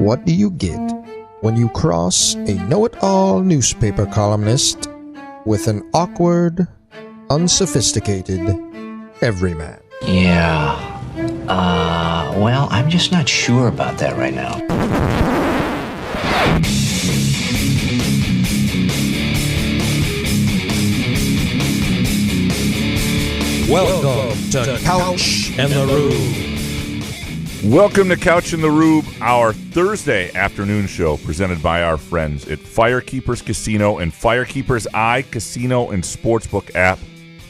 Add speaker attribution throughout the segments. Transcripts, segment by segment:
Speaker 1: What do you get when you cross a know-it-all newspaper columnist with an awkward, unsophisticated everyman?
Speaker 2: Yeah. Well, I'm just not sure about that right now.
Speaker 1: Welcome to Couch and the Rube.
Speaker 3: Welcome to Couch and the Rube, our Thursday afternoon show presented by our friends at Firekeepers Casino and Firekeepers Casino and Sportsbook app.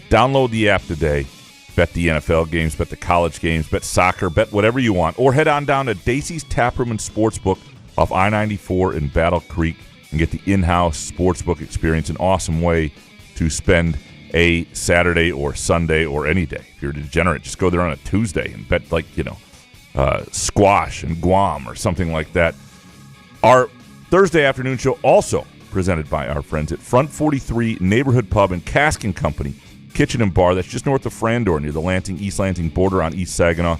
Speaker 3: Download the app today. Bet the NFL games, bet the college games, bet soccer, bet whatever you want. Or head on down to Dacey's Taproom and Sportsbook off I-94 in Battle Creek and get the in-house sportsbook experience, an awesome way to spend a Saturday or Sunday or any day. If you're a degenerate, just go there on a Tuesday and bet squash and Guam or something like that. Our Thursday afternoon show also presented by our friends at Front 43 Neighborhood Pub and Cask & Company Kitchen and Bar. That's just north of Frandor near the East Lansing border on East Saginaw.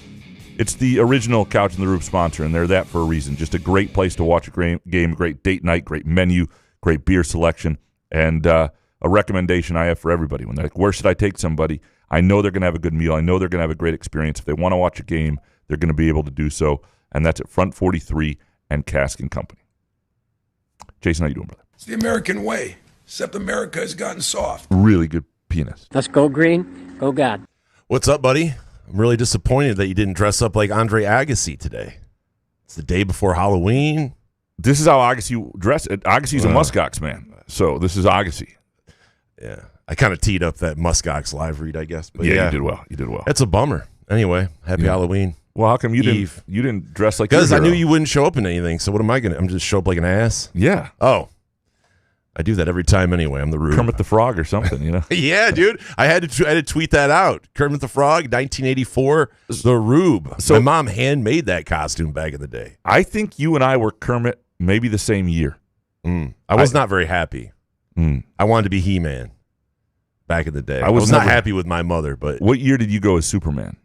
Speaker 3: It's the original Couch and the Roof sponsor, and they're that for a reason. Just a great place to watch a game, great date night, great menu, great beer selection, and a recommendation I have for everybody. When they're like, where should I take somebody? I know they're going to have a good meal. I know they're going to have a great experience. If they want to watch a game, they're going to be able to do so, and that's at Front 43 and Cask & Company. Jason, how you doing, brother?
Speaker 4: It's the American way, except America has gotten soft.
Speaker 3: Really good pianist.
Speaker 5: Let's go green, go God.
Speaker 6: What's up, buddy? I'm really disappointed that you didn't dress up like Andre Agassi today. It's the day before Halloween.
Speaker 3: This is how Agassi dressed. Agassi's a Muskox man, so this is Agassi.
Speaker 6: Yeah, I kind of teed up that Muskox live read, I guess. But
Speaker 3: yeah, you did well. You did well.
Speaker 6: That's a bummer. Anyway, happy Halloween.
Speaker 3: Well, how come you didn't dress like?
Speaker 6: Because I knew you wouldn't show up in anything. So what am I gonna? I'm just show up like an ass.
Speaker 3: Yeah.
Speaker 6: Oh, I do that every time anyway. I'm the Rube.
Speaker 3: Kermit the Frog or something, you know?
Speaker 6: Yeah, dude. I had to tweet that out. Kermit the Frog, 1984, the Rube. So my mom handmade that costume back in the day.
Speaker 3: I think you and I were Kermit maybe the same year.
Speaker 6: I was not very happy. I wanted to be He-Man back in the day. I was not happy with my mother. But
Speaker 3: what year did you go as Superman?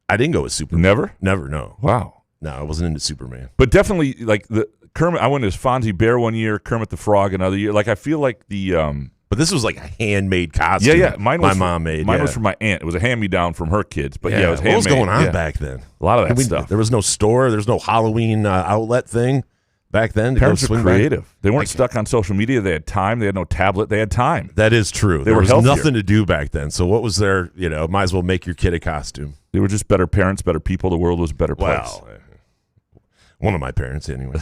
Speaker 6: I didn't go as Superman. Never, no.
Speaker 3: Wow.
Speaker 6: No, I wasn't into Superman.
Speaker 3: But definitely, like, the Kermit, I went as Fonzie Bear one year, Kermit the Frog another year. Like, I feel like the...
Speaker 6: But this was like a handmade costume.
Speaker 3: Yeah. Mine
Speaker 6: mom made.
Speaker 3: Mine was from my aunt. It was a hand-me-down from her kids. But it was handmade.
Speaker 6: What was going on back then?
Speaker 3: A lot of that stuff.
Speaker 6: There was no store. There was no Halloween outlet thing back then.
Speaker 3: Parents were creative. They weren't stuck on social media. They had time. They had no tablet. They had time.
Speaker 6: That is true.
Speaker 3: There was
Speaker 6: nothing to do back then. So what was there? Might as well make your kid a costume.
Speaker 3: They were just better parents, better people. The world was a better place.
Speaker 6: Well, one of my parents, anyway.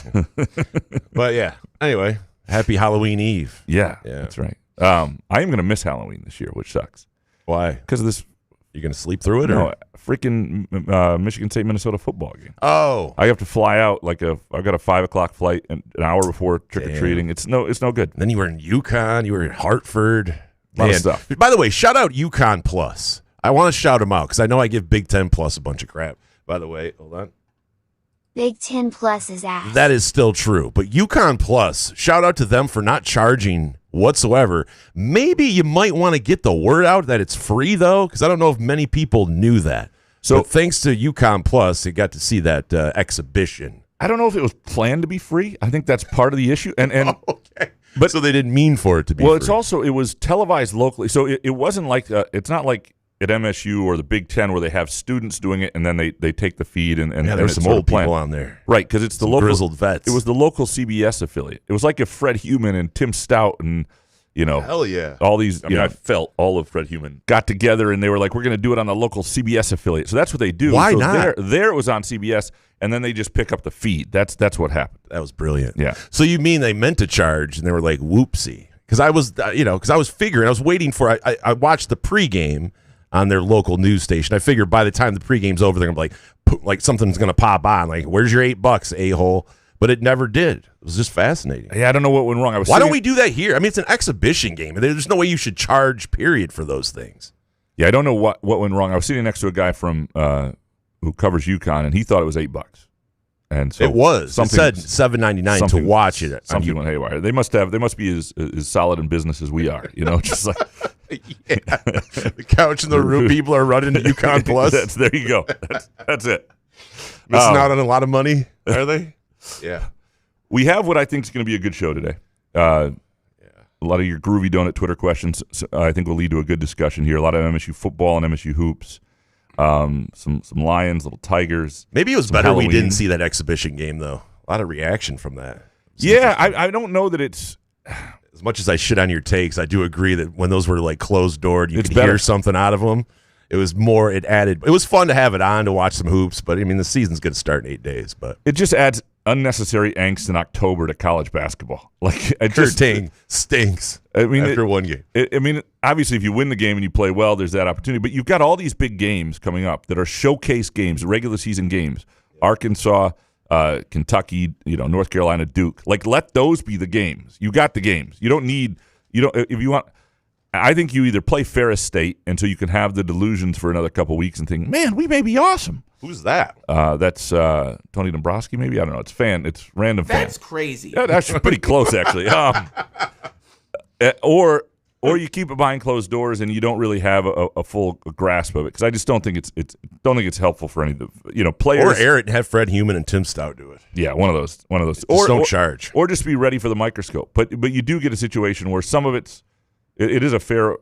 Speaker 6: But yeah. Anyway, happy Halloween Eve.
Speaker 3: Yeah, that's right. I am going to miss Halloween this year, which sucks.
Speaker 6: Why?
Speaker 3: Because of this.
Speaker 6: You going to sleep through it?
Speaker 3: No, freaking Michigan State Minnesota football game.
Speaker 6: Oh,
Speaker 3: I have to fly out I've got a 5:00 flight an hour before trick or treating. It's no good.
Speaker 6: Then you were in UConn. You were in Hartford.
Speaker 3: A lot of stuff.
Speaker 6: By the way, shout out UConn Plus. I want to shout them out because I know I give Big Ten Plus a bunch of crap. By the way, hold on.
Speaker 7: Big Ten Plus is ass.
Speaker 6: That is still true. But UConn Plus, shout out to them for not charging whatsoever. Maybe you might want to get the word out that it's free, though, because I don't know if many people knew that. So thanks to UConn Plus, you got to see that exhibition.
Speaker 3: I don't know if it was planned to be free. I think that's part of the issue. And
Speaker 6: okay. But so they didn't mean for it to be
Speaker 3: free.
Speaker 6: Well,
Speaker 3: it was televised locally. So it wasn't like it's not like at MSU or the Big Ten where they have students doing it and then they take the feed and
Speaker 6: there's some old people on there,
Speaker 3: right? Because it's the local
Speaker 6: grizzled vets.
Speaker 3: It was the local CBS affiliate. It was like if Fred Heumann and Tim Stout and
Speaker 6: hell yeah,
Speaker 3: all these. I felt all of Fred Heumann got together and they were like, we're going to do it on the local CBS affiliate. So that's what they do.
Speaker 6: Why not?
Speaker 3: There it was on CBS and then they just pick up the feed. That's what happened.
Speaker 6: That was brilliant.
Speaker 3: Yeah.
Speaker 6: So you mean they meant to charge and they were like, whoopsie? Because I was figuring, I was waiting for. I watched the pregame on their local news station. I figured by the time the pregame's over, they're going to be like something's going to pop on. Like, where's your $8, a-hole? But it never did. It was just fascinating.
Speaker 3: Yeah, I don't know what went wrong.
Speaker 6: Why don't we do that here? I mean, it's an exhibition game. There's no way you should charge, period, for those things.
Speaker 3: Yeah, I don't know what went wrong. I was sitting next to a guy from who covers UConn, and he thought it was $8. And so
Speaker 6: it was. It said $7.99 to watch it.
Speaker 3: Something went haywire. They must be as solid in business as we are. Just like
Speaker 6: the Couch and the Rube people are running to UConn Plus.
Speaker 3: There you go. That's it.
Speaker 6: Missing out on a lot of money, are they? Yeah.
Speaker 3: We have what I think is going to be a good show today. A lot of your groovy donut Twitter questions, I think, will lead to a good discussion here. A lot of MSU football and MSU hoops. Some Lions, little Tigers.
Speaker 6: Maybe it was better
Speaker 3: Halloween.
Speaker 6: we didn't see that exhibition game, though. A lot of reaction from that.
Speaker 3: Yeah, I don't know that it's...
Speaker 6: As much as I shit on your takes, I do agree that when those were like closed doored, you could
Speaker 3: better.
Speaker 6: hear something out of them. It was more, it was fun to have it on to watch some hoops, but I mean, the season's going to start in 8 days. But
Speaker 3: it just adds unnecessary angst in October to college basketball. Like, it just
Speaker 6: stinks.
Speaker 3: I mean,
Speaker 6: after one game.
Speaker 3: I mean, obviously, if you win the game and you play well, there's that opportunity. But you've got all these big games coming up that are showcase games, regular season games. Arkansas, Kentucky, North Carolina, Duke. Like, let those be the games. You got the games. You don't need. If you want. I think you either play Ferris State until you can have the delusions for another couple weeks and think, man, we may be awesome.
Speaker 6: Who's that?
Speaker 3: That's Tony Dombrowski, maybe? I don't know. It's random fan.
Speaker 8: That's crazy.
Speaker 3: Yeah, that's pretty close, actually. Or you keep it behind closed doors and you don't really have a full grasp of it, because I just don't think it's helpful for any of the players.
Speaker 6: Or air it and have Fred Human and Tim Stout do it.
Speaker 3: Yeah, one of those.
Speaker 6: Just don't charge.
Speaker 3: Or just be ready for the microscope. But you do get a situation where some of it is a fair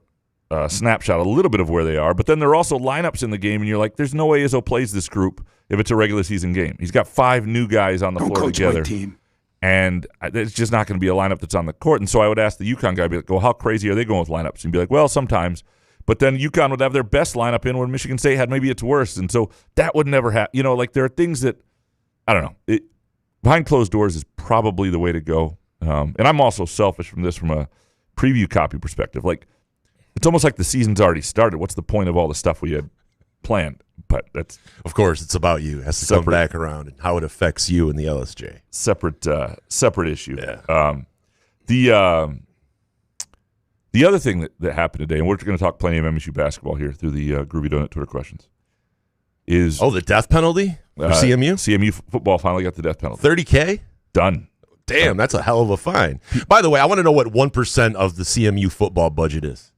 Speaker 3: snapshot, a little bit of where they are. But then there are also lineups in the game, and you're like, there's no way Izzo plays this group if it's a regular season game. He's got 5 new guys on the floor together.
Speaker 4: My team.
Speaker 3: And it's just not going to be a lineup that's on the court. And so I would ask the UConn guy, be like, well, how crazy are they going with lineups? And be like, well, sometimes. But then UConn would have their best lineup in when Michigan State had maybe its worst. And so that would never happen. Like, there are things that, I don't know. Behind closed doors is probably the way to go. And I'm also selfish from a preview copy perspective. Like, it's almost like the season's already started. What's the point of all the stuff we had planned? But that's,
Speaker 6: of course, it's about you. It has to come back around and how it affects you and the LSJ.
Speaker 3: Separate issue.
Speaker 6: Yeah.
Speaker 3: The other thing that happened today, and we're going to talk plenty of MSU basketball here through the Groovy Donut Twitter questions, is
Speaker 6: the death penalty for CMU?
Speaker 3: CMU football finally got the death penalty.
Speaker 6: $30K?
Speaker 3: Done.
Speaker 6: Damn, that's a hell of a fine. By the way, I want to know what 1% of the CMU football budget is.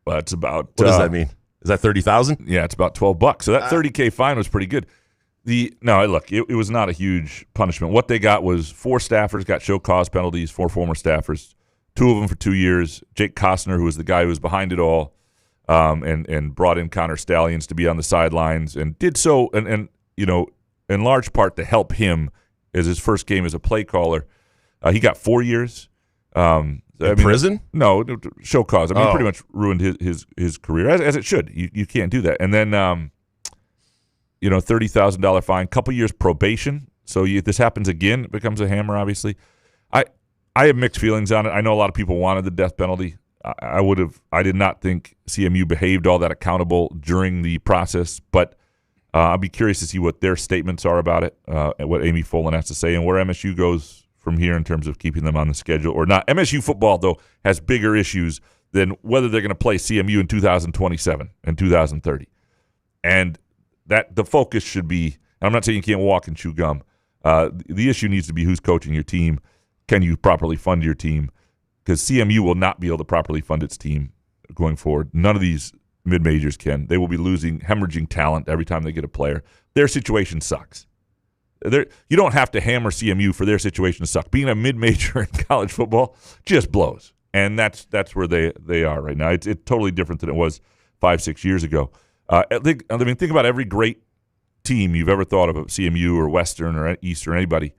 Speaker 3: Well, it's about.
Speaker 6: What does that mean? Is that $30,000?
Speaker 3: Yeah, it's about $12. So that $30K fine was pretty good. Look, it was not a huge punishment. What they got was 4 staffers got show cause penalties, 4 former staffers, 2 of them for 2 years. Jake Costner, who was the guy who was behind it all, and brought in Connor Stallions to be on the sidelines, and did so, and in large part to help him as his first game as a play caller. He got 4 years.
Speaker 6: Prison?
Speaker 3: No, show cause. He pretty much ruined his career, as it should. You can't do that. And then, $30,000 fine, couple years probation. So if this happens again, it becomes a hammer, obviously. I have mixed feelings on it. I know a lot of people wanted the death penalty. I did not think CMU behaved all that accountable during the process, but I'll be curious to see what their statements are about it, and what Amy Folin has to say, and where MSU goes from here in terms of keeping them on the schedule or not. MSU football, though, has bigger issues than whether they're going to play CMU in 2027 and 2030. And that the focus should be, and I'm not saying you can't walk and chew gum, the issue needs to be who's coaching your team. Can you properly fund your team? Because CMU will not be able to properly fund its team going forward. None of these mid-majors can. They will be hemorrhaging talent every time they get a player. Their situation sucks. You don't have to hammer CMU for their situation to suck. Being a mid-major in college football just blows, and that's where they are right now. It's totally different than it was 5-6 years ago. Think about every great team you've ever thought of CMU or Western or Eastern, anybody.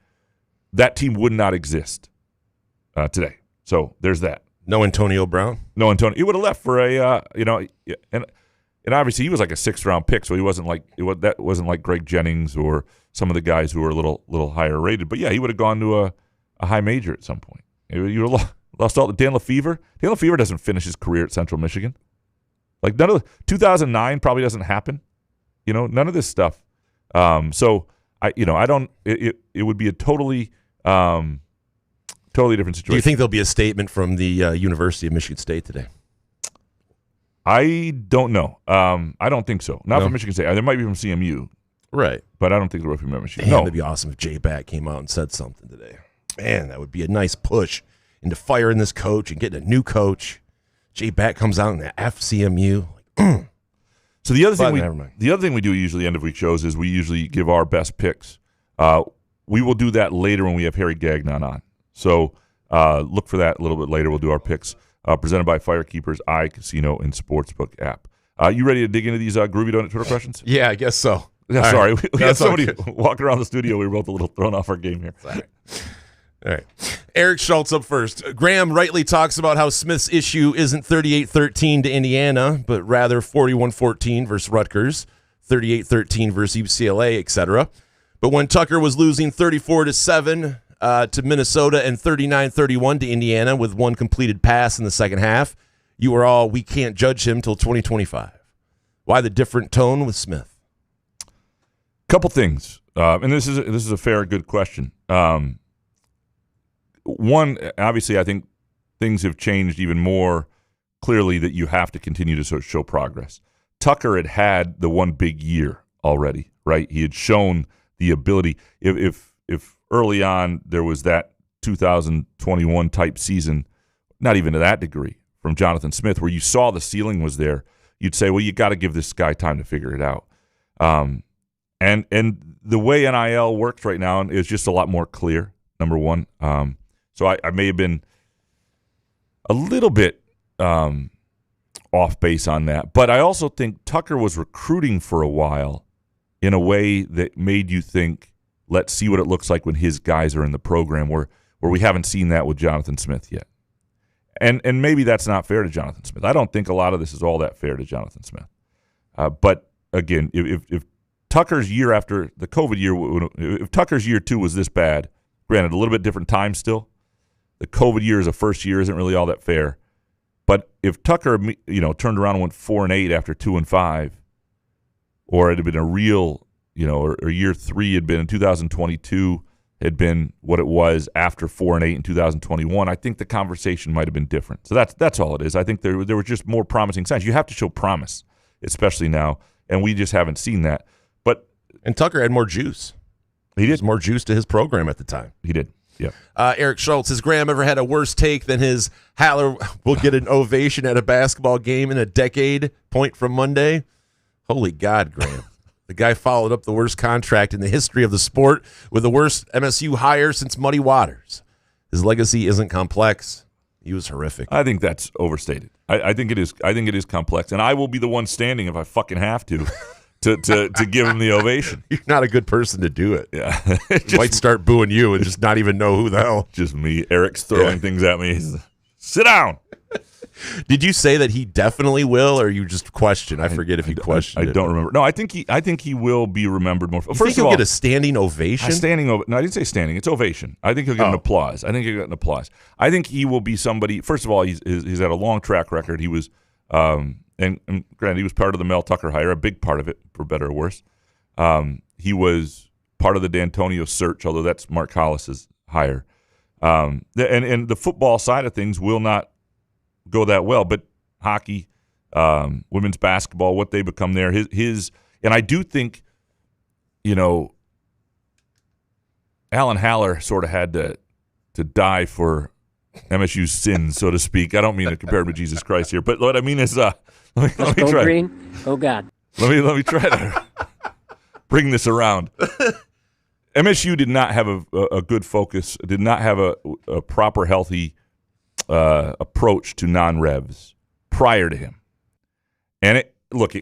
Speaker 3: That team would not exist today. So there's that.
Speaker 6: No Antonio Brown?
Speaker 3: No Antonio. He would have left for and obviously he was like a 6th-round pick, so he wasn't that wasn't like Greg Jennings or some of the guys who were a little higher rated. But yeah, he would have gone to a high major at some point. You would have lost all the Dan Lefevre. Dan Lefevre doesn't finish his career at Central Michigan. Like, none of 2009 probably doesn't happen. None of this stuff. So I don't. It would be a totally different situation.
Speaker 6: Do you think there'll be a statement from the University of Michigan State today?
Speaker 3: I don't know. I don't think so. Not from Michigan State. There might be from CMU.
Speaker 6: Right.
Speaker 3: But I don't think there will be from Michigan.
Speaker 6: Man,
Speaker 3: No.
Speaker 6: that'd be awesome if Jay Batt came out and said something today. Man, that would be a nice push into firing this coach and getting a new coach. Jay Batt comes out in the FCMU.
Speaker 3: So the other thing we do usually end of week shows is we usually give our best picks. we will do that later when we have Harry Gagnon on. So look for that a little bit later. We'll do our picks presented by Firekeepers iCasino and Sportsbook app. You ready to dig into these Groovy Donut Twitter questions?
Speaker 6: Yeah, I guess so.
Speaker 3: Yeah, sorry.
Speaker 6: Right.
Speaker 3: We had somebody walking around the studio. We were both a little thrown off our game here.
Speaker 6: All right. Eric Schultz up first. Graham rightly talks about how Smith's issue isn't 38-13 to Indiana, but rather 41-14 versus Rutgers, 38-13 versus UCLA, etc. But when Tucker was losing 34-7 to Minnesota and 39-31 to Indiana with one completed pass in the second half, you were all, we can't judge him till 2025. Why the different tone with Smith?
Speaker 3: Couple things, and this is a fair, good question. One, obviously, I think things have changed even more clearly that you have to continue to show progress. Tucker had the one big year already, right? He had shown the ability. If early on there was that 2021 type season, not even to that degree, from Jonathan Smith, where you saw the ceiling was there, you'd say, well, you got to give this guy time to figure it out. And the way NIL works right now is just a lot more clear, number one. So I may have been a little bit off base on that. But I also think Tucker was recruiting for a while in a way that made you think, let's see what it looks like when his guys are in the program, where we haven't seen that with Jonathan Smith yet. And maybe that's not fair to Jonathan Smith. I don't think a lot of this is all that fair to Jonathan Smith. But, again, if Tucker's year after the COVID year, if Tucker's year 2 was this bad, granted, a little bit different time still, the COVID year as a first year isn't really all that fair. But if Tucker, turned around and went 4-8 after 2-5, or it had been a real, or year 3 had been in 2022 had been what it was after 4-8 in 2021, I think the conversation might have been different. So that's all it is. I think there were just more promising signs. You have to show promise, especially now, and we just haven't seen that.
Speaker 6: And Tucker had more juice. He did more juice to his program at the time.
Speaker 3: He did. Yeah.
Speaker 6: Eric Schultz, has Graham ever had a worse take than his Haller will get an ovation at a basketball game in a decade point from Monday? Holy God, Graham. The guy followed up the worst contract in the history of the sport with the worst MSU hire since Muddy Waters. His legacy isn't complex. He was horrific.
Speaker 3: I think that's overstated. I think it is. I think it is complex, and I will be the one standing if I fucking have to give him the ovation.
Speaker 6: You're not a good person to do it.
Speaker 3: Yeah,
Speaker 6: He might start booing you and just not even know who the hell.
Speaker 3: Just me. Eric's throwing things at me. Sit down.
Speaker 6: Did you say that he definitely will, or you just question? I forget if you questioned.
Speaker 3: I don't remember. No, I think he will be remembered more.
Speaker 6: First of all, get a standing ovation.
Speaker 3: No, I didn't say standing. It's ovation. I think he'll get an applause. I think he will be somebody. First of all, he's had a long track record. He was, and granted, he was part of the Mel Tucker hire, a big part of it, for better or worse. He was part of the D'Antonio search, although that's Mark Hollis's hire. And the football side of things will not go that well, but hockey, women's basketball, what they become there, his and I do think, Alan Haller sort of had to die for MSU's sins, so to speak. I don't mean to compare him to Jesus Christ here, but what I mean is, let me try.
Speaker 5: Green. Oh God.
Speaker 3: Let me try to bring this around. MSU did not have a good focus, did not have a proper, healthy approach to non-revs prior to him. And it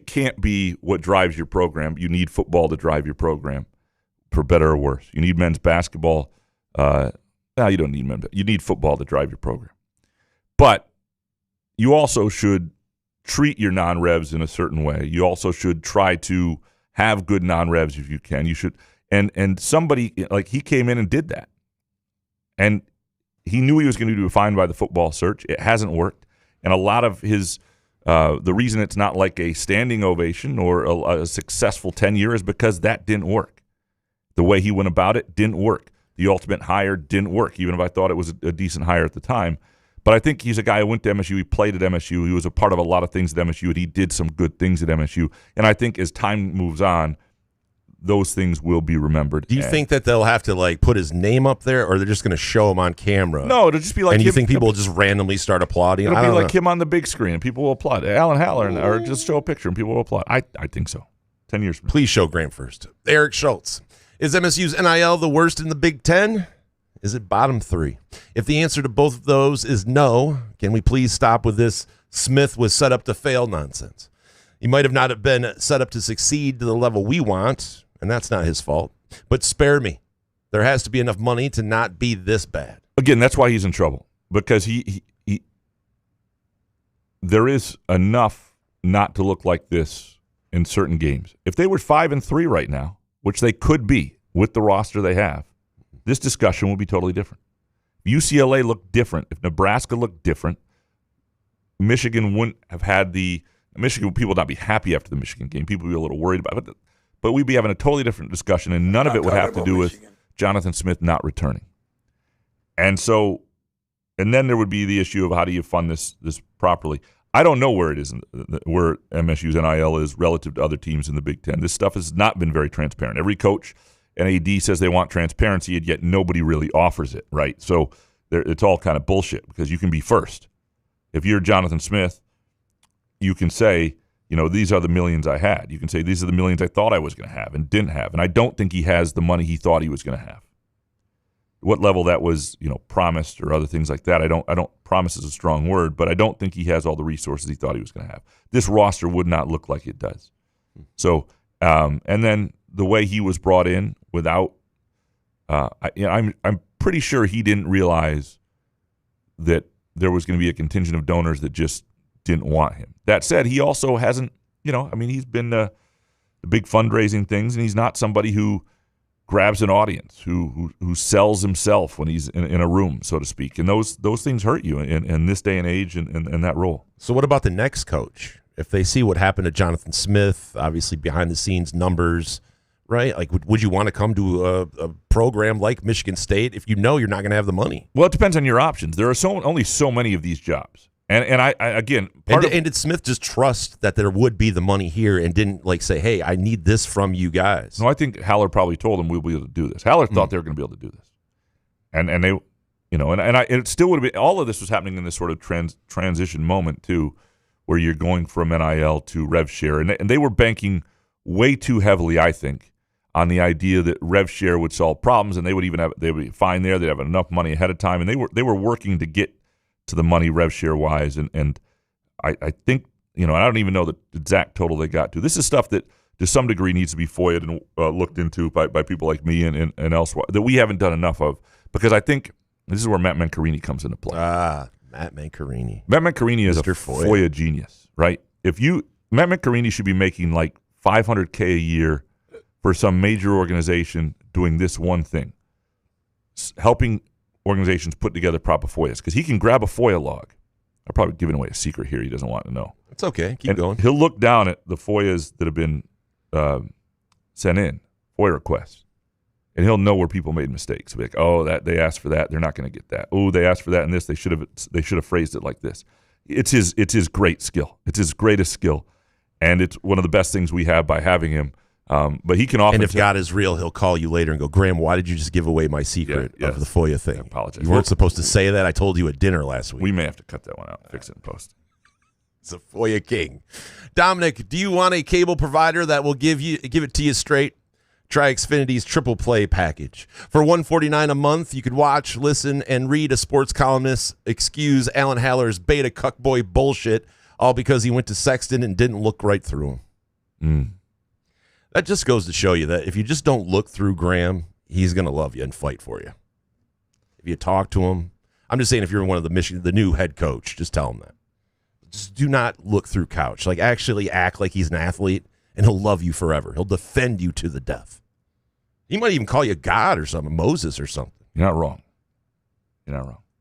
Speaker 3: can't be what drives your program. You need football to drive your program, for better or worse. You need men's basketball. You don't need men's. You need football to drive your program. But you also should treat your non-revs in a certain way. You also should try to have good non-revs if you can. You should. And somebody, like, he came in and did that. And he knew he was going to be defined by the football search. It hasn't worked. And a lot of his the reason it's not like a standing ovation or a successful tenure is because that didn't work. The way he went about it didn't work. The ultimate hire didn't work, even if I thought it was a decent hire at the time. But I think he's a guy who went to MSU. He played at MSU. He was a part of a lot of things at MSU, and he did some good things at MSU. And I think as time moves on, those things will be remembered.
Speaker 6: Do you think that they'll have to put his name up there, or they're just going to show him on camera?
Speaker 3: No, it'll just be like.
Speaker 6: And you think people will just randomly start applauding?
Speaker 3: It'll be like him on the big screen, and people will applaud. Alan Haller, or just show a picture, and people will applaud. I think so. 10 years from now.
Speaker 6: Please show Graham first. Eric Schultz. Is MSU's NIL the worst in the Big Ten? Is it bottom 3? If the answer to both of those is no, can we please stop with this Smith was set up to fail nonsense? He might have not have been set up to succeed to the level we want, and that's not his fault. But spare me. There has to be enough money to not be this bad.
Speaker 3: Again, that's why he's in trouble, because he there is enough not to look like this in certain games. If they were 5-3 right now, which they could be with the roster they have, this discussion would be totally different. If UCLA looked different, if Nebraska looked different, Michigan wouldn't have had Michigan people would not be happy after the Michigan game. People would be a little worried about it. But we'd be having a totally different discussion, and none of it would have to do with Jonathan Smith not returning. And then there would be the issue of how do you fund this properly. I don't know where it is, where MSU's NIL is relative to other teams in the Big Ten. This stuff has not been very transparent. Every coach and AD says they want transparency, and yet nobody really offers it, right? So it's all kind of bullshit because you can be first. If you're Jonathan Smith, you can say, these are the millions I had. You can say these are the millions I thought I was going to have and didn't have. And I don't think he has the money he thought he was going to have. What level that was, promised or other things like that, I don't promise is a strong word, but I don't think he has all the resources he thought he was going to have. This roster would not look like it does. So, and then the way he was brought in without, I'm pretty sure he didn't realize that there was going to be a contingent of donors that just didn't want him. That said, he also hasn't, he's been the big fundraising things, and he's not somebody who grabs an audience, who sells himself when he's in a room, so to speak. And those things hurt you in this day and age and that role. So
Speaker 6: what about the next coach? If they see what happened to Jonathan Smith, obviously behind the scenes numbers, right? Like, would you want to come to a program like Michigan State if you know you're not going to have the money?
Speaker 3: Well, it depends on your options. There are only so many of these jobs. And I again,
Speaker 6: and did Smith just trust that there would be the money here and didn't say, hey, I need this from you guys?
Speaker 3: No, I think Haller probably told him we'll be able to do this. Haller thought they were going to be able to do this. And they, it still would have been, all of this was happening in this sort of transition moment too, where you're going from NIL to rev share. And they were banking way too heavily, I think, on the idea that rev share would solve problems, and they would be fine there. They'd have enough money ahead of time, and they were working to get to the money rev share wise, and I think I don't even know the exact total they got to. This is stuff that to some degree needs to be FOIA'd and looked into by people like me and elsewhere that we haven't done enough of, because I think this is where Matt Mancarini comes into play.
Speaker 6: Matt Mancarini.
Speaker 3: Matt Mancarini is Mr. a FOIA genius, right? Matt Mancarini should be making like $500K a year for some major organization doing this one thing, helping organizations put together proper FOIAs, because he can grab a FOIA log. I'm probably giving away a secret here he doesn't want to know.
Speaker 6: It's okay. Keep going.
Speaker 3: He'll look down at the FOIAs that have been sent in, FOIA requests, and he'll know where people made mistakes. He'll be like, oh, that they asked for that, they're not going to get that. Oh, they asked for that and this, they should have phrased it like this. It's his great skill. It's his greatest skill, and it's one of the best things we have by having him. But he can often.
Speaker 6: And if God is real, he'll call you later and go, Graham, why did you just give away my secret of the FOIA thing? I
Speaker 3: apologize.
Speaker 6: You weren't supposed to say that. I told you at dinner last week.
Speaker 3: We may have to cut that one out and fix it in post.
Speaker 6: It's a FOIA king. Dominic, do you want a cable provider that will give it to you straight? Try Xfinity's triple play package. For $149 a month, you could watch, listen, and read a sports columnist excuse Alan Haller's beta cuckboy bullshit, all because he went to Sexton and didn't look right through him. That just goes to show you that if you just don't look through Graham, he's going to love you and fight for you. If you talk to him, I'm just saying if you're one of the new head coach, just tell him that. Just do not look through Couch. Actually act like he's an athlete, and he'll love you forever. He'll defend you to the death. He might even call you God or something, Moses or something.
Speaker 3: You're not wrong.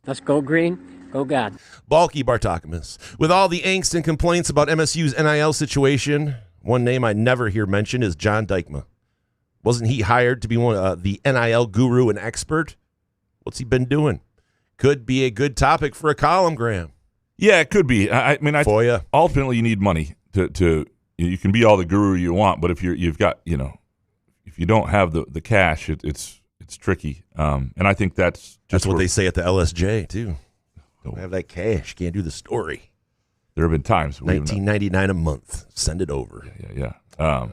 Speaker 5: Let's go green, go God.
Speaker 6: Balky Bartakamus. With all the angst and complaints about MSU's NIL situation, one name I never hear mentioned is John Dykma. Wasn't he hired to be the NIL guru and expert? What's he been doing? Could be a good topic for a column, Graham.
Speaker 3: Yeah, it could be.
Speaker 6: FOIA.
Speaker 3: Ultimately, you need money to. You can be all the guru you want, but if you've got if you don't have the cash, it's tricky. And I think that's
Speaker 6: what they say at the LSJ too. Don't have that cash, can't do the story.
Speaker 3: There have been times
Speaker 6: $19.99 a month. Send it over.
Speaker 3: No,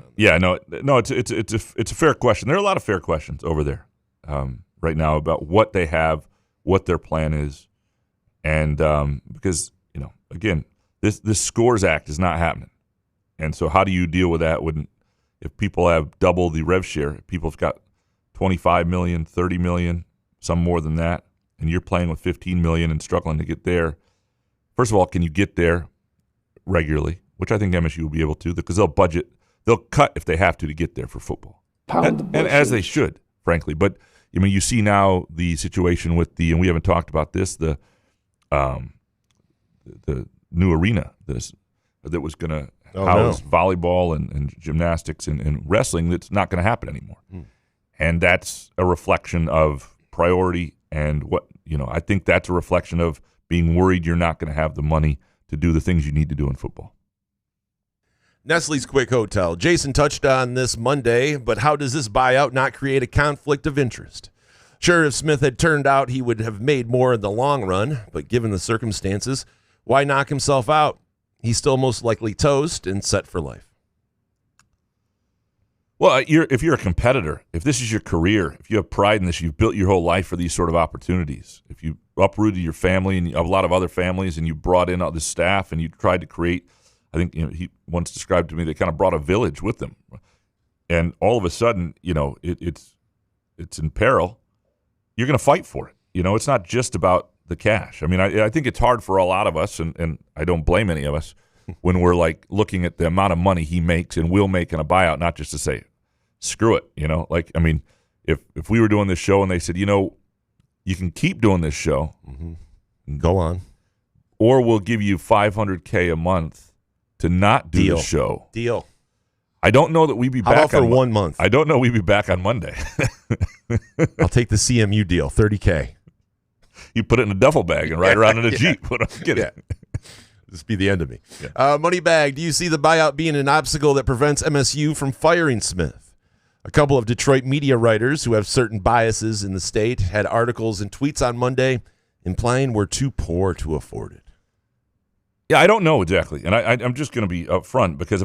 Speaker 3: it's a fair question. There are a lot of fair questions over there right now about what they have, what their plan is, and because again, this Scores Act is not happening, and so how do you deal with that if people have double the rev share? If people have got 25 million, 30 million, some more than that, and you're playing with 15 million and struggling to get there. First of all, can you get there regularly? Which I think MSU will be able to, because they'll cut if they have to get there for football, and as they should, frankly. But you see now the situation with and we haven't talked about this, the new arena that was going to house volleyball and gymnastics and wrestling. That's not going to happen anymore, and that's a reflection of priority and I think that's a reflection of being worried you're not going to have the money to do the things you need to do in football.
Speaker 6: Nestle's Quick Hotel. Jason touched on this Monday, but how does this buyout not create a conflict of interest? Sure, if Smith had turned out, he would have made more in the long run, but given the circumstances, why knock himself out? He's still most likely toast and set for life.
Speaker 3: Well, if you're a competitor, if this is your career, if you have pride in this, you've built your whole life for these sort of opportunities. If you uprooted your family and a lot of other families and you brought in all this staff and you tried to create, I think he once described to me, they kind of brought a village with them. And all of a sudden, it's in peril. You're going to fight for it. It's not just about the cash. I mean, I think it's hard for a lot of us, and I don't blame any of us, when we're like looking at the amount of money he makes and will make in a buyout, not just to say, screw it, if we were doing this show and they said, you can keep doing this show,
Speaker 6: go on,
Speaker 3: or we'll give you $500K a month to not do the show.
Speaker 6: Deal.
Speaker 3: I don't know that we'd be back.
Speaker 6: How about for 1 month?
Speaker 3: I don't know we'd be back on Monday.
Speaker 6: I'll take the CMU deal, $30K.
Speaker 3: You put it in a duffel bag and ride around in a Jeep. Get it.
Speaker 6: This be the end of me. Moneybag, do you see the buyout being an obstacle that prevents MSU from firing Smith? A couple of Detroit media writers who have certain biases in the state had articles and tweets on Monday implying we're too poor to afford it.
Speaker 3: Yeah, I don't know exactly, and I'm just going to be upfront, because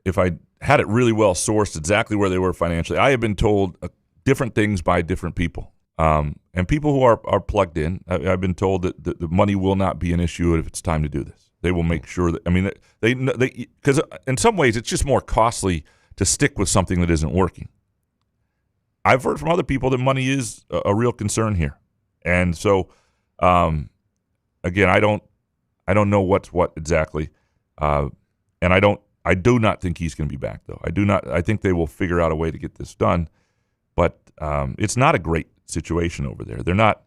Speaker 3: if I had it really well sourced exactly where they were financially, I have been told different things by different people, and people who are plugged in. I've been told that the money will not be an issue if it's time to do this. They will make sure that. I mean, they because in some ways it's just more costly to stick with something that isn't working. I've heard from other people that money is a real concern here, and so again, I don't know what's what exactly, and I do not think he's going to be back, though. I think they will figure out a way to get this done, but it's not a great situation over there. They're not,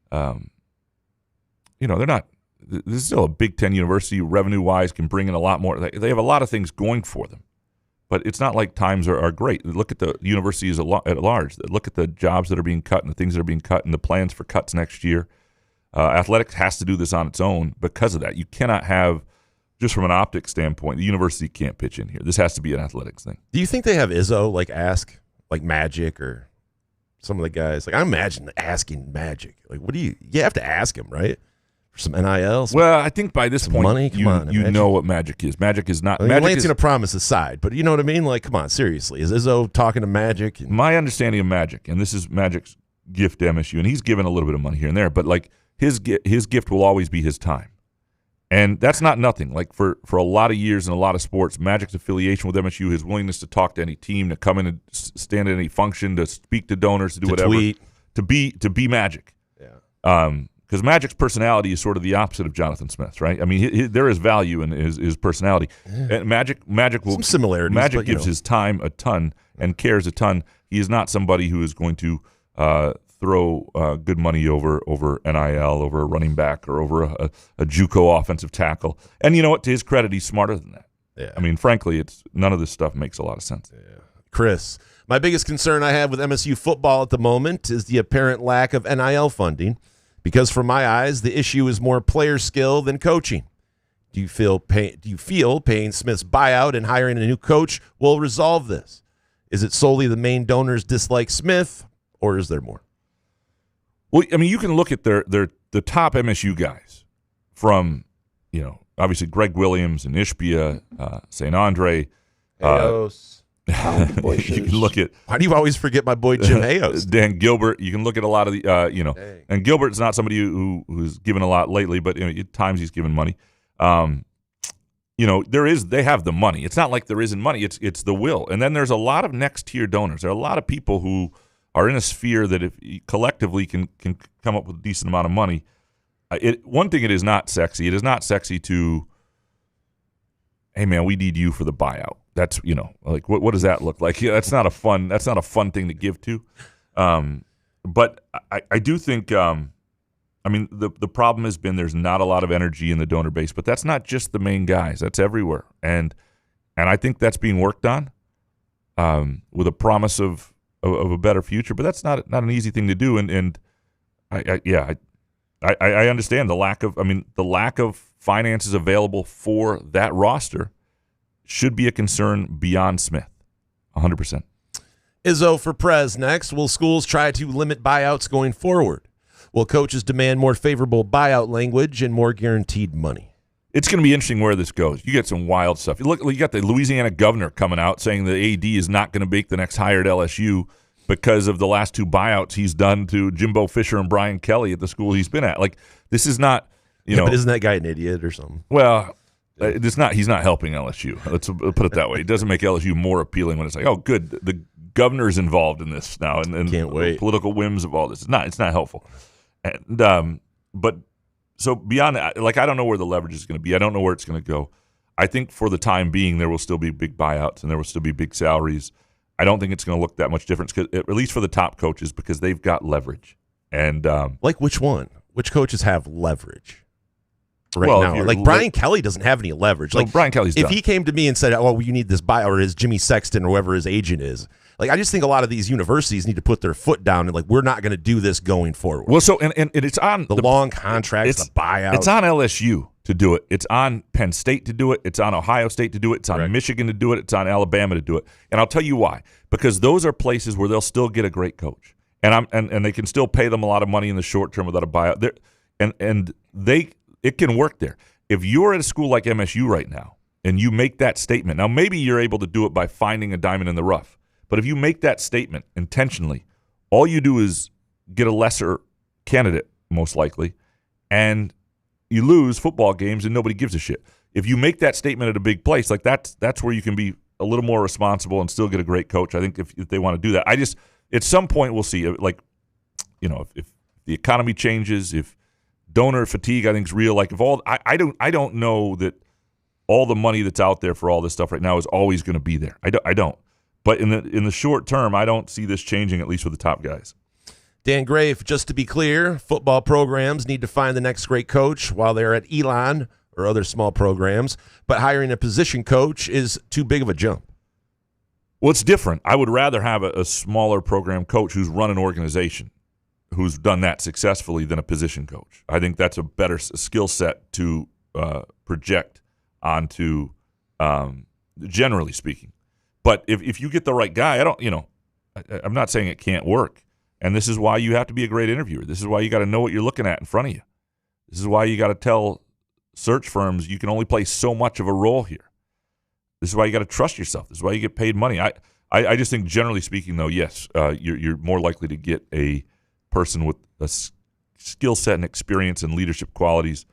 Speaker 3: they're not. This is still a Big Ten university, revenue-wise, can bring in a lot more. They have a lot of things going for them. But it's not like times are great. Look at the universities at large. Look at the jobs that are being cut and the things that are being cut and the plans for cuts next year. Athletics has to do this on its own because of that. You cannot have, just from an optics standpoint, the university can't pitch in here. This has to be an athletics thing.
Speaker 6: Do you think they have Izzo, ask, Magic or some of the guys? I imagine asking Magic. What do you have to ask him, right? For some NIL?
Speaker 3: Well, I think by this point,
Speaker 6: money?
Speaker 3: You know what Magic is. Magic is not.
Speaker 6: Lansing a promise aside, but you know what I mean? Come on, seriously. Is Izzo talking to Magic?
Speaker 3: My understanding of Magic, and this is Magic's gift to MSU, and he's given a little bit of money here and there, but his gift will always be his time. And that's not nothing. For a lot of years in a lot of sports, Magic's affiliation with MSU, his willingness to talk to any team, to come in and stand at any function, to speak to donors, to do whatever,
Speaker 6: tweet.
Speaker 3: to be Magic.
Speaker 6: Yeah.
Speaker 3: Because Magic's personality is sort of the opposite of Jonathan Smith's, right? I mean, there is value in his personality. Yeah. And Magic will
Speaker 6: some similarities.
Speaker 3: Magic gives his time a ton and cares a ton. He is not somebody who is going to throw good money over NIL, over a running back, or over a JUCO offensive tackle. And you know what? To his credit, he's smarter than that.
Speaker 6: Yeah.
Speaker 3: I mean, frankly, none of this stuff makes a lot of sense.
Speaker 6: Yeah. Chris, my biggest concern I have with MSU football at the moment is the apparent lack of NIL funding, because from my eyes, the issue is more player skill than coaching. Do you feel paying Smith's buyout and hiring a new coach will resolve this? Is it solely the main donors dislike Smith, or is there more? Well,
Speaker 3: I mean, you can look at the top MSU guys from, obviously Greg Williams and Ishbia, St. Andre.
Speaker 6: Ayos.
Speaker 3: You can look at.
Speaker 6: Why do you always forget my boy Jim Ayos?
Speaker 3: Dan Gilbert. You can look at a lot of the, and Gilbert's not somebody who's given a lot lately, but at times he's given money. They have the money. It's not like there isn't money. It's the will. And then there's a lot of next tier donors. There are a lot of people who are in a sphere that if collectively can come up with a decent amount of money. One thing, it is not sexy. It is not sexy to, hey man, we need you for the buyout. That's like what does that look like? Yeah, that's not a fun thing to give to. But I do think the problem has been there's not a lot of energy in the donor base, but that's not just the main guys. That's everywhere. And I think that's being worked on with a promise of a better future, but that's not an easy thing to do. And I understand the lack of finances available for that roster should be a concern beyond Smith, 100%.
Speaker 6: Izzo for Prez next. Will schools try to limit buyouts going forward? Will coaches demand more favorable buyout language and more guaranteed money?
Speaker 3: It's going to be interesting where this goes. You get some wild stuff. You got the Louisiana governor coming out saying the AD is not going to make the next hire at LSU because of the last 2 buyouts he's done to Jimbo Fisher and Brian Kelly at the school he's been at. Like, this is not,
Speaker 6: but isn't that guy an idiot or something?
Speaker 3: Well, he's not helping LSU. Let's put it that way. It doesn't make LSU more appealing when it's like, oh, good, the governor's involved in this now, and
Speaker 6: can't wait.
Speaker 3: The political whims of all this. It's not helpful. And but so beyond that, like, I don't know where the leverage is going to be. I don't know where it's going to go. I think for the time being, there will still be big buyouts and there will still be big salaries. I don't think it's going to look that much different, at least for the top coaches, because they've got leverage. And
Speaker 6: like which one? Which coaches have leverage now? Like Brian Kelly doesn't have any leverage. Like
Speaker 3: Brian Kelly's
Speaker 6: if
Speaker 3: done.
Speaker 6: he came to me and said, "Oh, you need this buyout," or his Jimmy Sexton or whoever his agent is. Like, I just think a lot of these universities need to put their foot down and, like, we're not going to do this going forward.
Speaker 3: Well, so and it's on
Speaker 6: the long contracts, the buyout.
Speaker 3: It's on LSU to do it. It's on Penn State to do it. It's on Ohio State to do it. It's on Michigan to do it. It's on Alabama to do it. And I'll tell you why. Because those are places where they'll still get a great coach, and they can still pay them a lot of money in the short term without a buyout. It can work there. If you're at a school like MSU right now and you make that statement, now maybe you're able to do it by finding a diamond in the rough. But if you make that statement intentionally, all you do is get a lesser candidate, most likely, and you lose football games and nobody gives a shit. If you make that statement at a big place, like that's where you can be a little more responsible and still get a great coach. I think if they want to do that. At some point we'll see, like, if the economy changes, if donor fatigue I think is real, like if all I don't know that all the money that's out there for all this stuff right now is always going to be there. I don't. But in the short term, I don't see this changing, at least with the top guys.
Speaker 6: Dan Grafe, just to be clear, football programs need to find the next great coach while they're at Elon or other small programs, but hiring a position coach is too big of a jump.
Speaker 3: Well, it's different. I would rather have a smaller program coach who's run an organization, who's done that successfully, than a position coach. I think that's a better skill set to project onto, generally speaking. But if you get the right guy, I'm not saying it can't work. And this is why you have to be a great interviewer. This is why you got to know what you're looking at in front of you. This is why you got to tell search firms you can only play so much of a role here. This is why you got to trust yourself. This is why you get paid money. I just think, generally speaking, though, yes, you're more likely to get a person with a skill set and experience and leadership qualities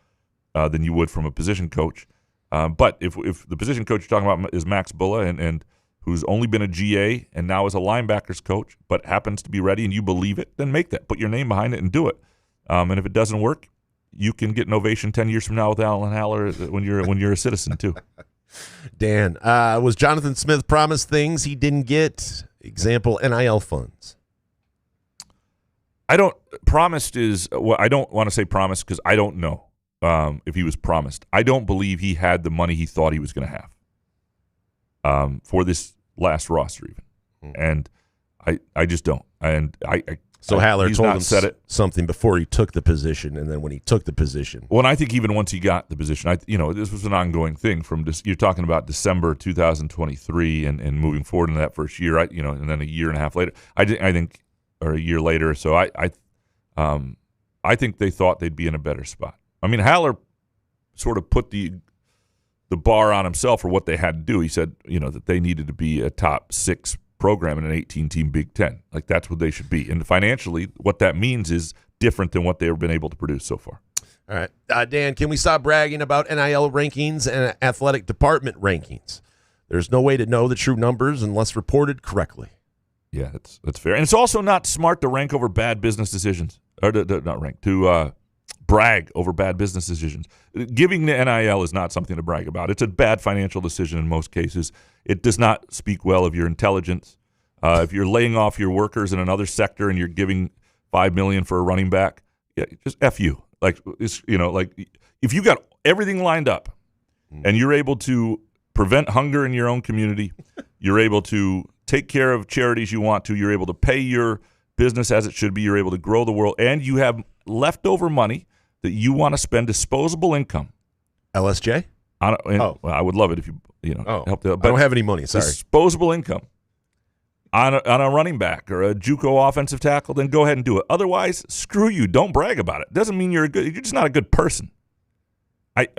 Speaker 3: than you would from a position coach. But if the position coach you're talking about is Max Bulla and who's only been a GA and now is a linebackers coach, but happens to be ready and you believe it, then make that. Put your name behind it and do it. And if it doesn't work, you can get an ovation 10 years from now with Alan Haller when you're a citizen too.
Speaker 6: Dan, was Jonathan Smith promised things he didn't get? Example, NIL funds.
Speaker 3: I don't want to say promised because I don't know if he was promised. I don't believe he had the money he thought he was going to have for this last roster even. And I just don't. And
Speaker 6: So Haller told him something before he took the position, and then when he took the position.
Speaker 3: Well, and I think even once he got the position, this was an ongoing thing from you're talking about December 2023 and moving forward in that first year, and then a year and a half later. I think, or a year later. So I think they thought they'd be in a better spot. I mean, Haller sort of put the the bar on himself for what they had to do. He said, that they needed to be a top 6 program in an 18-team Big Ten. Like, that's what they should be. And financially, what that means is different than what they've been able to produce so far.
Speaker 6: All right. Dan, can we stop bragging about NIL rankings and athletic department rankings? There's no way to know the true numbers unless reported correctly.
Speaker 3: Yeah, that's fair. And it's also not smart to rank over bad business decisions. Or to brag over bad business decisions. Giving the NIL is not something to brag about. It's a bad financial decision in most cases. It does not speak well of your intelligence. If you're laying off your workers in another sector and you're giving $5 million for a running back, yeah, just F you. Like, if you got everything lined up and you're able to prevent hunger in your own community, you're able to take care of charities you want to, you're able to pay your business as it should be, you're able to grow the world, and you have leftover money that you want to spend, disposable income.
Speaker 6: LSJ?
Speaker 3: Well, I would love it if you help the.
Speaker 6: I don't have any money. Sorry.
Speaker 3: Disposable income on a running back or a JUCO offensive tackle, then go ahead and do it. Otherwise, screw you. Don't brag about it. Doesn't mean you're just not a good person.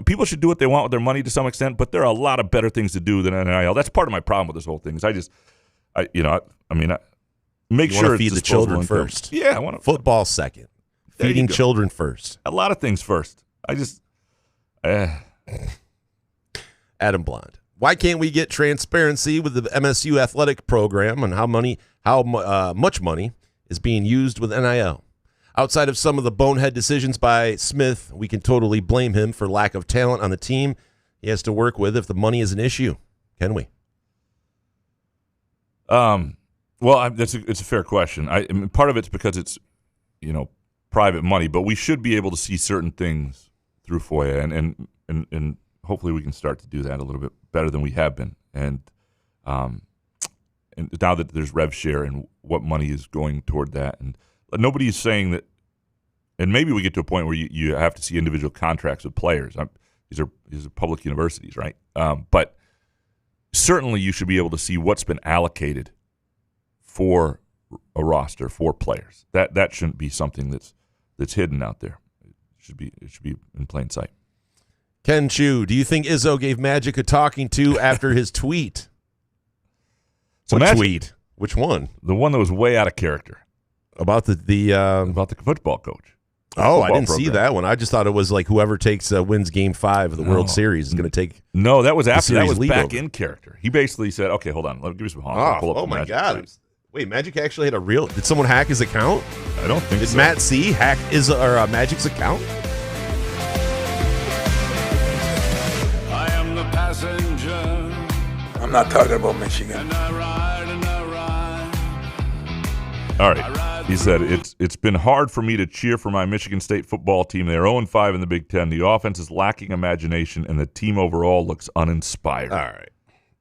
Speaker 3: People should do what they want with their money to some extent, but there are a lot of better things to do than NIL. That's part of my problem with this whole thing. Is make sure
Speaker 6: to feed the children first.
Speaker 3: Yeah, I want to
Speaker 6: football second. Feeding children first.
Speaker 3: A lot of things first.
Speaker 6: Adam Blonde. Why can't we get transparency with the MSU athletic program on how much money is being used with NIL? Outside of some of the bonehead decisions by Smith, we can totally blame him for lack of talent on the team he has to work with if the money is an issue. Can we?
Speaker 3: Well, it's a fair question. I mean, part of it's because it's private money, but we should be able to see certain things through FOIA, and hopefully we can start to do that a little bit better than we have been. And now that there's rev share and what money is going toward that, and nobody is saying that. And maybe we get to a point where you have to see individual contracts with players. These are public universities, right? But certainly you should be able to see what's been allocated for a roster for players. That shouldn't be something that's hidden out there. It should be in plain sight.
Speaker 6: Ken Chu, do you think Izzo gave Magic a talking to after his tweet? Tweet? Which one?
Speaker 3: The one that was way out of character.
Speaker 6: About the
Speaker 3: football coach.
Speaker 6: Oh, I didn't see that one. I just thought it was like whoever wins Game 5 of the World Series is going to take.
Speaker 3: No, that was after. That was back
Speaker 6: over.
Speaker 3: In character. He basically said, "Okay, hold on. Let me give me some honk."
Speaker 6: Oh my God! Wait, Magic actually had a real. Did someone hack his account?
Speaker 3: I don't think.
Speaker 6: Did
Speaker 3: so.
Speaker 6: Matt C hack Magic's account?
Speaker 8: I am the passenger.
Speaker 4: I'm not talking about Michigan.
Speaker 8: And I ride.
Speaker 3: All right. He said, it's been hard for me to cheer for my Michigan State football team. They're 0-5 in the Big Ten. The offense is lacking imagination, and the team overall looks uninspired.
Speaker 6: All right.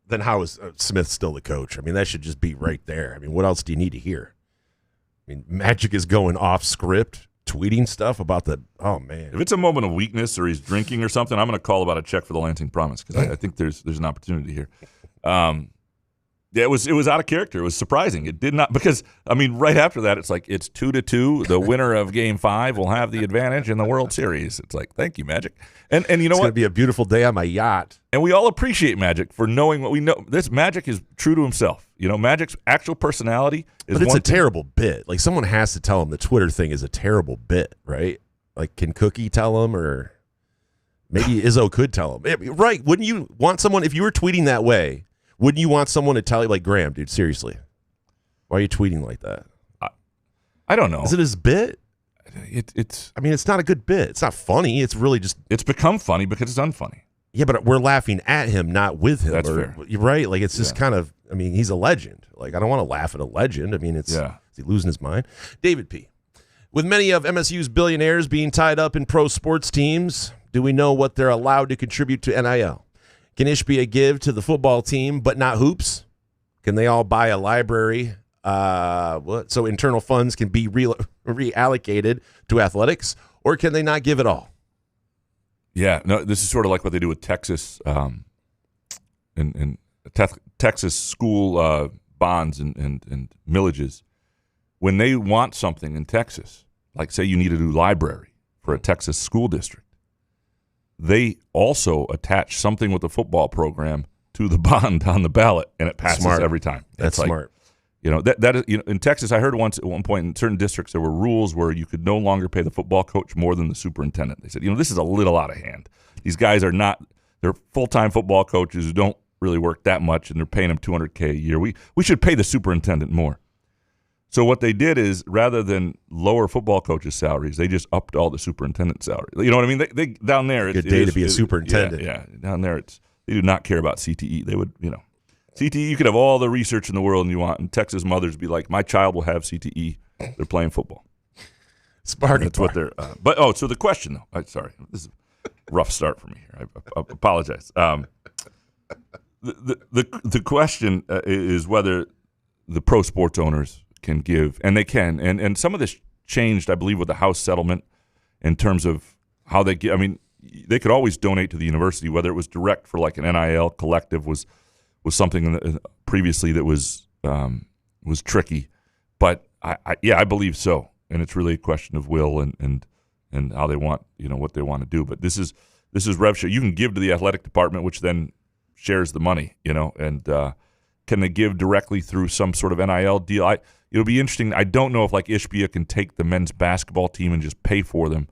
Speaker 6: Then how is Smith still the coach? I mean, that should just be right there. I mean, what else do you need to hear? I mean, Magic is going off script, tweeting stuff about oh, man.
Speaker 3: If it's a moment of weakness or he's drinking or something, I'm going to call about a check for the Lansing Promise because I think there's an opportunity here. Yeah, it was out of character. It was surprising. It did not because right after that, it's like it's 2-2. The winner of Game 5 will have the advantage in the World Series. It's like, thank you, Magic. And you know
Speaker 6: it's
Speaker 3: what?
Speaker 6: It's going to be a beautiful day on my yacht.
Speaker 3: And we all appreciate Magic for knowing what we know. This Magic is true to himself. Magic's actual personality is.
Speaker 6: But it's a terrible bit. Like someone has to tell him the Twitter thing is a terrible bit, right? Like, can Cookie tell him, or maybe Izzo could tell him, right? Wouldn't you want someone if you were tweeting that way? Wouldn't you want someone to tell you, like, Graham, dude, seriously, why are you tweeting like that?
Speaker 3: I don't know.
Speaker 6: Is it his bit?
Speaker 3: It's.
Speaker 6: I mean, it's not a good bit. It's not funny. It's really just.
Speaker 3: It's become funny because it's unfunny.
Speaker 6: Yeah, but we're laughing at him, not with him.
Speaker 3: That's fair.
Speaker 6: Right? Like, it's just kind of. I mean, he's a legend. Like, I don't want to laugh at a legend. I mean, is he losing his mind? David P. With many of MSU's billionaires being tied up in pro sports teams, do we know what they're allowed to contribute to NIL? Can Ishbia give to the football team, but not hoops? Can they all buy a library so internal funds can be reallocated to athletics, or can they not give it all?
Speaker 3: Yeah, no, this is sort of like what they do with Texas and Texas school bonds and millages. When they want something in Texas, like say you need a new library for a Texas school district, they also attach something with the football program to the bond on the ballot, and it passes every time.
Speaker 6: That's smart.
Speaker 3: That is, in Texas, I heard at one point in certain districts there were rules where you could no longer pay the football coach more than the superintendent. They said, this is a little out of hand. These guys they're full-time football coaches who don't really work that much, and they're paying them $200K a year. We should pay the superintendent more. So what they did is, rather than lower football coaches' salaries, they just upped all the superintendent salaries. You know what I mean? They down there,
Speaker 6: good day to be a superintendent.
Speaker 3: Yeah, down there, they do not care about CTE. They would, CTE. You could have all the research in the world you want, and Texas mothers be like, "My child will have CTE. They're playing football." That's what they're. So the question though, sorry, this is a rough start for me here. I apologize. The question is whether the pro sports owners can give, and they can, and some of this changed, I believe, with the House settlement in terms of how they give. I mean, they could always donate to the university, whether it was direct for like an NIL collective was something previously that was tricky, but I believe so, and it's really a question of will and how they want, what they want to do. But this is rev share. You can give to the athletic department, which then shares the money, and can they give directly through some sort of NIL deal? It'll be interesting. I don't know if like Ishbia can take the men's basketball team and just pay for them,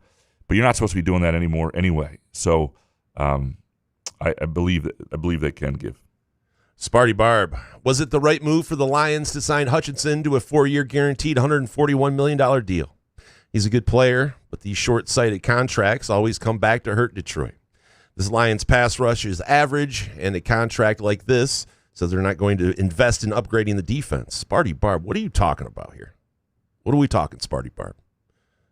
Speaker 3: but you're not supposed to be doing that anymore anyway. So I believe they can give.
Speaker 6: Sparty Barb, was it the right move for the Lions to sign Hutchinson to a 4-year guaranteed $141 million deal? He's a good player, but these short-sighted contracts always come back to hurt Detroit. This Lions pass rush is average, and a contract like this says they're not going to invest in upgrading the defense. Sparty Barb, what are you talking about here? What are we talking, Sparty Barb?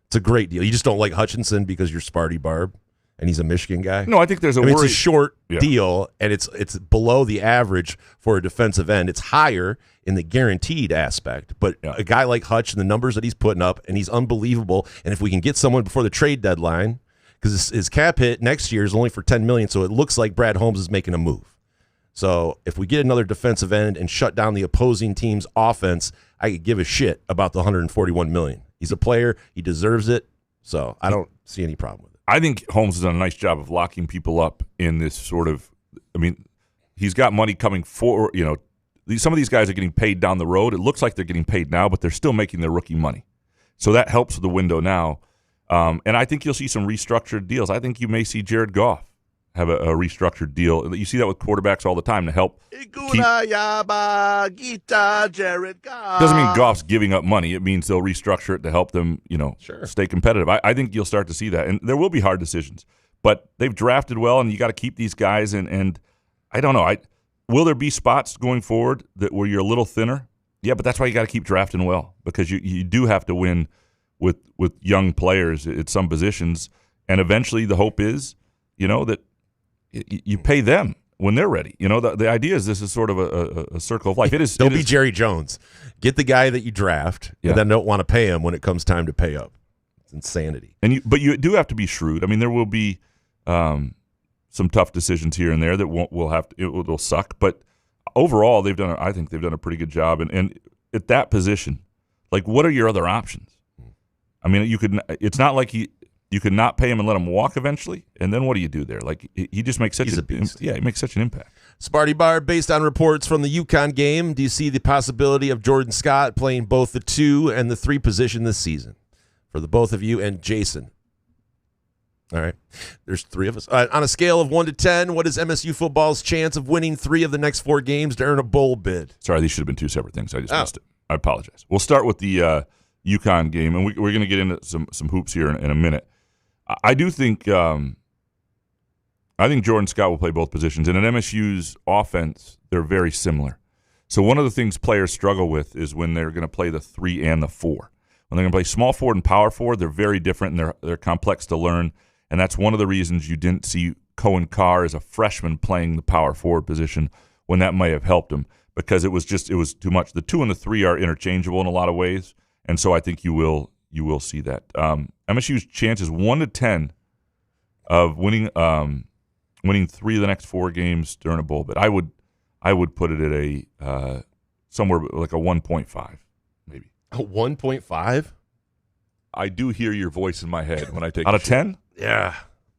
Speaker 6: It's a great deal. You just don't like Hutchinson because you're Sparty Barb and he's a Michigan guy?
Speaker 3: No, I think there's a worry.
Speaker 6: It's a short deal, and it's below the average for a defensive end. It's higher in the guaranteed aspect, but a guy like Hutch and the numbers that he's putting up, and he's unbelievable. And if we can get someone before the trade deadline, because his cap hit next year is only for $10 million, so it looks like Brad Holmes is making a move. So if we get another defensive end and shut down the opposing team's offense, I could give a shit about the $141 million. He's a player. He deserves it. So I don't see any problem with it.
Speaker 3: I think Holmes has done a nice job of locking people up in this sort of, he's got money coming for, some of these guys are getting paid down the road. It looks like they're getting paid now, but they're still making their rookie money. So that helps with the window now. And I think you'll see some restructured deals. I think you may see Jared Goff have a restructured deal. You see that with quarterbacks all the time to help
Speaker 6: Jared Goff.
Speaker 3: Doesn't mean Goff's giving up money. It means they'll restructure it to help them, stay competitive. I think you'll start to see that. And there will be hard decisions. But they've drafted well, and you got to keep these guys. And I don't know. Will there be spots going forward where you're a little thinner? Yeah, but that's why you got to keep drafting well, because you do have to win with young players at some positions. And eventually the hope is, that you pay them when they're ready. The idea is this is sort of a circle of life.
Speaker 6: Don't be Jerry Jones. Get the guy that you draft, and then don't want to pay him when it comes time to pay up. It's insanity.
Speaker 3: But you do have to be shrewd. There will be some tough decisions here and there that will suck. But overall, I think they've done a pretty good job. And at that position, like, what are your other options? It's not like you could not pay him and let him walk eventually, and then what do you do there? Like, he just makes such he makes such an impact.
Speaker 6: Sparty Bar, based on reports from the UConn game, do you see the possibility of Jordan Scott playing both the 2 and the 3 position this season? For the both of you and Jason. All right. There's 3 of us. On a scale of 1 to 10, what is MSU football's chance of winning 3 of the next 4 games to earn a bowl bid?
Speaker 3: Sorry, these should have been 2 separate things. I just missed it. I apologize. We'll start with the UConn game, and we're going to get into some hoops here in a minute. I do think Jordan Scott will play both positions. And in MSU's offense, they're very similar. So one of the things players struggle with is when they're going to play the 3 and the 4. When they're going to play small forward and power forward, they're very different, and they're complex to learn. And that's one of the reasons you didn't see Cohen Carr as a freshman playing the power forward position when that might have helped him, because it was too much. The 2 and the 3 are interchangeable in a lot of ways, and so I think you will see that. MSU's chance is 1 to 10 of winning 3 of the next 4 games during a bowl bid. I would put it at a somewhere like a 1.5, maybe.
Speaker 6: A 1.5?
Speaker 3: I do hear your voice in my head when I take out of 10.
Speaker 6: Yeah.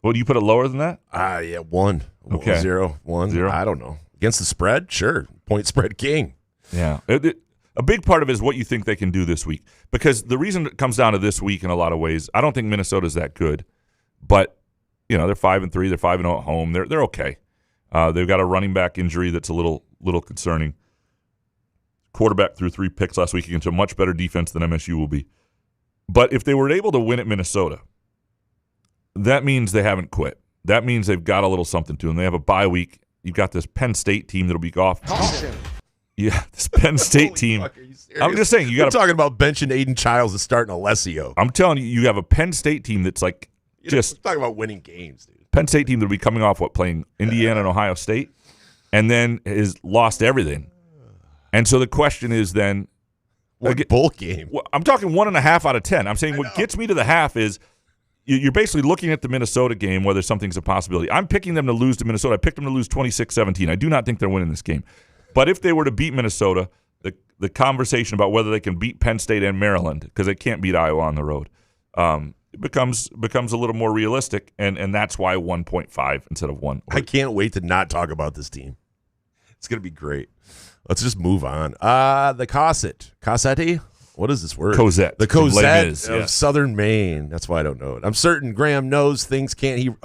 Speaker 3: Well, do you put it lower than that?
Speaker 6: Yeah, 1.
Speaker 3: Okay.
Speaker 6: 0, 1.
Speaker 3: 0.
Speaker 6: I don't know. Against the spread? Sure. Point spread king.
Speaker 3: Yeah. A big part of it is what you think they can do this week. Because the reason it comes down to this week in a lot of ways, I don't think Minnesota's that good. But, they're 5-3. They're 5-0 at home. They're okay. They've got a running back injury that's a little concerning. Quarterback threw 3 picks last week against a much better defense than MSU will be. But if they were able to win at Minnesota, that means they haven't quit. That means they've got a little something to them. They have a bye week. You've got this Penn State team that'll be off. Yeah, this Penn State team.
Speaker 6: Fuck, are you serious?
Speaker 3: I'm just saying,
Speaker 6: You're talking about benching Aiden Childs and starting Alessio.
Speaker 3: I'm telling you, you have a Penn State team that's like
Speaker 6: We're talking about winning games, dude.
Speaker 3: Penn State team that'll be coming off playing Indiana and Ohio State, and then has lost everything. And so the question is then,
Speaker 6: what bowl game?
Speaker 3: I'm talking 1.5 out of 10. I'm saying what gets me to the half is you're basically looking at the Minnesota game, whether something's a possibility. I'm picking them to lose to Minnesota. I picked them to lose 26-17. I do not think they're winning this game. But if they were to beat Minnesota, the conversation about whether they can beat Penn State and Maryland, because they can't beat Iowa on the road, it becomes a little more realistic, and that's why 1.5 instead of 1.
Speaker 6: I can't wait to not talk about this team. It's going to be great. Let's just move on. The Cosette? What is this word?
Speaker 3: Cosette.
Speaker 6: The Cosette of
Speaker 3: yeah.
Speaker 6: Southern Maine. That's why I don't know it. I'm certain Graham knows things can't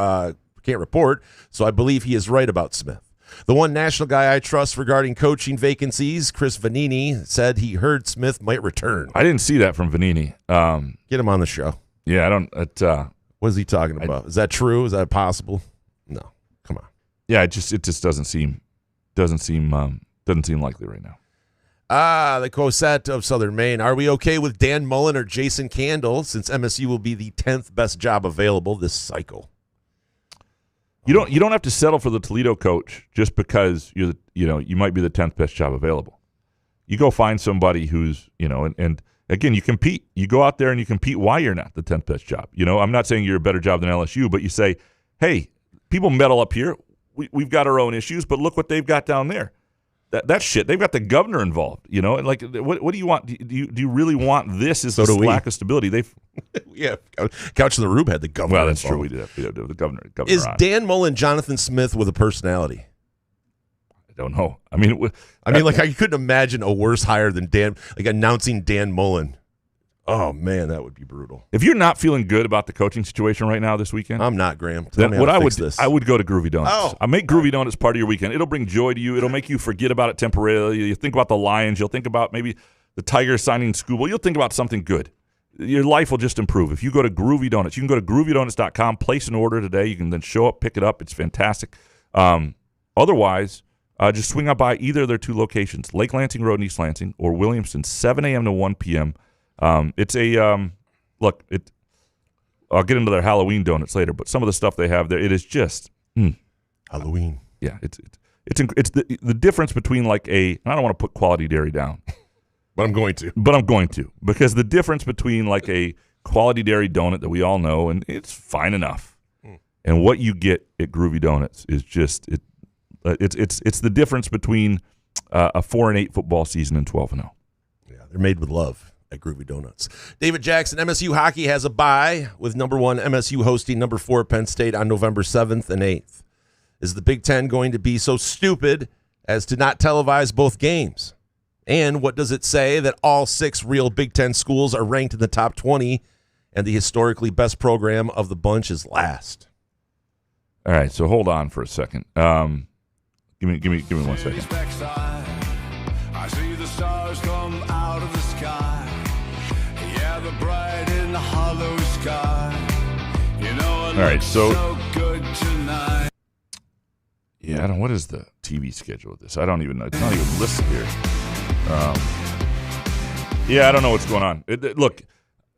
Speaker 6: report, so I believe he is right about Smith. The one national guy I trust regarding coaching vacancies, Chris Vanini, said he heard Smith might return.
Speaker 3: I didn't see that from Vanini.
Speaker 6: Get him on the show.
Speaker 3: Yeah, I don't.
Speaker 6: What is he talking about? Is that true? Is that possible? No. Come on.
Speaker 3: Yeah, it just doesn't seem likely right now.
Speaker 6: The Cosette of Southern Maine. Are we okay with Dan Mullen or Jason Candle since MSU will be the 10th best job available this cycle?
Speaker 3: You don't have to settle for the Toledo coach just because you might be the 10th best job available. You go find somebody who's, and again, you compete. You go out there and you compete why you're not the 10th best job. I'm not saying you're a better job than LSU, but you say, hey, people meddle up here. We've got our own issues, but look what they've got down there. That shit. They've got the governor involved. And like, what do you want? Do you really want this? Is this lack of stability?
Speaker 6: Yeah, Couch of the Rube had the governor.
Speaker 3: Well, that's
Speaker 6: involved.
Speaker 3: true. We did have the governor.
Speaker 6: Is
Speaker 3: on.
Speaker 6: Dan Mullen Jonathan Smith with a personality?
Speaker 3: I don't know. I mean,
Speaker 6: I couldn't imagine a worse hire than Dan. Like announcing Dan Mullen. Oh man, that would be brutal.
Speaker 3: If you're not feeling good about the coaching situation right now this weekend,
Speaker 6: I'm not, Graham.
Speaker 3: Then what I would go to Groovy Donuts.
Speaker 6: Oh.
Speaker 3: I make Groovy Donuts part of your weekend. It'll bring joy to you. It'll make you forget about it temporarily. You think about the Lions. You'll think about maybe the Tigers signing Skubal. You'll think about something good. Your life will just improve. If you go to Groovy Donuts, you can go to groovydonuts.com, place an order today. You can then show up, pick it up. It's fantastic. Otherwise, just swing out by either of their 2 locations, Lake Lansing Road in East Lansing or Williamston, 7 a.m. to 1 p.m. It's a look. I'll get into their Halloween donuts later, but some of the stuff they have there, it is just
Speaker 6: Halloween.
Speaker 3: Yeah, it's the difference between like and I don't want to put Quality Dairy down,
Speaker 6: but I'm going to.
Speaker 3: Because the difference between like a Quality Dairy donut that we all know and it's fine enough, and what you get at Groovy Donuts is just it's the difference between a 4-8 football season and 12-0.
Speaker 6: Yeah, they're made with love at Groovy Donuts. David Jackson, MSU hockey has a bye with number 1 MSU hosting number 4 Penn State on November 7th and 8th. Is the Big Ten going to be so stupid as to not televise both games? And what does it say that all 6 real Big Ten schools are ranked in the top 20 and the historically best program of the bunch is last?
Speaker 3: All right, so hold on for a second. Give me 1 second.
Speaker 8: I see the stars come out of the sky. Yeah, the bright in the hollow sky. All
Speaker 3: right, so
Speaker 8: good tonight.
Speaker 3: Yeah, I don't. What is the TV schedule of this? I don't even know. It's not even listed here. Yeah, I don't know what's going on. Look,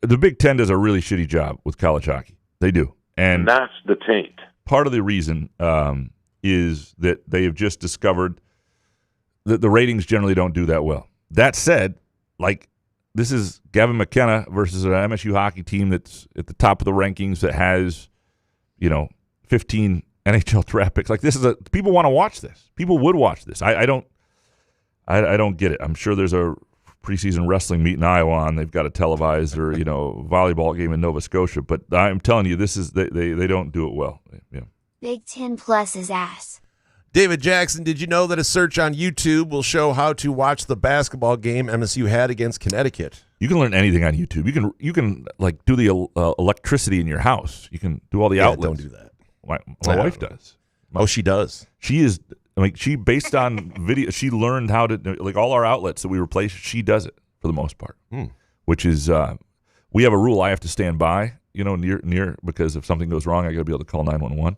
Speaker 3: the Big Ten does a really shitty job with college hockey. They do, and
Speaker 9: that's the taint.
Speaker 3: Part of the reason is that they have just discovered that the ratings generally don't do that well. That said, like, this is Gavin McKenna versus an MSU hockey team that's at the top of the rankings that has, 15 NHL draft picks. Like, people want to watch this. People would watch this. I don't get it. I'm sure there's a preseason wrestling meet in Iowa on. They've got a televised or volleyball game in Nova Scotia. But I'm telling you, this is they don't do it well. Yeah.
Speaker 7: Big 10 plus is ass.
Speaker 6: David Jackson, did you know that a search on YouTube will show how to watch the basketball game MSU had against Connecticut?
Speaker 3: You can learn anything on YouTube. You can like do the electricity in your house. You can do all the outlets.
Speaker 6: Don't do that.
Speaker 3: My wife does.
Speaker 6: She does.
Speaker 3: She is she based on video. She learned how to like all our outlets that we replace. She does it for the most part, which is we have a rule. I have to stand by, near because if something goes wrong, I got to be able to call 911.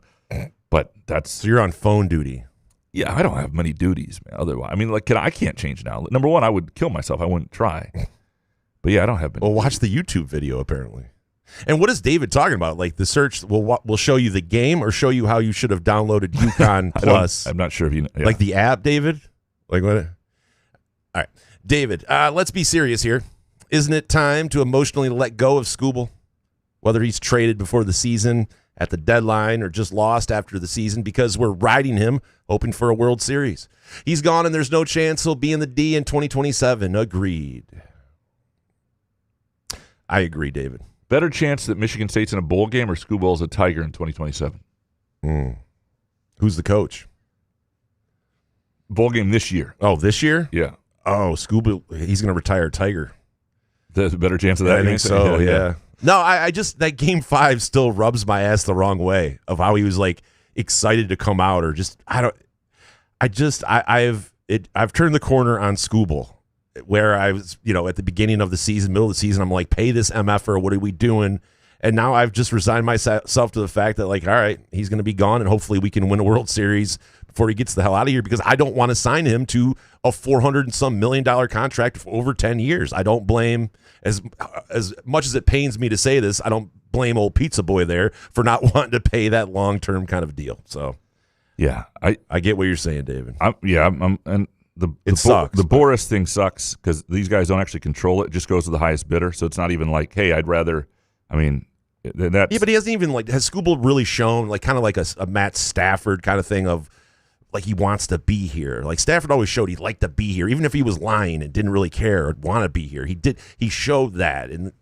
Speaker 3: But
Speaker 6: so you're on phone duty.
Speaker 3: Yeah, I don't have many duties, man. Otherwise, I mean, like, I can't change an outlet. Number one, I would kill myself. I wouldn't try. But yeah, I don't have many.
Speaker 6: Well, watch the YouTube video apparently. And what is David talking about? Like the search will show you the game or show you how you should have downloaded UConn Plus.
Speaker 3: I'm not sure if
Speaker 6: like the app, David. Like what? All right, David. Let's be serious here. Isn't it time to emotionally let go of Skubal? Whether he's traded before the season, at the deadline, or just lost after the season, because we're riding him, hoping for a World Series. He's gone, and there's no chance he'll be in the D in 2027. Agreed. I agree, David.
Speaker 3: Better chance that Michigan State's in a bowl game or Skubal's a Tiger in 2027?
Speaker 6: Who's the coach?
Speaker 3: Bowl game this year.
Speaker 6: Oh, this year?
Speaker 3: Yeah.
Speaker 6: Oh, Skubal, he's going to retire Tiger.
Speaker 3: There's a better chance of that?
Speaker 6: I think so, yeah. No, I just, that game 5 still rubs my ass the wrong way of how he was like excited to come out, or just, I've turned the corner on Skubal, where I was, at the beginning of the season, middle of the season, I'm like, pay this MFer, what are we doing? And now I've just resigned myself to the fact that, like, all right, he's going to be gone, and hopefully we can win a World Series before he gets the hell out of here, because I don't want to sign him to a $400 and some million contract for over 10 years. I don't blame, as much as it pains me to say this, I don't blame old Pizza Boy there for not wanting to pay that long-term kind of deal. So,
Speaker 3: yeah,
Speaker 6: I get what you're saying, David.
Speaker 3: It sucks. The Boris thing sucks because these guys don't actually control it. It just goes to the highest bidder. So it's not even like, hey, I'd rather, I mean, that's.
Speaker 6: Yeah, but he hasn't even, like, has Skubal really shown, like, kind of like a Matt Stafford kind of thing of, like, he wants to be here. Like, Stafford always showed he'd like to be here, even if he was lying and didn't really care or want to be here. He showed that, and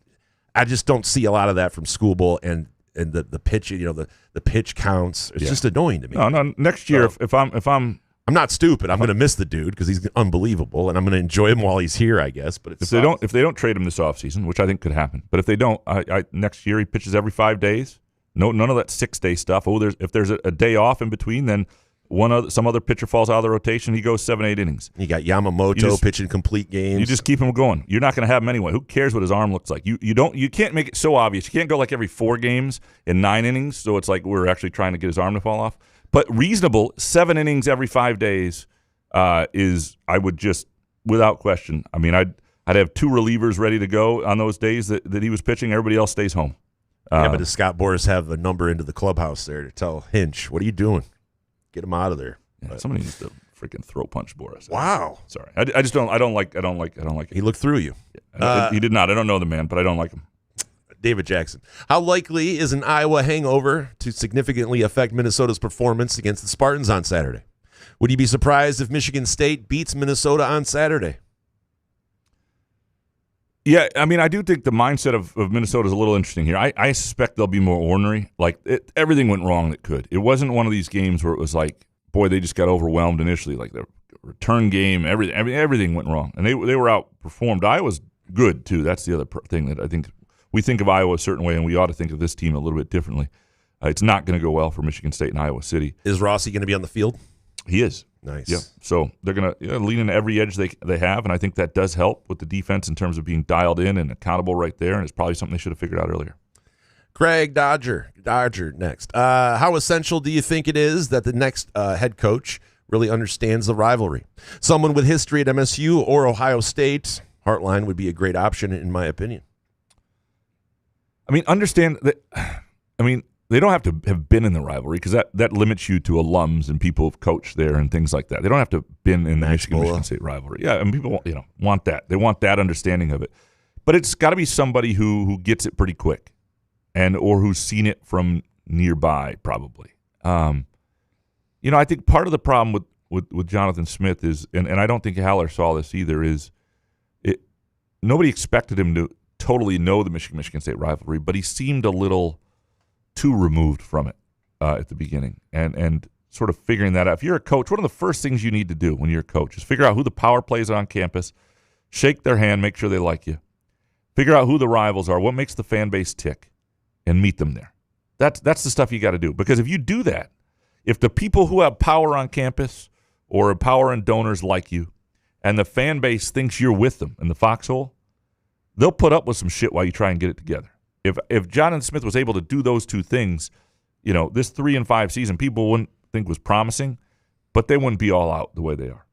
Speaker 6: I just don't see a lot of that from Skubal, and the pitch, the pitch counts. It's just annoying to me.
Speaker 3: No. Next year, if I'm
Speaker 6: not stupid, I'm going to miss the dude because he's unbelievable, and I'm going to enjoy him while he's here, I guess. But
Speaker 3: if they don't trade him this offseason, which I think could happen, but if they don't, next year he pitches every 5 days. No, none of that 6-day stuff. If there's a day off in between, then some other pitcher falls out of the rotation, he goes 7-8 innings.
Speaker 6: You got Yamamoto pitching complete games.
Speaker 3: You just keep him going. You're not going to have him anyway. Who cares what his arm looks like? You can't make it so obvious. You can't go like every 4 games in 9 innings, so it's like we're actually trying to get his arm to fall off. But reasonable 7 innings every 5 days is, I would just, without question. I mean, I'd have 2 relievers ready to go on those days that he was pitching. Everybody else stays home.
Speaker 6: But does Scott Boras have a number into the clubhouse there to tell Hinch, what are you doing? Get him out of there.
Speaker 3: Yeah, somebody needs to freaking throw punch Boras.
Speaker 6: Wow.
Speaker 3: Sorry, I just don't. I don't like it.
Speaker 6: He looked through you.
Speaker 3: He did not. I don't know the man, but I don't like him.
Speaker 6: David Jackson. How likely is an Iowa hangover to significantly affect Minnesota's performance against the Spartans on Saturday? Would you be surprised if Michigan State beats Minnesota on Saturday?
Speaker 3: Yeah, I mean, I do think the mindset of Minnesota is a little interesting here. I suspect they'll be more ornery. Like, everything went wrong that could. It wasn't one of these games where it was like, boy, they just got overwhelmed initially. Like, the return game, everything went wrong. And they were outperformed. Iowa's good, too. That's the other thing that I think we think of Iowa a certain way, and we ought to think of this team a little bit differently. It's not going to go well for Michigan State and Iowa City.
Speaker 6: Is Rossi going to be on the field?
Speaker 3: He is.
Speaker 6: Nice.
Speaker 3: Yeah. So they're going to lean into every edge they have, and I think that does help with the defense in terms of being dialed in and accountable right there, and it's probably something they should have figured out earlier.
Speaker 6: Craig Dodger next. How essential do you think it is that the next head coach really understands the rivalry? Someone with history at MSU or Ohio State, Hartline would be a great option in my opinion.
Speaker 3: I mean, understand that. I mean, they don't have to have been in the rivalry because that limits you to alums and people who've coached there and things like that. They don't have to have been in the Michigan State rivalry. Yeah, and people want that. They want that understanding of it. But it's got to be somebody who gets it pretty quick, or who's seen it from nearby, probably. I think part of the problem with Jonathan Smith is, and I don't think Haller saw this either, is nobody expected him to totally know the Michigan State rivalry, but he seemed a little too removed from it at the beginning, and sort of figuring that out. If you're a coach, one of the first things you need to do when you're a coach is figure out who the power plays on campus, shake their hand, make sure they like you, figure out who the rivals are, what makes the fan base tick, and meet them there. That's the stuff you got to do, because if you do that, if the people who have power on campus or power and donors like you, and the fan base thinks you're with them in the foxhole, they'll put up with some shit while you try and get it together. If Jonathan Smith was able to do those two things, this 3-5 season, people wouldn't think was promising, but they wouldn't be all out the way they are.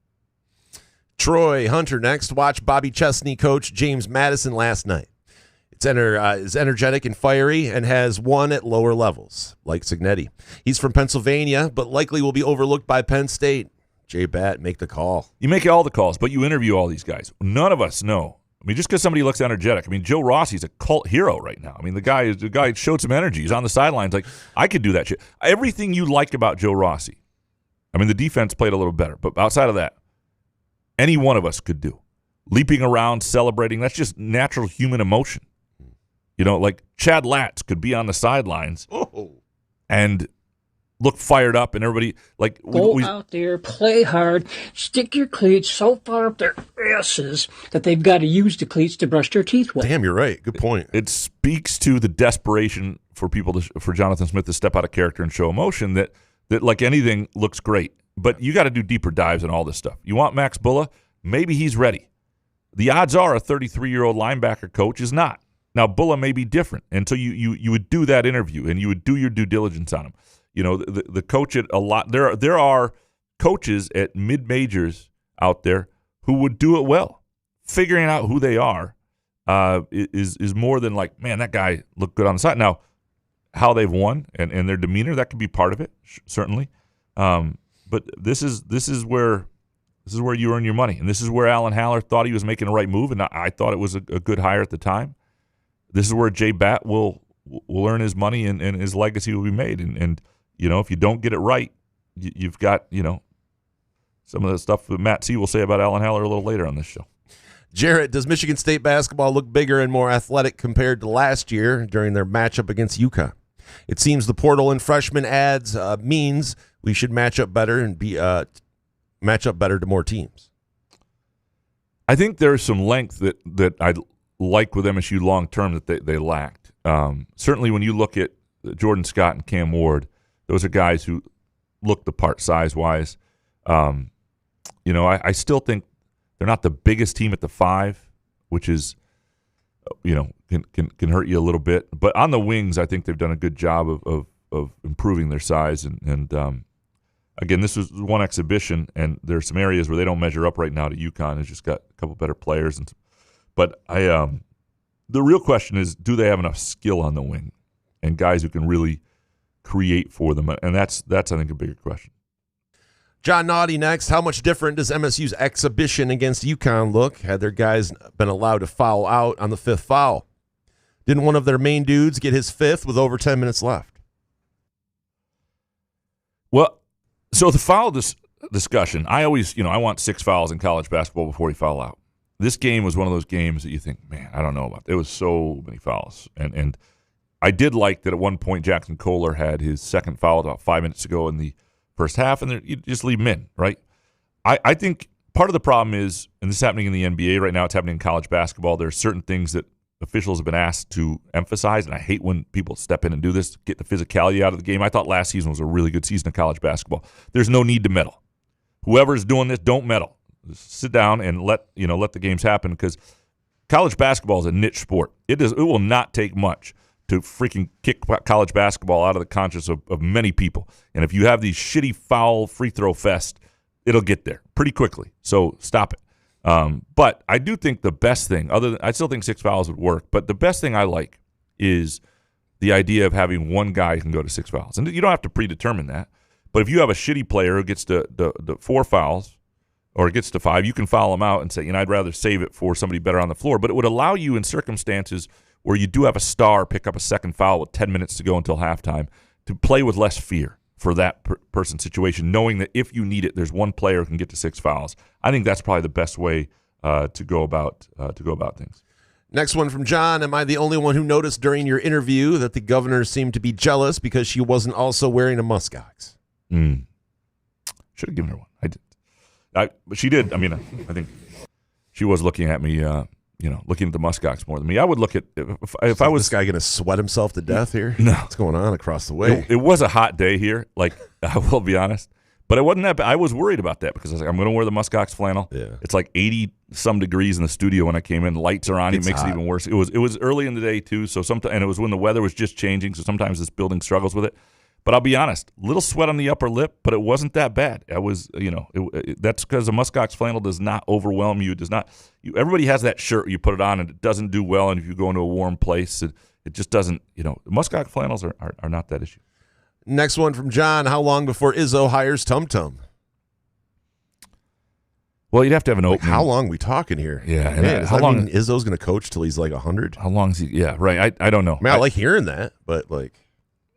Speaker 6: Troy Hunter next. Watch Bobby Chesney coach James Madison last night. Is energetic and fiery and has won at lower levels, like Signetti. He's from Pennsylvania, but likely will be overlooked by Penn State. Jay Batt, make the call.
Speaker 3: You make all the calls, but you interview all these guys. None of us know. I mean, just because somebody looks energetic. I mean, Joe Rossi's a cult hero right now. I mean, the guy showed some energy. He's on the sidelines. Like, I could do that shit. Everything you like about Joe Rossi. I mean, the defense played a little better, but outside of that, any one of us could do. Leaping around, celebrating, that's just natural human emotion. Like Chad Latz could be on the sidelines and look fired up, and everybody
Speaker 5: go out there, play hard, stick your cleats so far up their asses that they've got to use the cleats to brush their teeth with.
Speaker 6: Damn, you're right. Good point.
Speaker 3: It speaks to the desperation for people for Jonathan Smith to step out of character and show emotion that like anything looks great, but you got to do deeper dives and all this stuff. You want Max Bulla? Maybe he's ready. The odds are a 33-year-old linebacker coach is not. Now, Bulla may be different, and so you would do that interview, and you would do your due diligence on him. The coach at a lot. There are coaches at mid-majors out there who would do it well. Figuring out who they are is more than like, man, that guy looked good on the side. Now, how they've won and their demeanor, that could be part of it, certainly. But this is where you earn your money, and this is where Alan Haller thought he was making the right move, and I thought it was a good hire at the time. This is where Jay Batt will earn his money and his legacy will be made. And if you don't get it right, you've got, some of the stuff that Matt C. will say about Alan Haller a little later on this show.
Speaker 6: Jarrett, does Michigan State basketball look bigger and more athletic compared to last year during their matchup against UConn? It seems the portal and freshman ads means we should match up better and match up better to more teams.
Speaker 3: I think there's some length that I like with MSU long term that they lacked. Certainly when you look at Jordan Scott and Cam Ward, those are guys who look the part size-wise. I still think they're not the biggest team at the 5, which is, can hurt you a little bit. But on the wings, I think they've done a good job of improving their size. And again, this was one exhibition, and there's some areas where they don't measure up right now to UConn. It's just got a couple better players. But the real question is, do they have enough skill on the wing and guys who can really create for them? And that's I think, a bigger question.
Speaker 6: John Naughty next. How much different does MSU's exhibition against UConn look had their guys been allowed to foul out on the 5th foul? Didn't one of their main dudes get his 5th with over 10 minutes left?
Speaker 3: Well, so the foul discussion, I always, I want 6 fouls in college basketball before you foul out. This game was one of those games that you think, man, I don't know about. There was so many fouls. And I did like that at one point Jackson Kohler had his second foul about 5 minutes ago in the first half, and you just leave him in, right? I think part of the problem is, and this is happening in the NBA right now, it's happening in college basketball, there are certain things that officials have been asked to emphasize, and I hate when people step in and do this, get the physicality out of the game. I thought last season was a really good season of college basketball. There's no need to meddle. Whoever's doing this, don't meddle. Just sit down and let the games happen, because college basketball is a niche sport. It will not take much to freaking kick college basketball out of the conscience of many people. And if you have these shitty foul free throw fest, it'll get there pretty quickly. So stop it. But I do think the best thing, I still think 6 fouls would work, but the best thing I like is the idea of having one guy who can go to 6 fouls. And you don't have to predetermine that. But if you have a shitty player who gets to the 4 fouls or gets to 5, you can foul him out and say, I'd rather save it for somebody better on the floor. But it would allow you, in circumstances where you do have a star pick up a second foul with 10 minutes to go until halftime, to play with less fear for that person's situation, knowing that if you need it, there's one player who can get to 6 fouls. I think that's probably the best way to go about things.
Speaker 6: Next one from John. Am I the only one who noticed during your interview that the governor seemed to be jealous because she wasn't also wearing a muskox?
Speaker 3: Should have given her one. I did. But she did. I mean, I think she was looking at me, looking at the muskox more than me. I would look at if I was
Speaker 6: this guy going to sweat himself to death here.
Speaker 3: No,
Speaker 6: what's going on across the way?
Speaker 3: It was a hot day here. Like I will be honest, but it wasn't that bad. I was worried about that because I was like, I'm going to wear the muskox flannel.
Speaker 6: Yeah.
Speaker 3: It's like 80 some degrees in the studio when I came in. Lights are on. It makes it even worse. It was early in the day too, so and it was when the weather was just changing. So sometimes this building struggles with it. But I'll be honest, little sweat on the upper lip, but it wasn't that bad. I was, that's because a muskox flannel does not overwhelm you. It does not. Everybody has that shirt. You put it on and it doesn't do well. And if you go into a warm place, it just doesn't. Muskox flannels are not that issue.
Speaker 6: Next one from John. How long before Izzo hires Tum Tum?
Speaker 3: Well, you'd have to have an opening.
Speaker 6: How long are we talking here?
Speaker 3: Yeah.
Speaker 6: Man, how long Izzo's going to coach till he's like 100?
Speaker 3: How long is he? Yeah, right. I don't know.
Speaker 6: I like hearing that, but like.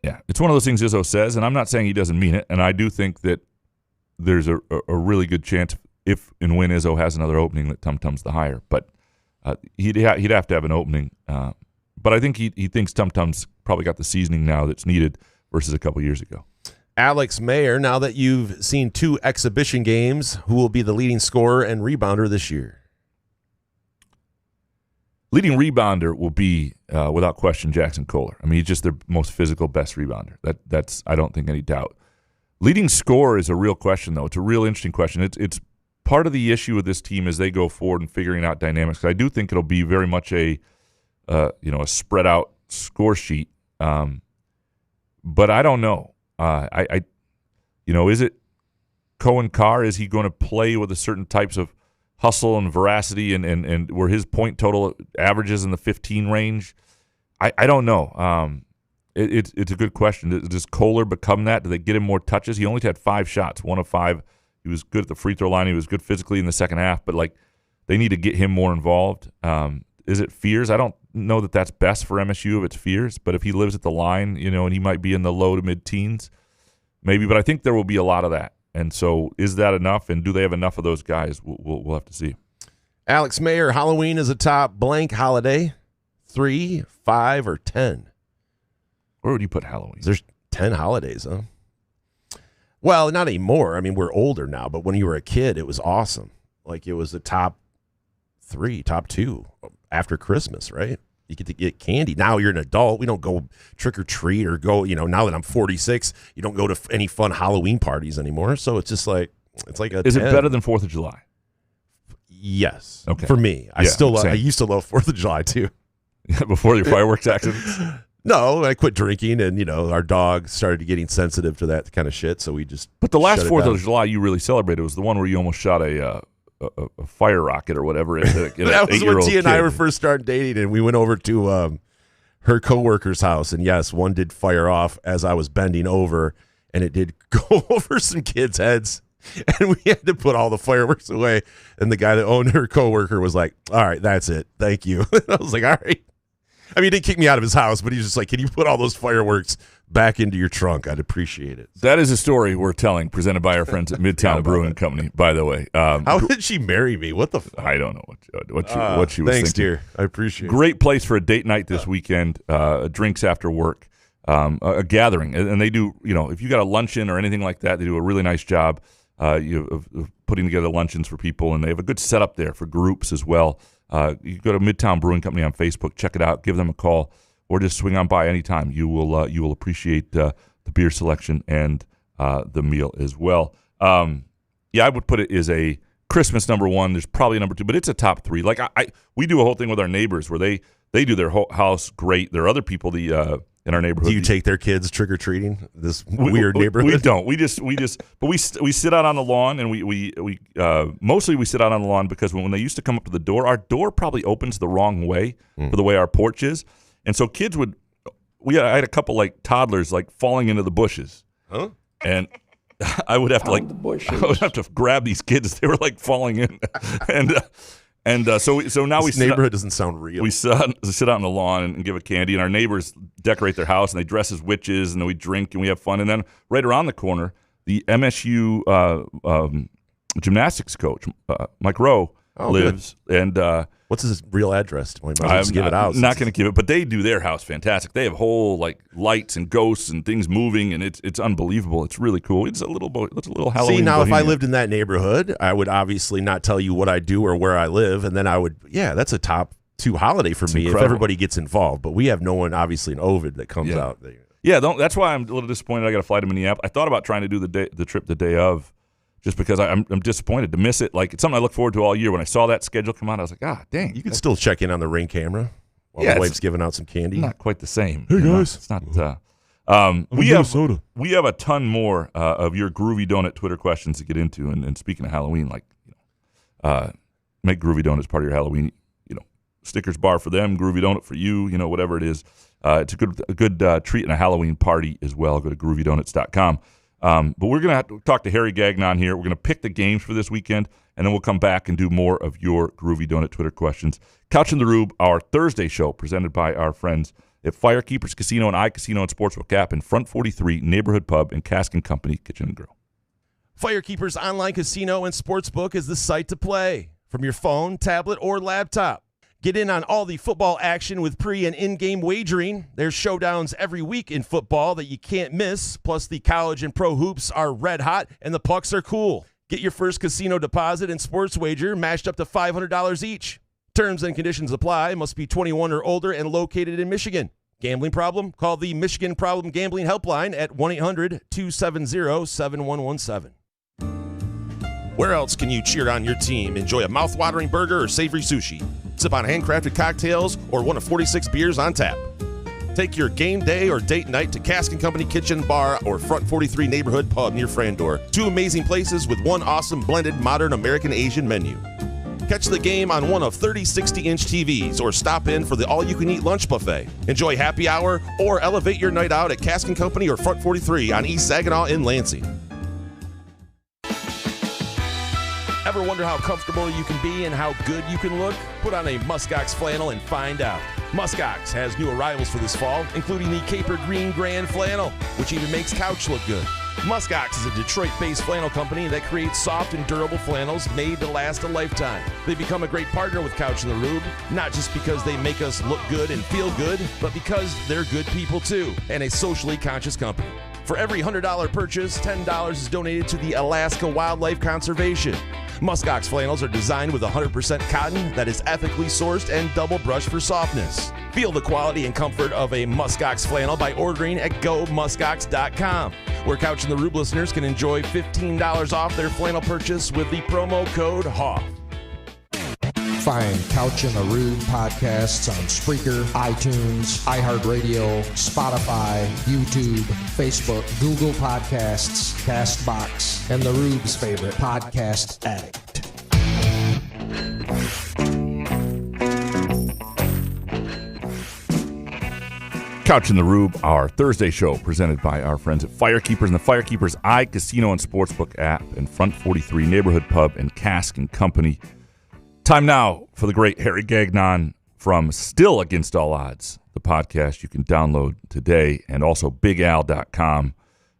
Speaker 3: Yeah, it's one of those things Izzo says, and I'm not saying he doesn't mean it. And I do think that there's a really good chance if and when Izzo has another opening that Tum Tum's the hire. But he'd have to have an opening. But I think he thinks Tum Tum's probably got the seasoning now that's needed versus a couple years ago.
Speaker 6: Alex Mayer, now that you've seen 2 exhibition games, who will be the leading scorer and rebounder this year?
Speaker 3: Leading rebounder will be, without question, Jackson Kohler. I mean, he's just their most physical, best rebounder. That's I don't think any doubt. Leading scorer is a real question, though. It's a real interesting question. It's part of the issue with this team as they go forward and figuring out dynamics. I do think it'll be very much a spread out score sheet. But I don't know. Is it Cohen Carr? Is he going to play with a certain types of hustle and veracity and where his point total averages in the 15 range? I don't know. It's a good question. Does Kohler become that? Do they get him more touches? He only had 5 shots, 1 of 5. He was good at the free throw line. He was good physically in the second half, but they need to get him more involved. Is it Fears? I don't know that that's best for MSU if it's Fears, but if he lives at the line, and he might be in the low to mid-teens, maybe. But I think there will be a lot of that. And so is that enough, and do they have enough of those guys? We'll have to see.
Speaker 6: Alex Mayer, Halloween is a top blank holiday, 3, 5, or 10?
Speaker 3: Where would you put Halloween?
Speaker 6: There's 10 holidays, huh? Well, not anymore. I mean, we're older now, but when you were a kid, it was awesome. Like, it was the top 3, top 2 after Christmas, right? You get to get candy. Now you're an adult. We don't go trick or treat or go, now that I'm 46, you don't go to any fun Halloween parties anymore. So it's just like, it's like a
Speaker 3: Is
Speaker 6: 10.
Speaker 3: It better than 4th of July?
Speaker 6: Yes.
Speaker 3: Okay.
Speaker 6: For me. I used to love 4th of July too.
Speaker 3: Before your fireworks accidents?
Speaker 6: No, I quit drinking and, our dog started getting sensitive to that kind of shit. So we just.
Speaker 3: But the last 4th
Speaker 6: down.
Speaker 3: of July you really celebrated was the one where you almost shot a fire rocket or whatever.
Speaker 6: That was when Tia and I were first starting dating, and we went over to her coworker's house, and yes, one did fire off as I was bending over, and it did go over some kids' heads, and we had to put all the fireworks away. And the guy that owned her coworker was like, "All right, that's it, thank you." I was like, "All right." I mean, he didn't kick me out of his house, but he was just like, "Can you put all those fireworks back into your trunk? I'd appreciate it."
Speaker 3: That is a story we're telling, presented by our friends at Midtown Brewing Company, by the way.
Speaker 6: How did she marry me? What the fuck?
Speaker 3: I don't know what she was
Speaker 6: thanks,
Speaker 3: thinking.
Speaker 6: dear. I appreciate it.
Speaker 3: Great place for a date night this weekend, drinks after work, a gathering. And they do, if you got a luncheon or anything like that, they do a really nice job of putting together luncheons for people, and they have a good setup there for groups as well. You go to Midtown Brewing Company on Facebook, check it out, give them a call, or just swing on by anytime. You will appreciate the beer selection and the meal as well. I would put it as a Christmas number 1. There's probably a number 2, but it's a top 3. Like we do a whole thing with our neighbors where they do their whole house great. There are other people in our neighborhood.
Speaker 6: Do you take their kids trick or treating? This weird neighborhood.
Speaker 3: We don't. We just. But we sit out on the lawn, and we mostly we sit out on the lawn because when they used to come up to the door, our door probably opens the wrong way for the way our porch is, and so kids would. I had a couple like toddlers like falling into the bushes, and I would have to I would have to grab these kids. They were like falling in, and so now
Speaker 6: this neighborhood doesn't sound real.
Speaker 3: We sit out on the lawn and give a candy, and our neighbors decorate their house and they dress as witches, and then we drink and we have fun. And then right around the corner, the MSU gymnastics coach, Mike Rowe, lives.
Speaker 6: Good.
Speaker 3: And
Speaker 6: what's his real address? We might
Speaker 3: I'm
Speaker 6: just give it out.
Speaker 3: not going to give it, but they do their house fantastic. They have whole lights and ghosts and things moving, and it's unbelievable. It's really cool. It's a little Halloween.
Speaker 6: See, now
Speaker 3: bohemian.
Speaker 6: if I lived in that neighborhood, I would obviously not tell you what I do or where I live, and then I would. Yeah, that's a top 2 holiday for me
Speaker 3: incredible.
Speaker 6: if everybody gets involved. But we have no one obviously in Ovid that comes out.
Speaker 3: Yeah, that's why I'm a little disappointed. I got to fly to Minneapolis. I thought about trying to do the trip the day of, just because I'm disappointed to miss it. Like, it's something I look forward to all year. When I saw that schedule come out, I was like, dang.
Speaker 6: You can still check in on the Ring camera while the wife's giving out some candy.
Speaker 3: Not quite the same.
Speaker 6: Hey, guys.
Speaker 3: It's not. We have a ton more of your Groovy Donut Twitter questions to get into. And speaking of Halloween, make Groovy Donuts part of your Halloween. Snickers bar for them, Groovy Donut for you. Whatever it is. It's a good treat and a Halloween party as well. Go to groovydonuts.com. But we're going to have to talk to Harry Gagnon here. We're going to pick the games for this weekend, and then we'll come back and do more of your Groovy Donut Twitter questions. Couch in the Rube, our Thursday show, presented by our friends at Firekeepers Casino and iCasino and Sportsbook app in Front 43 Neighborhood Pub and Cask & Company Kitchen and Grill.
Speaker 6: Firekeepers Online Casino and Sportsbook is the site to play from your phone, tablet, or laptop. Get in on all the football action with pre- and in-game wagering. There's showdowns every week in football that you can't miss. Plus, the college and pro hoops are red hot, and the pucks are cool. Get your first casino deposit and sports wager matched up to $500 each. Terms and conditions apply. Must be 21 or older and located in Michigan. Gambling problem? Call the Michigan Problem Gambling Helpline at 1-800-270-7117. Where else can you cheer on your team? Enjoy a mouth-watering burger or savory sushi. Sip on handcrafted cocktails or one of 46 beers on tap. Take your game day or date night to Cask & Company Kitchen Bar or Front 43 Neighborhood Pub near Frandor. 2 amazing places with 1 awesome blended modern American Asian menu. Catch the game on one of 30 60-inch TVs or stop in for the all-you-can-eat lunch buffet. Enjoy happy hour or elevate your night out at Cask & Company or Front 43 on East Saginaw in Lansing. Ever wonder how comfortable you can be and how good you can look? Put on a Muskox flannel and find out. Muskox has new arrivals for this fall, including the Caper Green Grand Flannel, which even makes couch look good. Muskox is a Detroit-based flannel company that creates soft and durable flannels made to last a lifetime. They become a great partner with Couch in the Rube, not just because they make us look good and feel good, but because they're good people too, and a socially conscious company. For every $100 purchase, $10 is donated to the Alaska Wildlife Conservation. Muskox flannels are designed with 100% cotton that is ethically sourced and double brushed for softness. Feel the quality and comfort of a Muskox flannel by ordering at GoMuskox.com, where Couch in the Rube listeners can enjoy $15 off their flannel purchase with the promo code HOFF.
Speaker 1: Find Couch in the Rube podcasts on Spreaker, iTunes, iHeartRadio, Spotify, YouTube, Facebook, Google Podcasts, CastBox, and the Rube's favorite podcast addict.
Speaker 3: Couch in the Rube, our Thursday show, presented by our friends at Firekeepers and the Firekeepers iCasino and Sportsbook app in Front 43 Neighborhood Pub and Cask & Company. Time now for the great Harry Gagnon from Still Against All Odds, the podcast you can download today, and also BigAl.com,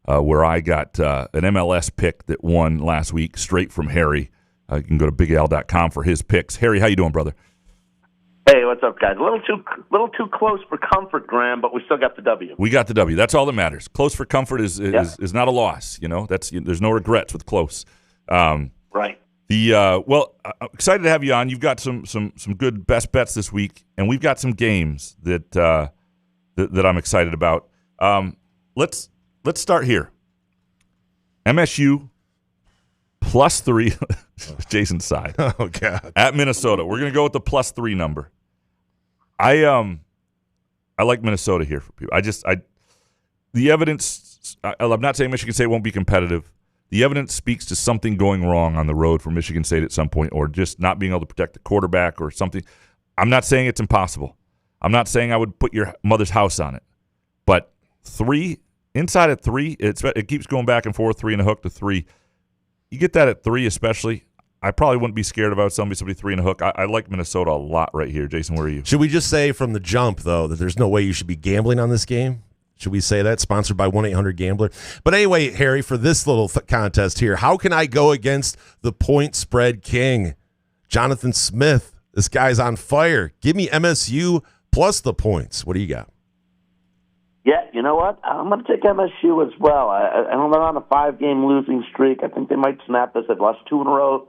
Speaker 3: where I got an MLS pick that won last week straight from Harry. You can go to BigAl.com for his picks. Harry, how you doing, brother?
Speaker 9: Hey, what's up, guys? A little too close for comfort, Graham, but we still got the W.
Speaker 3: We got the W. That's all that matters. Close for comfort is not a loss. There's no regrets with close.
Speaker 9: Right.
Speaker 3: I'm excited to have you on. You've got some good best bets this week, and we've got some games that I'm excited about. Let's start here. MSU +3, Jason's side.
Speaker 6: Oh God!
Speaker 3: At Minnesota, we're gonna go with the +3 number. I like Minnesota here for people. The evidence. I'm not saying Michigan State won't be competitive. The evidence speaks to something going wrong on the road for Michigan State at some point, or just not being able to protect the quarterback or something. I'm not saying it's impossible. I'm not saying I would put your mother's house on it. But 3, inside at 3, it keeps going back and forth, 3 and a hook to 3. You get that at 3 especially, I probably wouldn't be scared about somebody 3 and a hook. I like Minnesota a lot right here. Jason, where are you?
Speaker 6: Should we just say from the jump, though, that there's no way you should be gambling on this game? Should we say that? Sponsored by 1-800-GAMBLER. But anyway, Harry, for this little contest here, how can I go against the point spread king? Jonathan Smith, this guy's on fire. Give me MSU plus the points. What do you got?
Speaker 9: Yeah, you know what? I'm going to take MSU as well. I know they're on a 5-game losing streak. I think they might snap this. They've lost 2 in a row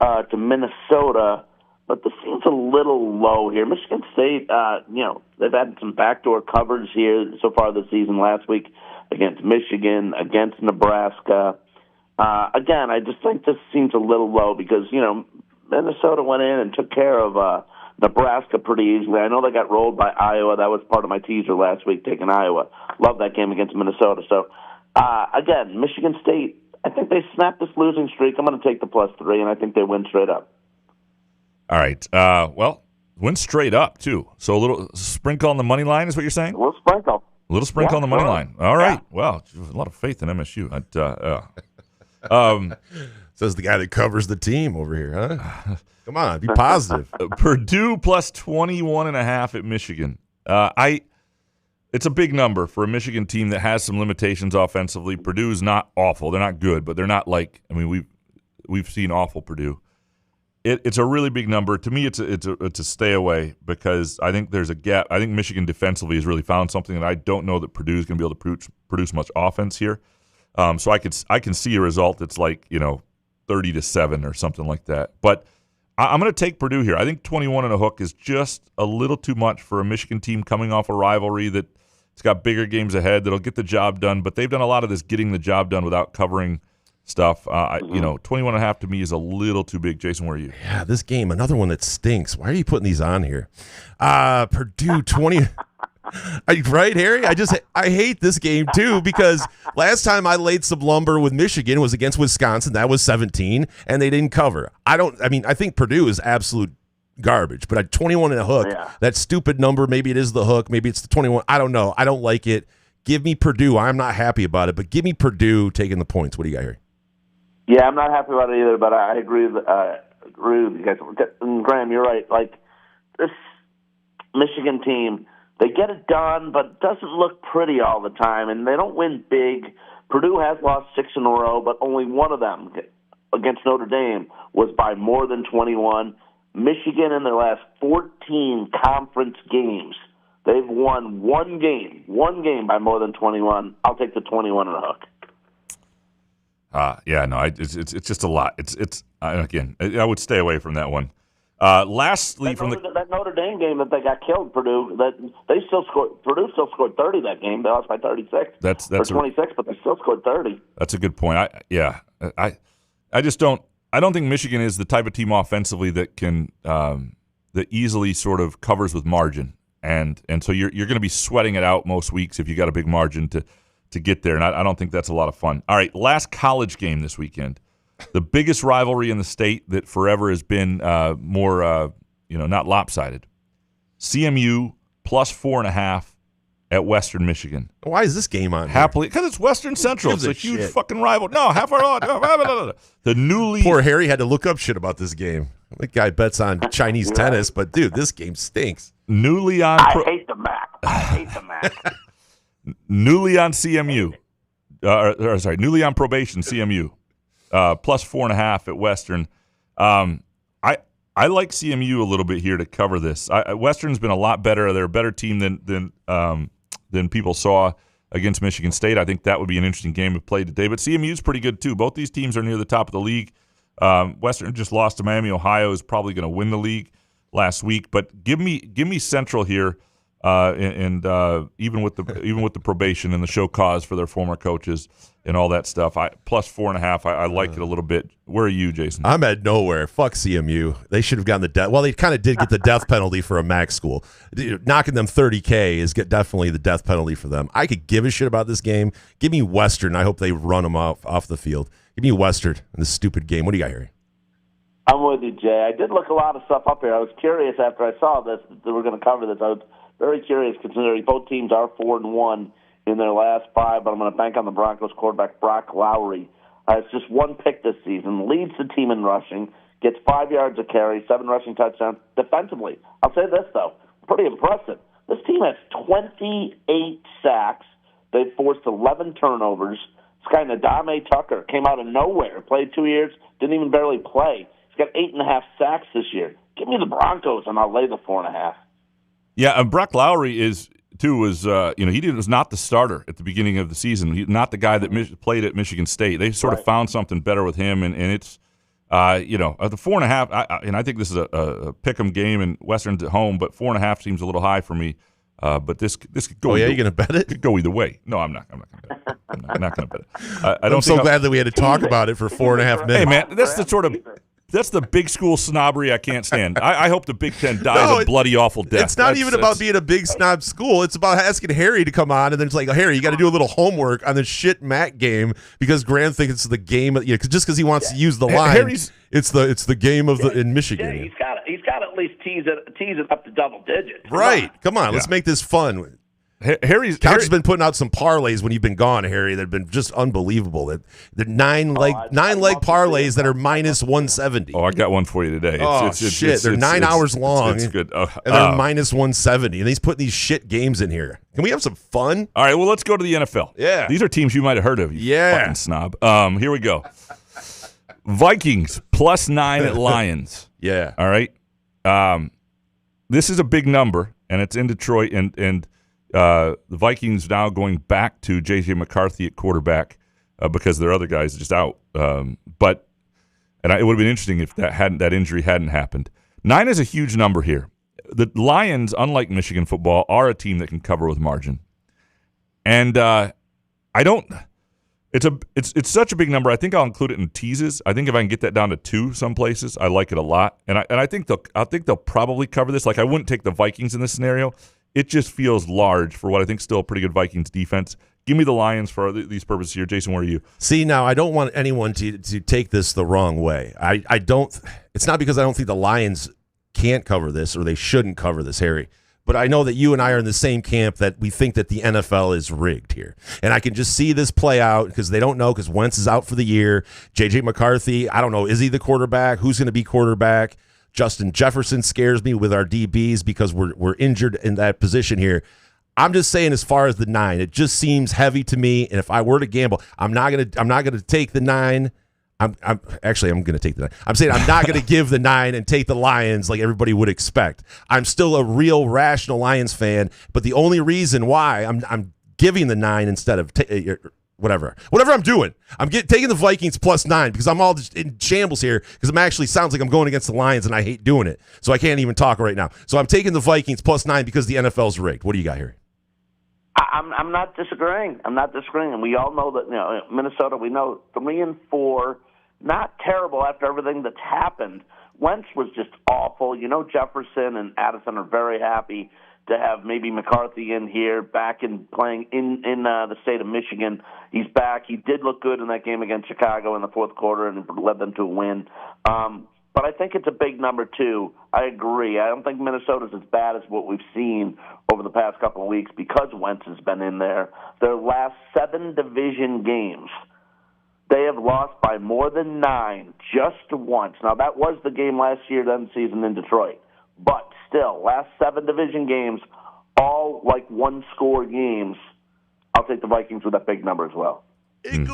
Speaker 9: to Minnesota, but this seems a little low here. Michigan State, they've had some backdoor coverage here so far this season. Last week against Michigan, against Nebraska. Again, I just think this seems a little low because, Minnesota went in and took care of Nebraska pretty easily. I know they got rolled by Iowa. That was part of my teaser last week, taking Iowa. Love that game against Minnesota. So, again, Michigan State, I think they snapped this losing streak. I'm going to take the +3, and I think they win straight up.
Speaker 3: All right. Win straight up, too. So a little sprinkle on the money line is what you're saying?
Speaker 9: A little sprinkle.
Speaker 3: A little sprinkle on the money line. All right. Yeah. Well, a lot of faith in MSU.
Speaker 6: Says the guy that covers the team over here, huh? Come on, be positive.
Speaker 3: Purdue plus 21.5 at Michigan. It's a big number for a Michigan team that has some limitations offensively. Purdue's not awful. They're not good, but they're not we've seen awful Purdue. It's a really big number. To me, it's a stay away because I think there's a gap. I think Michigan defensively has really found something that I don't know that Purdue is going to be able to produce much offense here. So I can see a result that's 30-7 or something like that. But I'm going to take Purdue here. I think 21 and a hook is just a little too much for a Michigan team coming off a rivalry that it's got bigger games ahead that'll get the job done. But they've done a lot of this getting the job done without covering stuff. 21 and a half to me is a little too big. Jason, where are you?
Speaker 6: Yeah, this game, another one that stinks. Why are you putting these on here? Purdue 20. Right, Harry? I hate this game too because last time I laid some lumber with Michigan was against Wisconsin. That was 17, and they didn't cover. I think Purdue is absolute garbage, but at 21 and a hook, that stupid number, maybe it is the hook, maybe it's the 21. I don't know. I don't like it. Give me Purdue. I'm not happy about it, but give me Purdue taking the points. What do you got here?
Speaker 9: Yeah, I'm not happy about it either, but I agree with you guys. And Graham, you're right. This Michigan team, they get it done, but it doesn't look pretty all the time, and they don't win big. Purdue has lost 6 in a row, but only one of them against Notre Dame was by more than 21. Michigan, in their last 14 conference games, they've won one game by more than 21. I'll take the 21 and a hook.
Speaker 3: It's just a lot. Again, I would stay away from that one. Lastly,
Speaker 9: that Notre Dame game that they got killed, Purdue, Purdue still scored 30 that game. They lost by 36.
Speaker 3: That's
Speaker 9: 26, but they still scored 30.
Speaker 3: That's a good point. I just don't. I don't think Michigan is the type of team offensively that can that easily sort of covers with margin, and so you're going to be sweating it out most weeks if you got a big margin to get there, and I don't think that's a lot of fun. All right, last college game this weekend. The biggest rivalry in the state that forever has been more, not lopsided. CMU plus 4.5 at Western Michigan.
Speaker 6: Why is this game on?
Speaker 3: Happily, because it's Western Central. It's a huge fucking rival. No, the newly
Speaker 6: poor Harry had to look up shit about this game. The guy bets on Chinese tennis, but dude, this game stinks.
Speaker 3: Newly on.
Speaker 9: I hate the MAC.
Speaker 3: Newly on CMU. Newly on probation CMU. Plus 4.5 at Western. I like CMU a little bit here to cover this. Western's been a lot better. They're a better team than people saw against Michigan State. I think that would be an interesting game to play today. But CMU's pretty good too. Both these teams are near the top of the league. Western just lost to Miami. Ohio is probably going to win the league last week. But give me Central here, and even with the probation and the show cause for their former coaches and all that stuff. Plus 4.5. I like it a little bit. Where are you, Jason?
Speaker 6: I'm at nowhere. Fuck CMU. They should have gotten the death. Well, they kind of did get the death penalty for a MAC school. Knocking them 30K is definitely the death penalty for them. I could give a shit about this game. Give me Western. I hope they run them off the field. Give me Western in this stupid game. What do you got here?
Speaker 9: I'm with you, Jay. I did look a lot of stuff up here. I was curious after I saw this that we were going to cover this. I was very curious considering both teams are 4-1 in their last 5, but I'm going to bank on the Broncos quarterback Brock Lowry. It's just one pick this season, leads the team in rushing, gets 5 yards a carry, 7 rushing touchdowns. Defensively, I'll say this, though, pretty impressive. This team has 28 sacks. They've forced 11 turnovers. This guy, Nadame Tucker, came out of nowhere, played 2 years, didn't even barely play. He's got 8.5 sacks this year. Give me the Broncos, and I'll lay the 4.5.
Speaker 3: Yeah, and Brock Lowry was not the starter at the beginning of the season. Not the guy that played at Michigan State. They sort of found something better with him, and it's the 4.5. And I think this is a pick'em game, and Western's at home, but 4.5 seems a little high for me. But this could go.
Speaker 6: Oh yeah, you gonna bet it?
Speaker 3: Could go either way. No, I'm not. I'm not gonna bet it. I'm not gonna bet it.
Speaker 6: I'm so glad that we had to talk about it for 4.5 minutes.
Speaker 3: Hey man, that's the big school snobbery I can't stand. I hope the Big Ten dies a bloody, awful death.
Speaker 6: It's not even about being a big snob school. It's about asking Harry to come on, and then it's like, Harry, you got to do a little homework on the shit MAC game because Graham thinks it's the game. Just because he wants to use the line, it's the game of in Michigan.
Speaker 9: Yeah, he's got to at least tease it up to double digits.
Speaker 6: Right? Come on, let's make this fun.
Speaker 3: Harry's
Speaker 6: Couch has been putting out some parlays when you've been gone, Harry. They've been just unbelievable. The nine leg parlays that are minus 170.
Speaker 3: Oh, I got one for you today.
Speaker 6: They're 9 hours long.
Speaker 3: It's good.
Speaker 6: And they're minus 170. And he's putting these shit games in here. Can we have some fun?
Speaker 3: All right. Well, let's go to the NFL.
Speaker 6: Yeah,
Speaker 3: these are teams you might have heard of. You fucking snob. Here we go. Vikings +9 at Lions.
Speaker 6: Yeah.
Speaker 3: All right. This is a big number, and it's in Detroit, and the Vikings now going back to J.J. McCarthy at quarterback because their other guys are just out. It would have been interesting if that injury hadn't happened. 9 is a huge number here. The Lions, unlike Michigan football, are a team that can cover with margin, and It's such a big number. I think I'll include it in teases. I think if I can get that down to 2 some places, I like it a lot, and I think they'll probably cover this. Like I wouldn't take the Vikings in this scenario. It just feels large for what I think still a pretty good Vikings defense. Give me the Lions for these purposes here. Jason, where are you?
Speaker 6: See, now I don't want anyone to take this the wrong way. I don't. It's not because I don't think the Lions can't cover this or they shouldn't cover this, Harry. But I know that you and I are in the same camp that we think that the NFL is rigged here. And I can just see this play out because they don't know because Wentz is out for the year. J.J. McCarthy, I don't know, is he the quarterback? Who's going to be quarterback? Justin Jefferson scares me with our DBs because we're injured in that position here. I'm just saying as far as the 9, it just seems heavy to me. And if I were to gamble, I'm not gonna take the 9. I'm going to take the 9. I'm saying I'm not going to give the 9 and take the Lions like everybody would expect. I'm still a real rational Lions fan, but the only reason why I'm giving the 9 instead of whatever I'm doing, I'm taking the Vikings +9 because I'm all just in shambles here because I'm actually sounds like I'm going against the Lions and I hate doing it, so I can't even talk right now. So I'm taking the Vikings +9 because the NFL's rigged. What do you got here?
Speaker 9: I'm not disagreeing. And we all know that Minnesota. We know 3-4, not terrible after everything that's happened. Wentz was just awful. Jefferson and Addison are very happy to have maybe McCarthy in here, back in playing in the state of Michigan. He's back. He did look good in that game against Chicago in the fourth quarter and led them to a win. But I think it's a big number, too. I agree. I don't think Minnesota's as bad as what we've seen over the past couple of weeks because Wentz has been in there. Their last 7 division games, they have lost by more than 9 just once. Now, that was the game last year, that season in Detroit. But still, last 7 division games, all like one-score games. I'll take the Vikings with that big number as well.
Speaker 6: Jared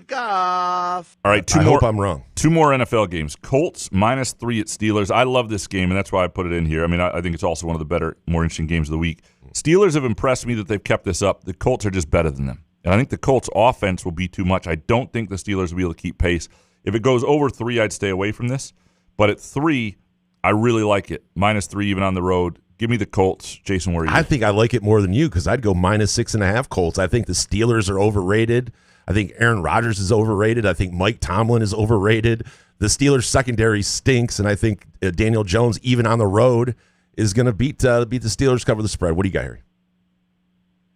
Speaker 6: Goff.
Speaker 3: All right,
Speaker 6: I hope I'm wrong.
Speaker 3: 2 more NFL games. Colts -3 at Steelers. I love this game, and that's why I put it in here. I mean, I think it's also one of the better, more interesting games of the week. Steelers have impressed me that they've kept this up. The Colts are just better than them. And I think the Colts' offense will be too much. I don't think the Steelers will be able to keep pace. If it goes over 3, I'd stay away from this. But at 3, I really like it. -3 even on the road. Give me the Colts. Jason, where are you?
Speaker 6: I think I like it more than you because I'd go -6.5 Colts. I think the Steelers are overrated. I think Aaron Rodgers is overrated. I think Mike Tomlin is overrated. The Steelers secondary stinks, and I think Daniel Jones, even on the road, is going to beat the Steelers, cover the spread. What do you got here?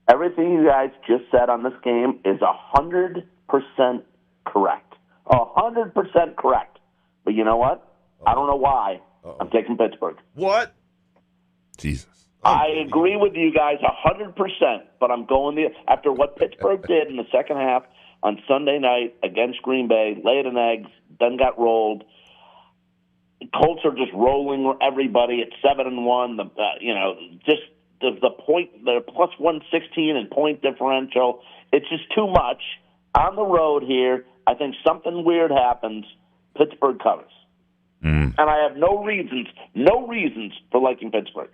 Speaker 9: Everything you guys just said on this game is 100% correct. 100% correct. But you know what? I don't know why. I'm taking Pittsburgh.
Speaker 6: What?
Speaker 3: Jesus.
Speaker 9: I agree with you guys 100%, but I'm going after what Pittsburgh did in the second half on Sunday night against Green Bay, laid an egg, then got rolled. The Colts are just rolling everybody at 7-1. The point, they're +116 in point differential. It's just too much on the road here. I think something weird happens. Pittsburgh covers. And I have no reasons for liking Pittsburgh.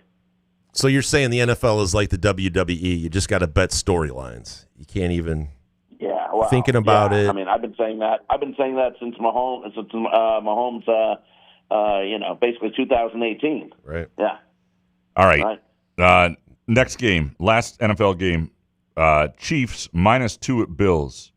Speaker 6: So you're saying the NFL is like the WWE. You just got to bet storylines. You can't even thinking about it.
Speaker 9: I mean, I've been saying that since Mahomes, basically 2018.
Speaker 6: Right.
Speaker 9: Yeah.
Speaker 3: All right. Next game, last NFL game, Chiefs -2 at Bills.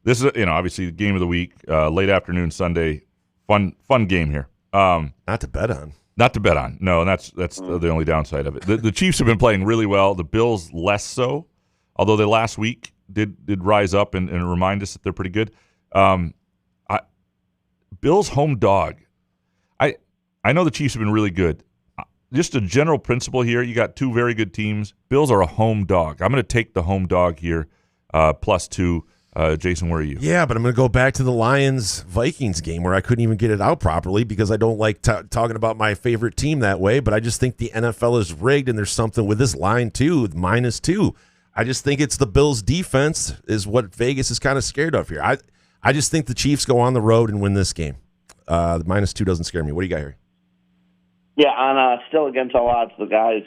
Speaker 3: This is, obviously the game of the week, late afternoon Sunday. Fun game here.
Speaker 6: Not to bet on.
Speaker 3: Not to bet on. No, and that's the only downside of it. The Chiefs have been playing really well. The Bills less so, although they last week did rise up and remind us that they're pretty good. Bills home dog. I know the Chiefs have been really good. Just a general principle here, you got two very good teams. Bills are a home dog. I'm going to take the home dog here, +2. Jason, where are you?
Speaker 6: Yeah, but I'm going to go back to the Lions-Vikings game where I couldn't even get it out properly because I don't like talking about my favorite team that way, but I just think the NFL is rigged, and there's something with this line, too, with -2. I just think it's the Bills' defense is what Vegas is kind of scared of here. I just think the Chiefs go on the road and win this game. The -2 doesn't scare me. What do you got here?
Speaker 9: Yeah, and still against all odds, the guys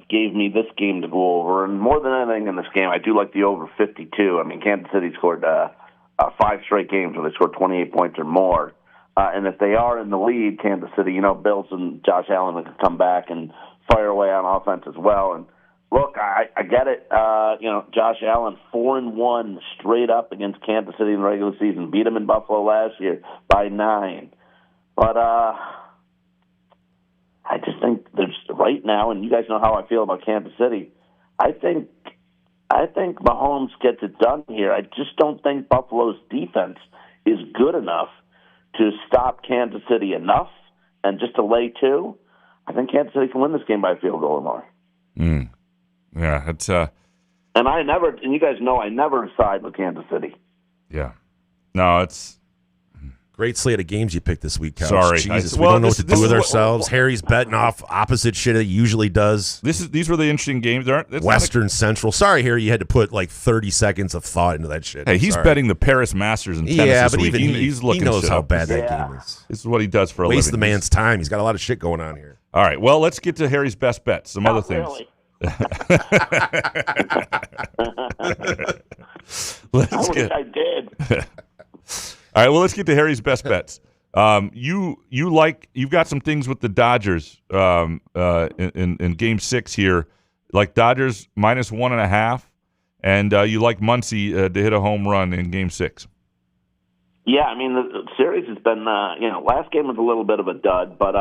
Speaker 9: gave me this game to go over. And more than anything in this game, I do like the over 52. I mean, Kansas City scored 5 straight games where they scored 28 points or more. And if they are in the lead, Kansas City, Bills and Josh Allen can come back and fire away on offense as well. And look, I get it. Josh Allen 4-1 straight up against Kansas City in the regular season. Beat them in Buffalo last year by 9. But I just think there's right now, and you guys know how I feel about Kansas City. I think Mahomes gets it done here. I just don't think Buffalo's defense is good enough to stop Kansas City enough, and just to lay 2. I think Kansas City can win this game by a field goal or more.
Speaker 3: Yeah, it's
Speaker 9: and you guys know I never side with Kansas City.
Speaker 3: Yeah, no, it's.
Speaker 6: Great slate of games you picked this week, Couch.
Speaker 3: Sorry.
Speaker 6: Jesus, we don't know what to do with ourselves. Harry's betting off opposite shit that he usually does.
Speaker 3: These were the interesting games.
Speaker 6: Western Central. Sorry, Harry, you had to put like 30 seconds of thought into that shit.
Speaker 3: Hey, he's betting the Paris Masters in tennis this
Speaker 6: but
Speaker 3: week.
Speaker 6: even
Speaker 3: he's looking.
Speaker 6: He knows how bad
Speaker 9: that
Speaker 6: game is.
Speaker 3: This is what he does for a living.
Speaker 6: Waste the man's time. He's got a lot of shit going on here.
Speaker 3: All right, well, let's get to Harry's best bets. Some other things.
Speaker 9: Really. I did.
Speaker 3: All right, well, let's get to Harry's best bets. You've got some things with the Dodgers in Game 6 here, like Dodgers -1.5, and you like Muncy to hit a home run in Game 6.
Speaker 9: Yeah, I mean the series has been last game was a little bit of a dud, but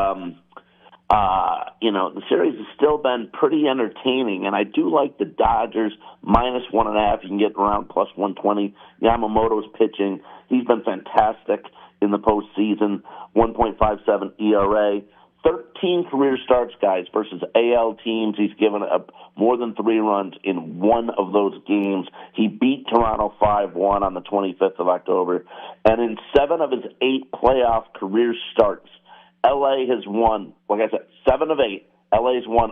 Speaker 9: the series has still been pretty entertaining, and I do like the Dodgers -1.5. You can get around +120. Yamamoto's pitching; he's been fantastic in the postseason. 1.57 ERA, 13 career starts, guys, versus AL teams. He's given up more than 3 runs in one of those games. He beat Toronto 5-1 on the 25th of October, and in 7 of his 8 playoff career starts, LA has won, like I said, 7 of 8. LA's won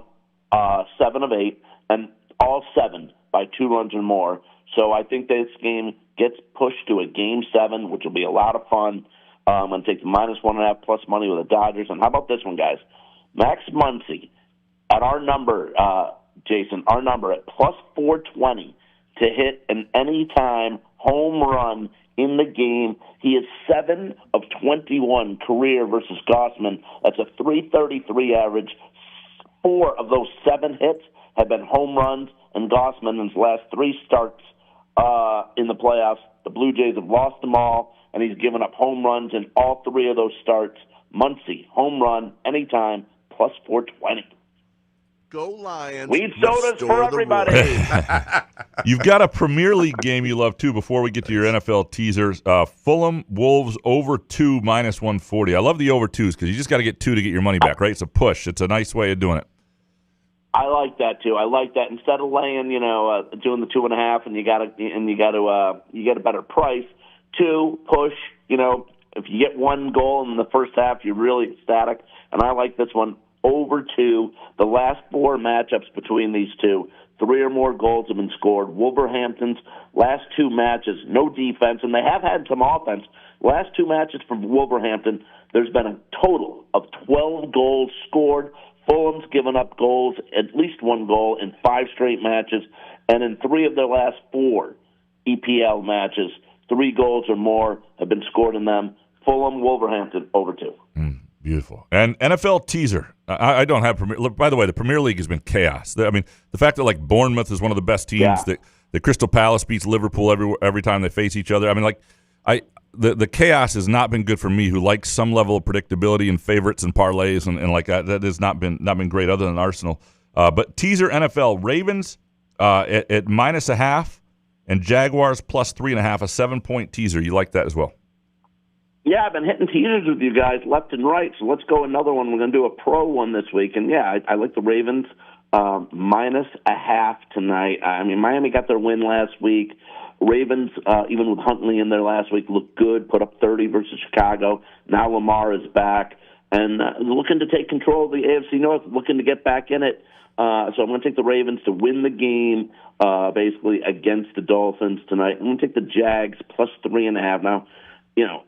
Speaker 9: 7 of 8, and all 7 by 2 runs or more. So I think this game gets pushed to a Game 7, which will be a lot of fun. I'm going to take the -1.5 plus money with the Dodgers. And how about this one, guys? Max Muncy at our number, Jason, our number at +420 to hit an anytime home run in the game. He is 7 of 21 career versus Gossman. That's a .333 average. 4 of those 7 hits have been home runs, and Gossman in his last 3 starts in the playoffs, the Blue Jays have lost them all, and he's given up home runs in all 3 of those starts. Muncy, home run, anytime, +420.
Speaker 8: Go Lions.
Speaker 9: Weed sodas for everybody.
Speaker 3: You've got a Premier League game you love, too, before we get to your NFL teasers. Fulham, Wolves, over 2, -140. I love the over 2s because you just got to get 2 to get your money back, right? It's a push. It's a nice way of doing it.
Speaker 9: I like that too. I like that instead of laying, doing the 2.5, and you got you get a better price. 2 push. If you get 1 goal in the first half, you're really ecstatic. And I like this one over 2. The last 4 matchups between these two, 3 or more goals have been scored. Wolverhampton's last 2 matches, no defense, and they have had some offense. Last 2 matches for Wolverhampton, there's been a total of 12 goals scored. Fulham's given up goals, at least 1 goal in 5 straight matches, and in 3 of their last 4 EPL matches, 3 goals or more have been scored in them. Fulham, Wolverhampton, over 2.
Speaker 3: Beautiful. And NFL teaser. I don't have Premier. Look, by the way, the Premier League has been chaos. I mean, the fact that like Bournemouth is one of the best teams, that Crystal Palace beats Liverpool every time they face each other. I mean, the chaos has not been good for me, who likes some level of predictability and favorites and parlays and like that. That has not been great, other than Arsenal. But teaser NFL: Ravens at -0.5 and Jaguars +3.5. A 7-point teaser. You like that as well?
Speaker 9: Yeah, I've been hitting teasers with you guys left and right, so let's go another one. We're going to do a pro one this week. And, yeah, I like the Ravens -0.5 tonight. I mean, Miami got their win last week. Ravens, even with Huntley in there last week, looked good, put up 30 versus Chicago. Now Lamar is back and looking to take control of the AFC North, looking to get back in it. So I'm going to take the Ravens to win the game, basically, against the Dolphins tonight. I'm going to take the Jags +3.5. Now, you know,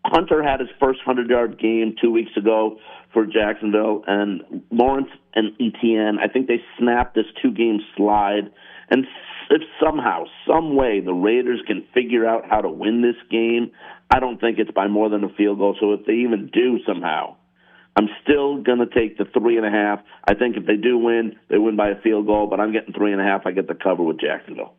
Speaker 9: Hunter had his first 100-yard game 2 weeks ago for Jacksonville, and Lawrence and Etienne, I think they snapped this 2-game slide. And if somehow, some way, the Raiders can figure out how to win this game, I don't think it's by more than a field goal. So if they even do somehow, I'm still going to take the 3.5. I think if they do win, they win by a field goal, but I'm getting 3.5. I get the cover with Jacksonville.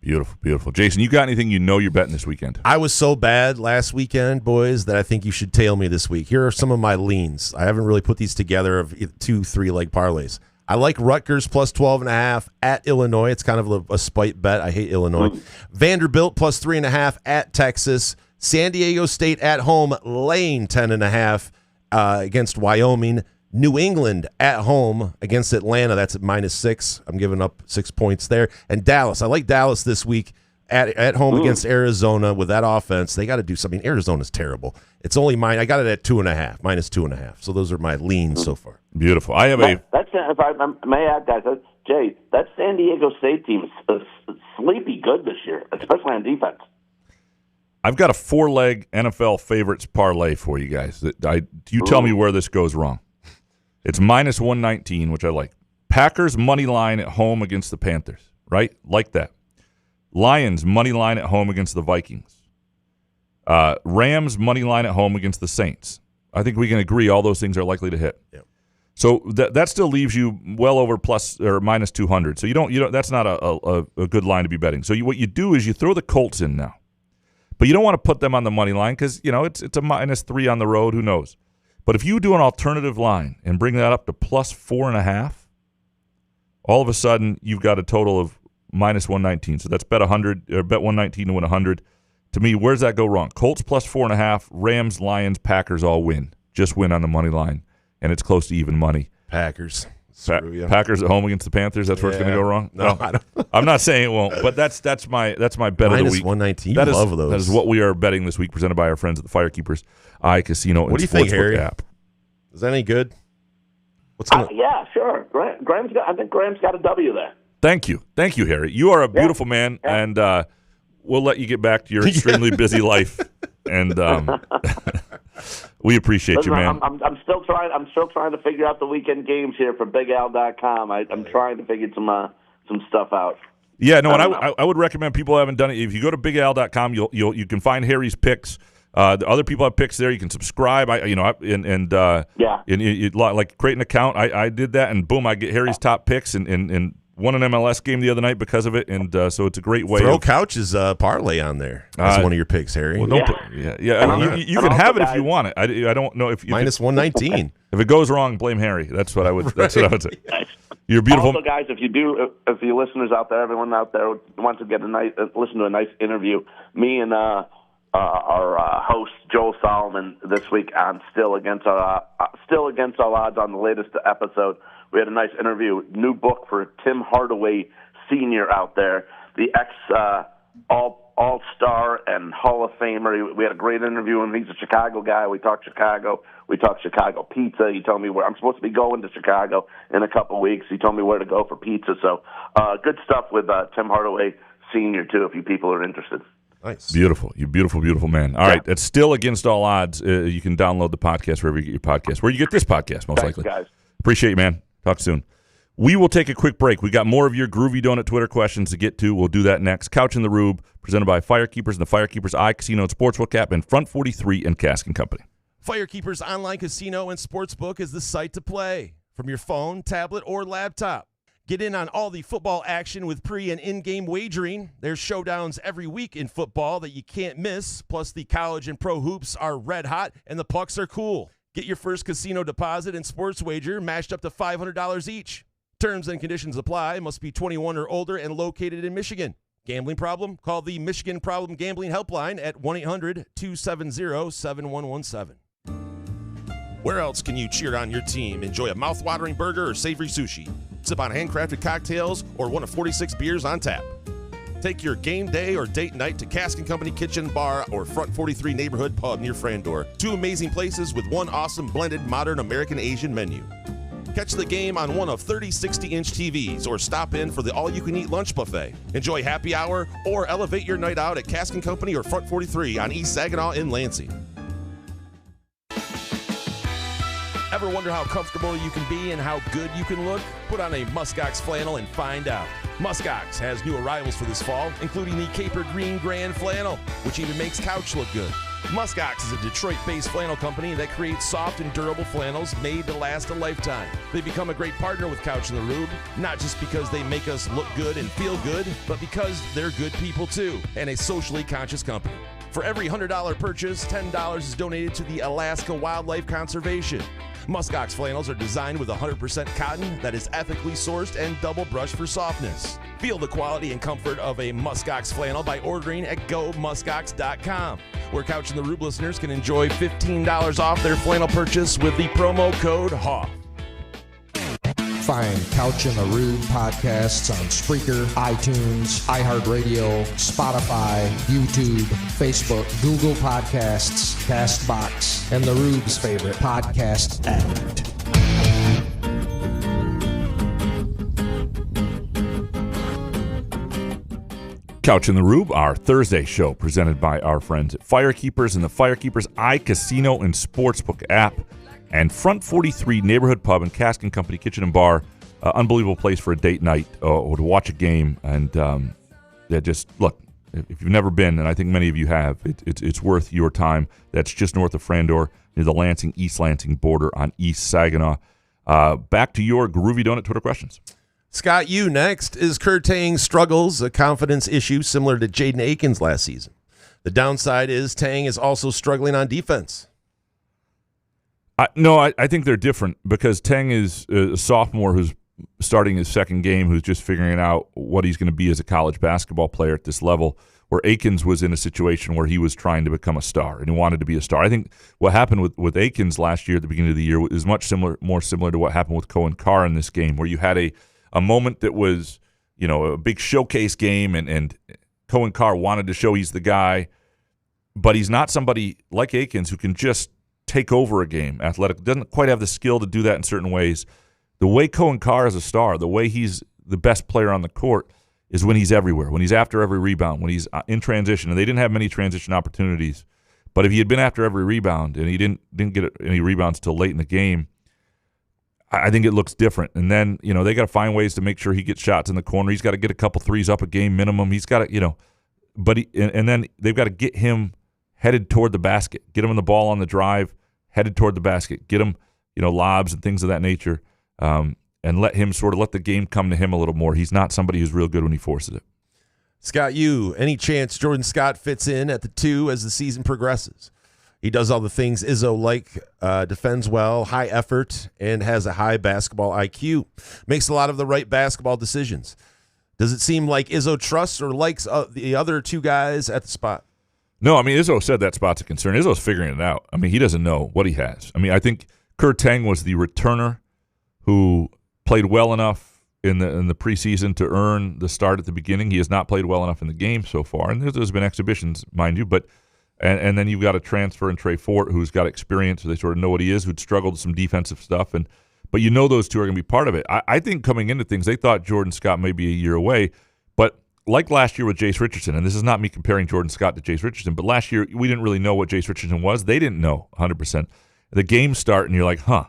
Speaker 3: Beautiful, beautiful. Jason, you got anything you're betting this weekend?
Speaker 6: I was so bad last weekend, boys, that I think you should tail me this week. Here are some of my leans. I haven't really put these together of 2 3-leg parlays. I like Rutgers +12.5 at Illinois. It's kind of a spite bet. I hate Illinois. Vanderbilt +3.5 at Texas. San Diego State at home, laying 10.5 against Wyoming. New England at home against Atlanta. That's at -6. I'm giving up 6 points there. And Dallas. I like Dallas this week at home against Arizona with that offense. They got to do something. Arizona's terrible. It's only mine. I got it at 2.5, -2.5. So those are my leans so far.
Speaker 3: Beautiful. I have
Speaker 9: That's, if I may add, guys, Jay, that San Diego State team is sleepy good this year, especially on defense.
Speaker 3: I've got a 4-leg NFL favorites parlay for you guys. You tell me where this goes wrong. It's -119, which I like. Packers money line at home against the Panthers, right? Like that. Lions money line at home against the Vikings. Rams money line at home against the Saints. I think we can agree all those things are likely to hit.
Speaker 6: Yep.
Speaker 3: So that still leaves you well over plus or -200. So you don't. That's not a good line to be betting. So what you do is you throw the Colts in now, but you don't want to put them on the money line because it's a -3 on the road. Who knows? But if you do an alternative line and bring that up to +4.5, all of a sudden you've got a total of -119. So that's bet 100 or bet 119 to win 100. To me, where's that go wrong? Colts +4.5, Rams, Lions, Packers all win. Just win on the money line, and it's close to even money.
Speaker 6: Packers.
Speaker 3: Packers at home against the Panthers. That's where it's going to go wrong.
Speaker 6: No, I don't.
Speaker 3: I'm not saying it won't, but that's my bet of the week.
Speaker 6: -119. You love those.
Speaker 3: That is what we are betting this week, presented by our friends at the Firekeepers iCasino.
Speaker 6: What do you think, Harry? App. Is that any good?
Speaker 9: Yeah, sure. I think Graham's got a W there.
Speaker 3: Thank you, Harry. You are a beautiful man, and we'll let you get back to your extremely busy life. And we appreciate you, man.
Speaker 9: I'm still trying. I'm still trying to figure out the weekend games here for BigAl.com. I'm trying to figure some stuff out.
Speaker 3: Yeah, no, and I would recommend people who haven't done it. If you go to BigAl.com, you can find Harry's picks. The other people have picks there. You can subscribe. Like create an account. I did that, and boom, I get Harry's top picks and won an MLS game the other night because of it, and so it's a great way.
Speaker 6: Throw Couch's parlay on there as one of your picks, Harry.
Speaker 3: Well, you can have it if you want it. I don't know if
Speaker 6: -119.
Speaker 3: If it goes wrong, blame Harry. That's what I would. That's what I would say. You're beautiful.
Speaker 9: Also, guys, if you listeners out there, everyone out there wants to get listen to a nice interview, me and our host Joel Solomon this week on Still Against Our Odds on the latest episode. We had a nice interview, new book for Tim Hardaway Sr. out there, the ex all All-Star and Hall of Famer. We had a great interview, and he's a Chicago guy. We talked Chicago. We talked Chicago pizza. He told me where I'm supposed to be going to Chicago in a couple weeks. He told me where to go for pizza. So good stuff with Tim Hardaway Sr., too, if you people are interested.
Speaker 6: Nice.
Speaker 3: Beautiful. You beautiful, beautiful man. All right. It's still Against All Odds. You can download the podcast wherever you get your podcast. Where you get this podcast, most
Speaker 9: Thanks,
Speaker 3: likely.
Speaker 9: guys.
Speaker 3: Appreciate you, man. Talk soon. We will take a quick break. We got more of your Groovy Donut Twitter questions to get to. We'll do that next. Couch in the Rube, presented by Firekeepers and the Firekeepers iCasino and Sportsbook app, and Front 43 and Cask and Company.
Speaker 6: Firekeepers Online Casino and Sportsbook is the site to play from your phone, tablet, or laptop. Get in on all the football action with pre- and in-game wagering. There's showdowns every week in football that you can't miss. Plus, the college and pro hoops are red hot, and the pucks are cool. Get your first casino deposit and sports wager matched up to $500 each. Terms and conditions apply. Must be 21 or older and located in Michigan. Gambling problem? Call the Michigan Problem Gambling Helpline at 1-800-270-7117. Where else can you cheer on your team? Enjoy a mouth-watering burger or savory sushi. Sip on handcrafted cocktails or one of 46 beers on tap. Take your game day or date night to Cask and Company Kitchen Bar or Front 43 Neighborhood Pub near Frandor. Two amazing places with one awesome blended modern American Asian menu. Catch the game on one of 30 60-inch TVs or stop in for the all-you-can-eat lunch buffet. Enjoy happy hour or elevate your night out at Cask and Company or Front 43 on East Saginaw in Lansing. Ever wonder how comfortable you can be and how good you can look? Put on a Muskox flannel and find out. Muskox has new arrivals for this fall, including the Caper Green Grand Flannel, which even makes couch look good. Muskox is a Detroit-based flannel company that creates soft and durable flannels made to last a lifetime. They become a great partner with Couch in the Rube, not just because they make us look good and feel good, but because they're good people too, and a socially conscious company. For every $100 purchase, $10 is donated to the Alaska Wildlife Conservation. Muskox flannels are designed with 100% cotton that is ethically sourced and double brushed for softness. Feel the quality and comfort of a Muskox flannel by ordering at gomuskox.com, where Couch in the Rube listeners can enjoy $15 off their flannel purchase with the promo code HAW.
Speaker 1: Find Couch in the Rube podcasts on Spreaker, iTunes, iHeartRadio, Spotify, YouTube, Facebook, Google Podcasts, CastBox, and the Rube's favorite podcast addict.
Speaker 3: Couch in the Rube, our Thursday show, presented by our friends at Firekeepers and the Firekeepers iCasino and Sportsbook app, and Front 43 Neighborhood Pub and Cask and Company Kitchen and Bar. Unbelievable place for a date night or to watch a game. And just look, if you've never been, and I think many of you have, it's worth your time. That's just north of Frandor, near the Lansing, East Lansing border on East Saginaw. Back to your Groovy Donut Twitter questions.
Speaker 6: Scott, you next. Is Tang's struggles a confidence issue similar to Jaden Akins last season? The downside is Tang is also struggling on defense.
Speaker 3: No, I think they're different because Tang is a sophomore who's starting his second game, who's just figuring out what he's going to be as a college basketball player at this level, where Akins was in a situation where he was trying to become a star and he wanted to be a star. I think what happened with Akins last year at the beginning of the year is much more similar to what happened with Cohen Carr in this game, where you had a moment that was, a big showcase game and Cohen Carr wanted to show he's the guy, but he's not somebody like Akins who can just take over a game. Athletic doesn't quite have the skill to do that in certain ways. The way Cohen Carr is a star, the way he's the best player on the court is when he's everywhere, when he's after every rebound, when he's in transition. And they didn't have many transition opportunities, but if he had been after every rebound and he didn't get any rebounds till late in the game, I think it looks different. And then, they got to find ways to make sure he gets shots in the corner. He's got to get a couple threes up a game minimum. He's got to, and then they've got to get him headed toward the basket, get him the ball on the drive, headed toward the basket, get him, lobs and things of that nature, and let him let the game come to him a little more. He's not somebody who's real good when he forces it.
Speaker 6: Scott, any chance Jordan Scott fits in at the 2 as the season progresses? He does all the things Izzo defends well, high effort, and has a high basketball IQ. Makes a lot of the right basketball decisions. Does it seem like Izzo trusts or likes the other 2 guys at the spot?
Speaker 3: No, Izzo said that spot's a concern. Izzo's figuring it out. He doesn't know what he has. I think Tang was the returner who played well enough in the preseason to earn the start at the beginning. He has not played well enough in the game so far, and there's been exhibitions, mind you, but and then you've got a transfer in Trey Fort who's got experience, so they sort of know what he is, who'd struggled with some defensive stuff, but those two are going to be part of it. I think coming into things, they thought Jordan Scott may be a year away, but like last year with Jace Richardson, and this is not me comparing Jordan Scott to Jace Richardson, but last year we didn't really know what Jace Richardson was. They didn't know 100%. The games start, and you're like, huh.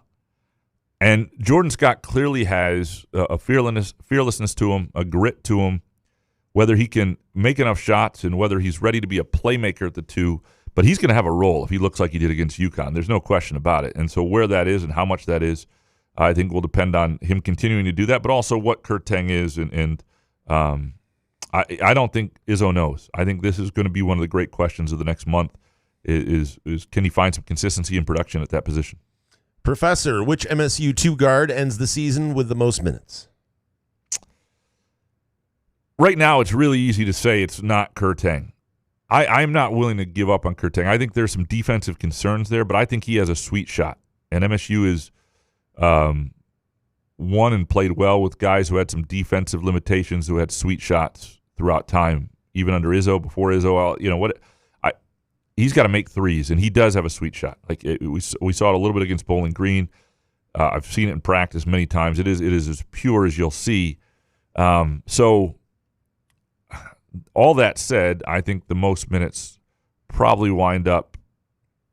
Speaker 3: And Jordan Scott clearly has a fearlessness to him, a grit to him, whether he can make enough shots and whether he's ready to be a playmaker at the two. But he's going to have a role if he looks like he did against UConn. There's no question about it. And so where that is and how much that is, I think will depend on him continuing to do that, but also what Kurt Tang is. I don't think Izzo knows. I think this is going to be one of the great questions of the next month is can he find some consistency in production at that position?
Speaker 6: Professor, which MSU 2 guard ends the season with the most minutes?
Speaker 3: Right now, it's really easy to say it's not Kurt Tang. I'm not willing to give up on Kurt Tang. I think there's some defensive concerns there, but I think he has a sweet shot. And MSU is won and played well with guys who had some defensive limitations, who had sweet shots throughout time, even under Izzo, before Izzo. He's got to make threes, and he does have a sweet shot. We saw it a little bit against Bowling Green. I've seen it in practice many times. It is as pure as you'll see. So all that said, I think the most minutes probably wind up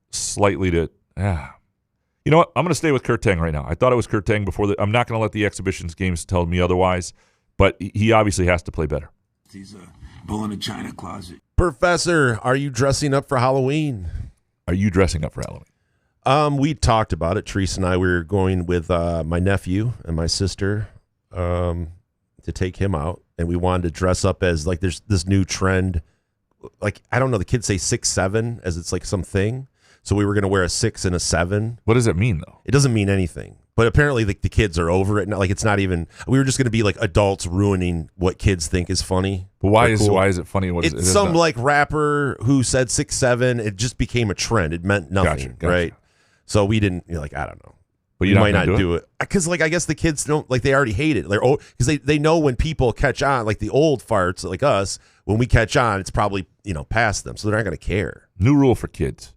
Speaker 3: slightly to you know what? I'm going to stay with Kurt Tang right now. I thought it was Kurt Tang before. I'm not going to let the exhibitions games tell me otherwise, but he obviously has to play better.
Speaker 4: He's a bull in a china closet.
Speaker 6: Professor, are you dressing up for Halloween?
Speaker 3: Are you dressing up for Halloween?
Speaker 6: We talked about it. Teresa and I, we were going with my nephew and my sister to take him out, and we wanted to dress up as, like, there's this new trend. Like, I don't know, the kids say 6'7" as it's like something. So we were going to wear a 6 and a 7.
Speaker 3: What does it mean, though?
Speaker 6: It doesn't mean anything. But apparently the kids are over it. Like, it's not even. We were just going to be like adults ruining what kids think is funny.
Speaker 3: But why is it funny?
Speaker 6: It's some like rapper who said 6'7". It just became a trend. It meant nothing,
Speaker 3: gotcha.
Speaker 6: right? So we didn't. You're like, I don't know.
Speaker 3: But
Speaker 6: you might not do it because, like, I guess the kids don't, like, they already hate it. They're old because they know when people catch on, like the old farts like us. When we catch on, it's probably past them, so they're not going to care.
Speaker 3: New rule for kids.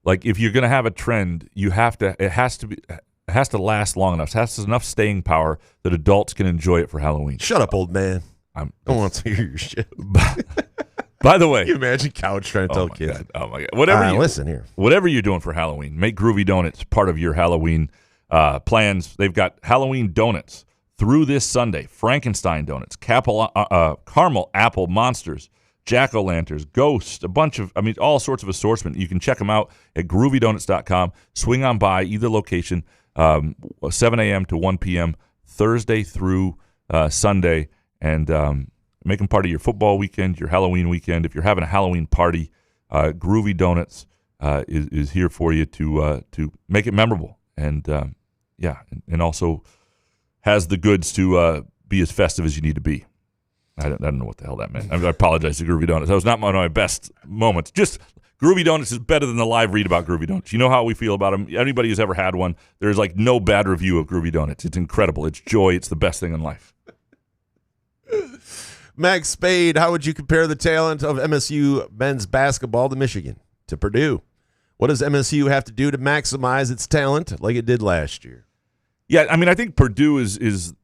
Speaker 3: Like, if you're going to have a trend, it has to last long enough. It has enough staying power that adults can enjoy it for Halloween.
Speaker 6: Shut up, old man. I don't want to hear your shit.
Speaker 3: By the way,
Speaker 6: can you imagine Couch trying to tell kids?
Speaker 3: God. Oh my God!
Speaker 6: Listen here.
Speaker 3: Whatever you're doing for Halloween, make Groovy Donuts part of your Halloween plans. They've got Halloween donuts through this Sunday. Frankenstein donuts, caramel apple monsters, jack-o'-lanterns, ghosts, a bunch of, all sorts of assortment. You can check them out at groovydonuts.com. Swing on by either location, 7 a.m. to 1 p.m., Thursday through Sunday, and make them part of your football weekend, your Halloween weekend. If you're having a Halloween party, Groovy Donuts is here for you to make it memorable, and also has the goods to be as festive as you need to be. I don't know what the hell that meant. I apologize to Groovy Donuts. That was not one of my best moments. Just Groovy Donuts is better than the live read about Groovy Donuts. You know how we feel about them. Anybody who's ever had one, there's like no bad review of Groovy Donuts. It's incredible. It's joy. It's the best thing in life.
Speaker 6: Max Spade, how would you compare the talent of MSU men's basketball to Michigan, to Purdue? What does MSU have to do to maximize its talent like it did last year?
Speaker 3: Yeah, I think Purdue is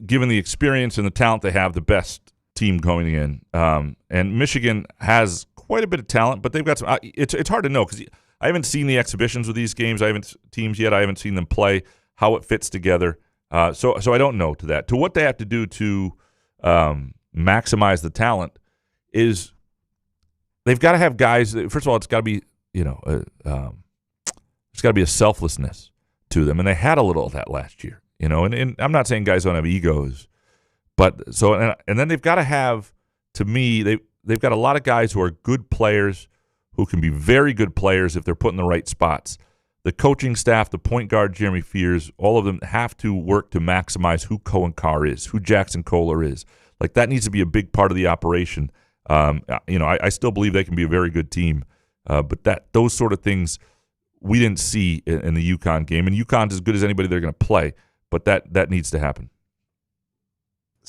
Speaker 3: given the experience and the talent they have, the best team going in. And Michigan has quite a bit of talent, but they've got some. It's hard to know because I haven't seen the exhibitions with these games. I haven't seen them play, how it fits together. So I don't know to that. To what they have to do to maximize the talent is they've got to have guys. First of all, it's got to be there's got to be a selflessness to them, and they had a little of that last year. And I'm not saying guys don't have egos, but and then they've got to have, to me, they've got a lot of guys who are good players, who can be very good players if they're put in the right spots. The coaching staff, the point guard, Jeremy Fears, all of them have to work to maximize who Cohen Carr is, who Jackson Kohler is. Like, that needs to be a big part of the operation. I still believe they can be a very good team, but those sort of things we didn't see in the UConn game. And UConn's as good as anybody they're going to play, but that needs to happen.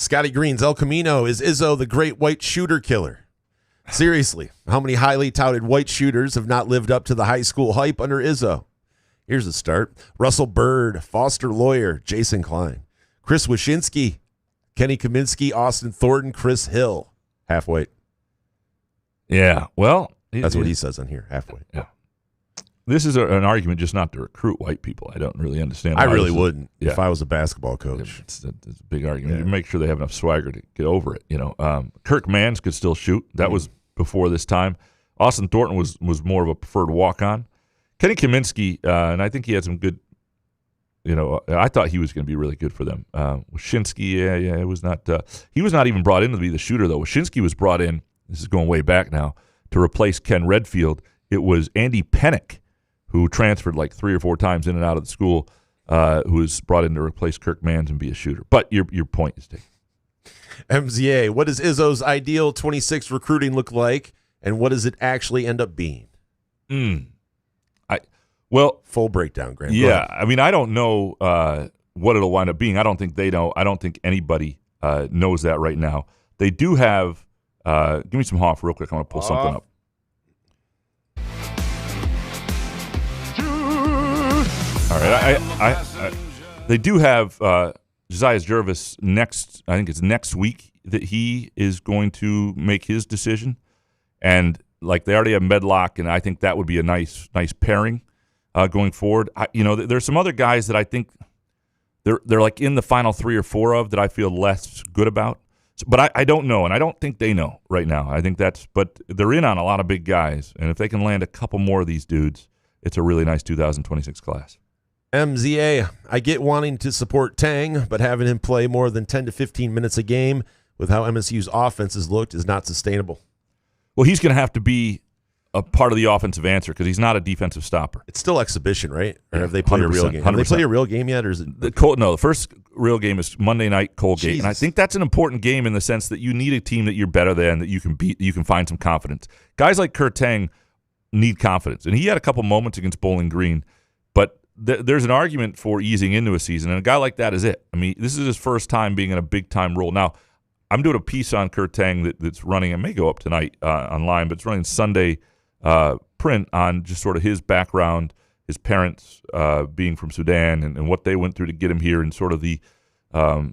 Speaker 6: Scotty Green's El Camino. Is Izzo the great white shooter killer? Seriously, how many highly touted white shooters have not lived up to the high school hype under Izzo? Here's a start. Russell Bird, Foster Lawyer, Jason Klein, Chris Wyszynski, Kenny Kaminsky, Austin Thornton, Chris Hill. Halfway.
Speaker 3: Yeah, well.
Speaker 6: That's what he says on here, halfway.
Speaker 3: Yeah. This is an argument just not to recruit white people. I don't really understand.
Speaker 6: I really wouldn't if I was a basketball coach.
Speaker 3: It's a big argument. You make sure they have enough swagger to get over it. Kirk Mans could still shoot. That was before this time. Austin Thornton was more of a preferred walk-on. Kenny Kaminsky, and I think he had some good. I thought he was going to be really good for them. Wyszynski, it was not. He was not even brought in to be the shooter though. Wyszynski was brought in. This is going way back now to replace Ken Redfield. It was Andy Pennick, who transferred like 3 or 4 times in and out of the school, who was brought in to replace Kirk Mans and be a shooter. But your point is taken.
Speaker 6: MZA, what does Izzo's ideal 26 recruiting look like, and what does it actually end up being? Full breakdown, Grant.
Speaker 3: Yeah, I mean, I don't know what it'll wind up being. I don't think they know. I don't think anybody knows that right now. They do have give me some Hoff real quick. I want to pull something up. All right, they do have Josiah Jervis next. I think it's next week that he is going to make his decision, and like they already have Medlock, and I think that would be a nice pairing going forward. There's some other guys that I think they're like in the final 3 or 4 of that I feel less good about. But I don't know, and I don't think they know right now. I think but they're in on a lot of big guys, and if they can land a couple more of these dudes, it's a really nice 2026 class.
Speaker 6: MZA, I get wanting to support Tang, but having him play more than 10 to 15 minutes a game with how MSU's offense has looked is not sustainable.
Speaker 3: Well, he's going to have to be a part of the offensive answer because he's not a defensive stopper.
Speaker 6: It's still exhibition, right? Or have they played a real game? Have they played a real game yet? Or is it
Speaker 3: the first real game is Monday night, Colgate. Jesus. And I think that's an important game in the sense that you need a team that you're better than, that you can beat, that you can find some confidence. Guys like Kurt Tang need confidence. And he had a couple moments against Bowling Green, but there's an argument for easing into a season, and a guy like that is it. I mean, this is his first time being in a big-time role. Now, I'm doing a piece on Kurt Tang that's running. It may go up tonight online, but it's running Sunday print on just sort of his background, his parents being from Sudan, and what they went through to get him here, and sort of the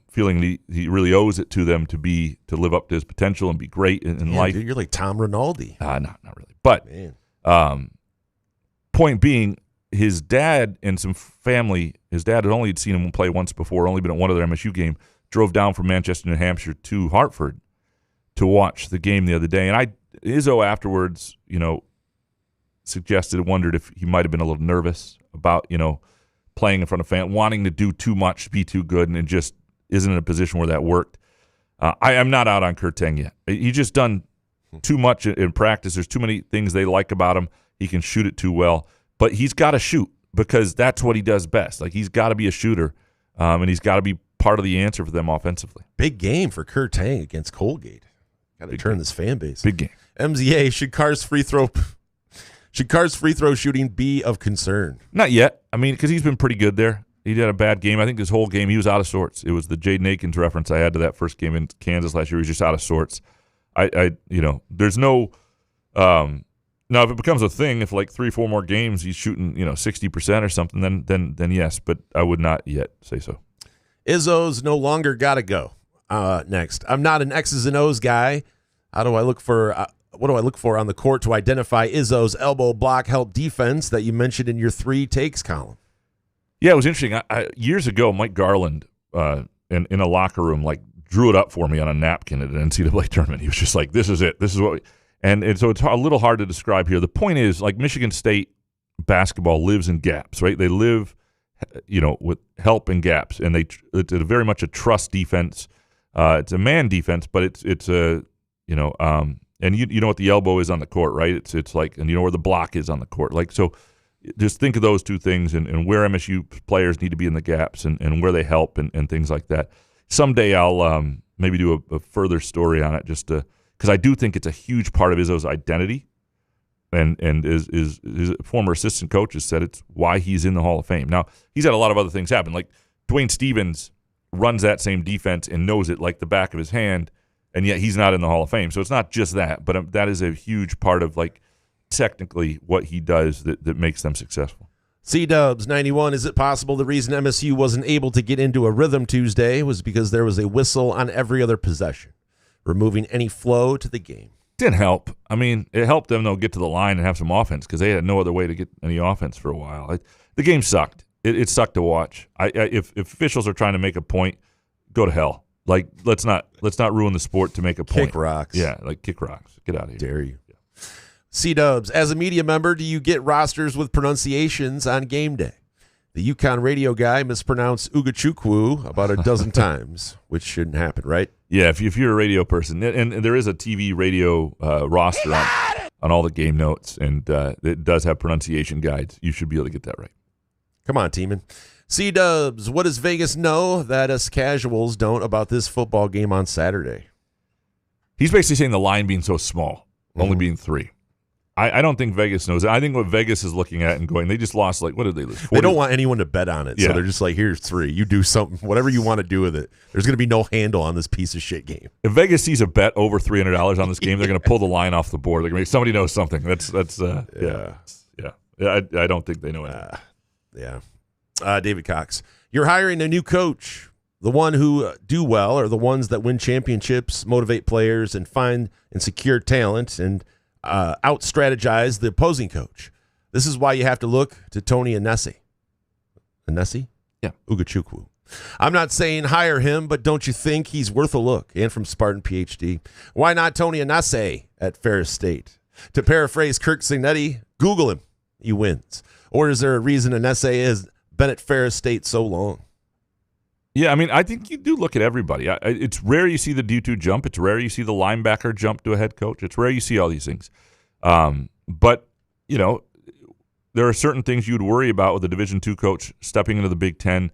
Speaker 3: feeling he really owes it to them to live up to his potential and be great in life.
Speaker 6: Dude, you're like Tom Rinaldi.
Speaker 3: Not really. But point being, his dad and some family, his dad had only seen him play once before, only been at one other MSU game, drove down from Manchester, New Hampshire to Hartford to watch the game the other day. And Izzo afterwards, wondered if he might have been a little nervous about, playing in front of fans, wanting to do too much, be too good, and it just isn't in a position where that worked. I am not out on Kurt Tang yet. He's just done too much in practice. There's too many things they like about him. He can shoot it too well. But he's got to shoot because that's what he does best. Like, he's got to be a shooter, and he's got to be part of the answer for them offensively.
Speaker 6: Big game for Kurt Tang against Colgate. Got to turn this fan base.
Speaker 3: Big game.
Speaker 6: MZA, should Carr's free throw shooting be of concern?
Speaker 3: Not yet. I mean, because he's been pretty good there. He had a bad game. I think this whole game he was out of sorts. It was the Jaden Akins reference I had to that first game in Kansas last year. He was just out of sorts. There's no. Now, if it becomes a thing, if like 3-4 more games he's shooting, 60% or something, then yes. But I would not yet say so.
Speaker 6: Izzo's no longer got to go. Next, I'm not an X's and O's guy. How do I look for? What do I look for on the court to identify Izzo's elbow block help defense that you mentioned in your 3 takes column?
Speaker 3: Yeah, it was interesting. Years ago, Mike Garland in a locker room drew it up for me on a napkin at an NCAA tournament. He was just like, "This is it. This is what." And so it's a little hard to describe here. The point is, like, Michigan State basketball lives in gaps, right? They live, with help and gaps, and it's very much a trust defense. It's a man defense, but it's a and you know what the elbow is on the court, right? It's like, and you know where the block is on the court. Like, so just think of those two things and where MSU players need to be in the gaps and where they help and things like that. Someday I'll maybe do a further story on it, just to. Because I do think it's a huge part of Izzo's identity, and his former assistant coach has said it's why he's in the Hall of Fame. Now, he's had a lot of other things happen. Like Dwayne Stevens runs that same defense and knows it like the back of his hand, and yet he's not in the Hall of Fame. So it's not just that, but that is a huge part of like technically what he does that makes them successful.
Speaker 6: C-Dubs 91, is it possible the reason MSU wasn't able to get into a rhythm Tuesday was because there was a whistle on every other possession, removing any flow to the game?
Speaker 3: Didn't help. I mean, it helped them, though, get to the line and have some offense because they had no other way to get any offense for a while. The game sucked. It sucked to watch. If officials are trying to make a point, go to hell. Like, let's not ruin the sport to make a point.
Speaker 6: Kick rocks.
Speaker 3: Yeah, like kick rocks. Get out of here.
Speaker 6: Dare you.
Speaker 3: Yeah.
Speaker 6: C-Dubs, as a media member, do you get rosters with pronunciations on game day? The UConn radio guy mispronounced Ugachukwu about a dozen times, which shouldn't happen, right?
Speaker 3: Yeah, if you're a radio person, and there is a TV radio roster on all the game notes, and it does have pronunciation guides. You should be able to get that right.
Speaker 6: Come on, Teeman. C-Dubs, what does Vegas know that us casuals don't about this football game on Saturday?
Speaker 3: He's basically saying the line being so small, only being 3. I don't think Vegas knows that. I think what Vegas is looking at and going, they just lost, like, what did they lose? 40?
Speaker 6: They don't want anyone to bet on it,
Speaker 3: Yeah.
Speaker 6: so they're just like, here's 3. You do something, whatever you want to do with it. There's going to be no handle on this piece of shit game.
Speaker 3: If Vegas sees a bet over $300 on this game, they're going to pull the line off the board. They're going to make somebody knows something. Yeah. I don't think they know it.
Speaker 6: David Cox, you're hiring a new coach. The one who do well are the ones that win championships, motivate players, and find and secure talent, and out-strategize the opposing coach. This is why you have to look to Tony Anesi. Anesi?
Speaker 3: Yeah.
Speaker 6: Ugachukwu. I'm not saying hire him, but don't you think he's worth a look? And from Spartan PhD, why not Tony Anesi at Ferris State? To paraphrase Kirk Signetti, Google him. He wins. Or is there a reason Anesi has been at Ferris State so long?
Speaker 3: Yeah, I mean, I think you do look at everybody. It's rare you see the D2 jump. It's rare you see the linebacker jump to a head coach. It's rare you see all these things. But, you know, there are certain things you'd worry about with a Division II coach stepping into the Big Ten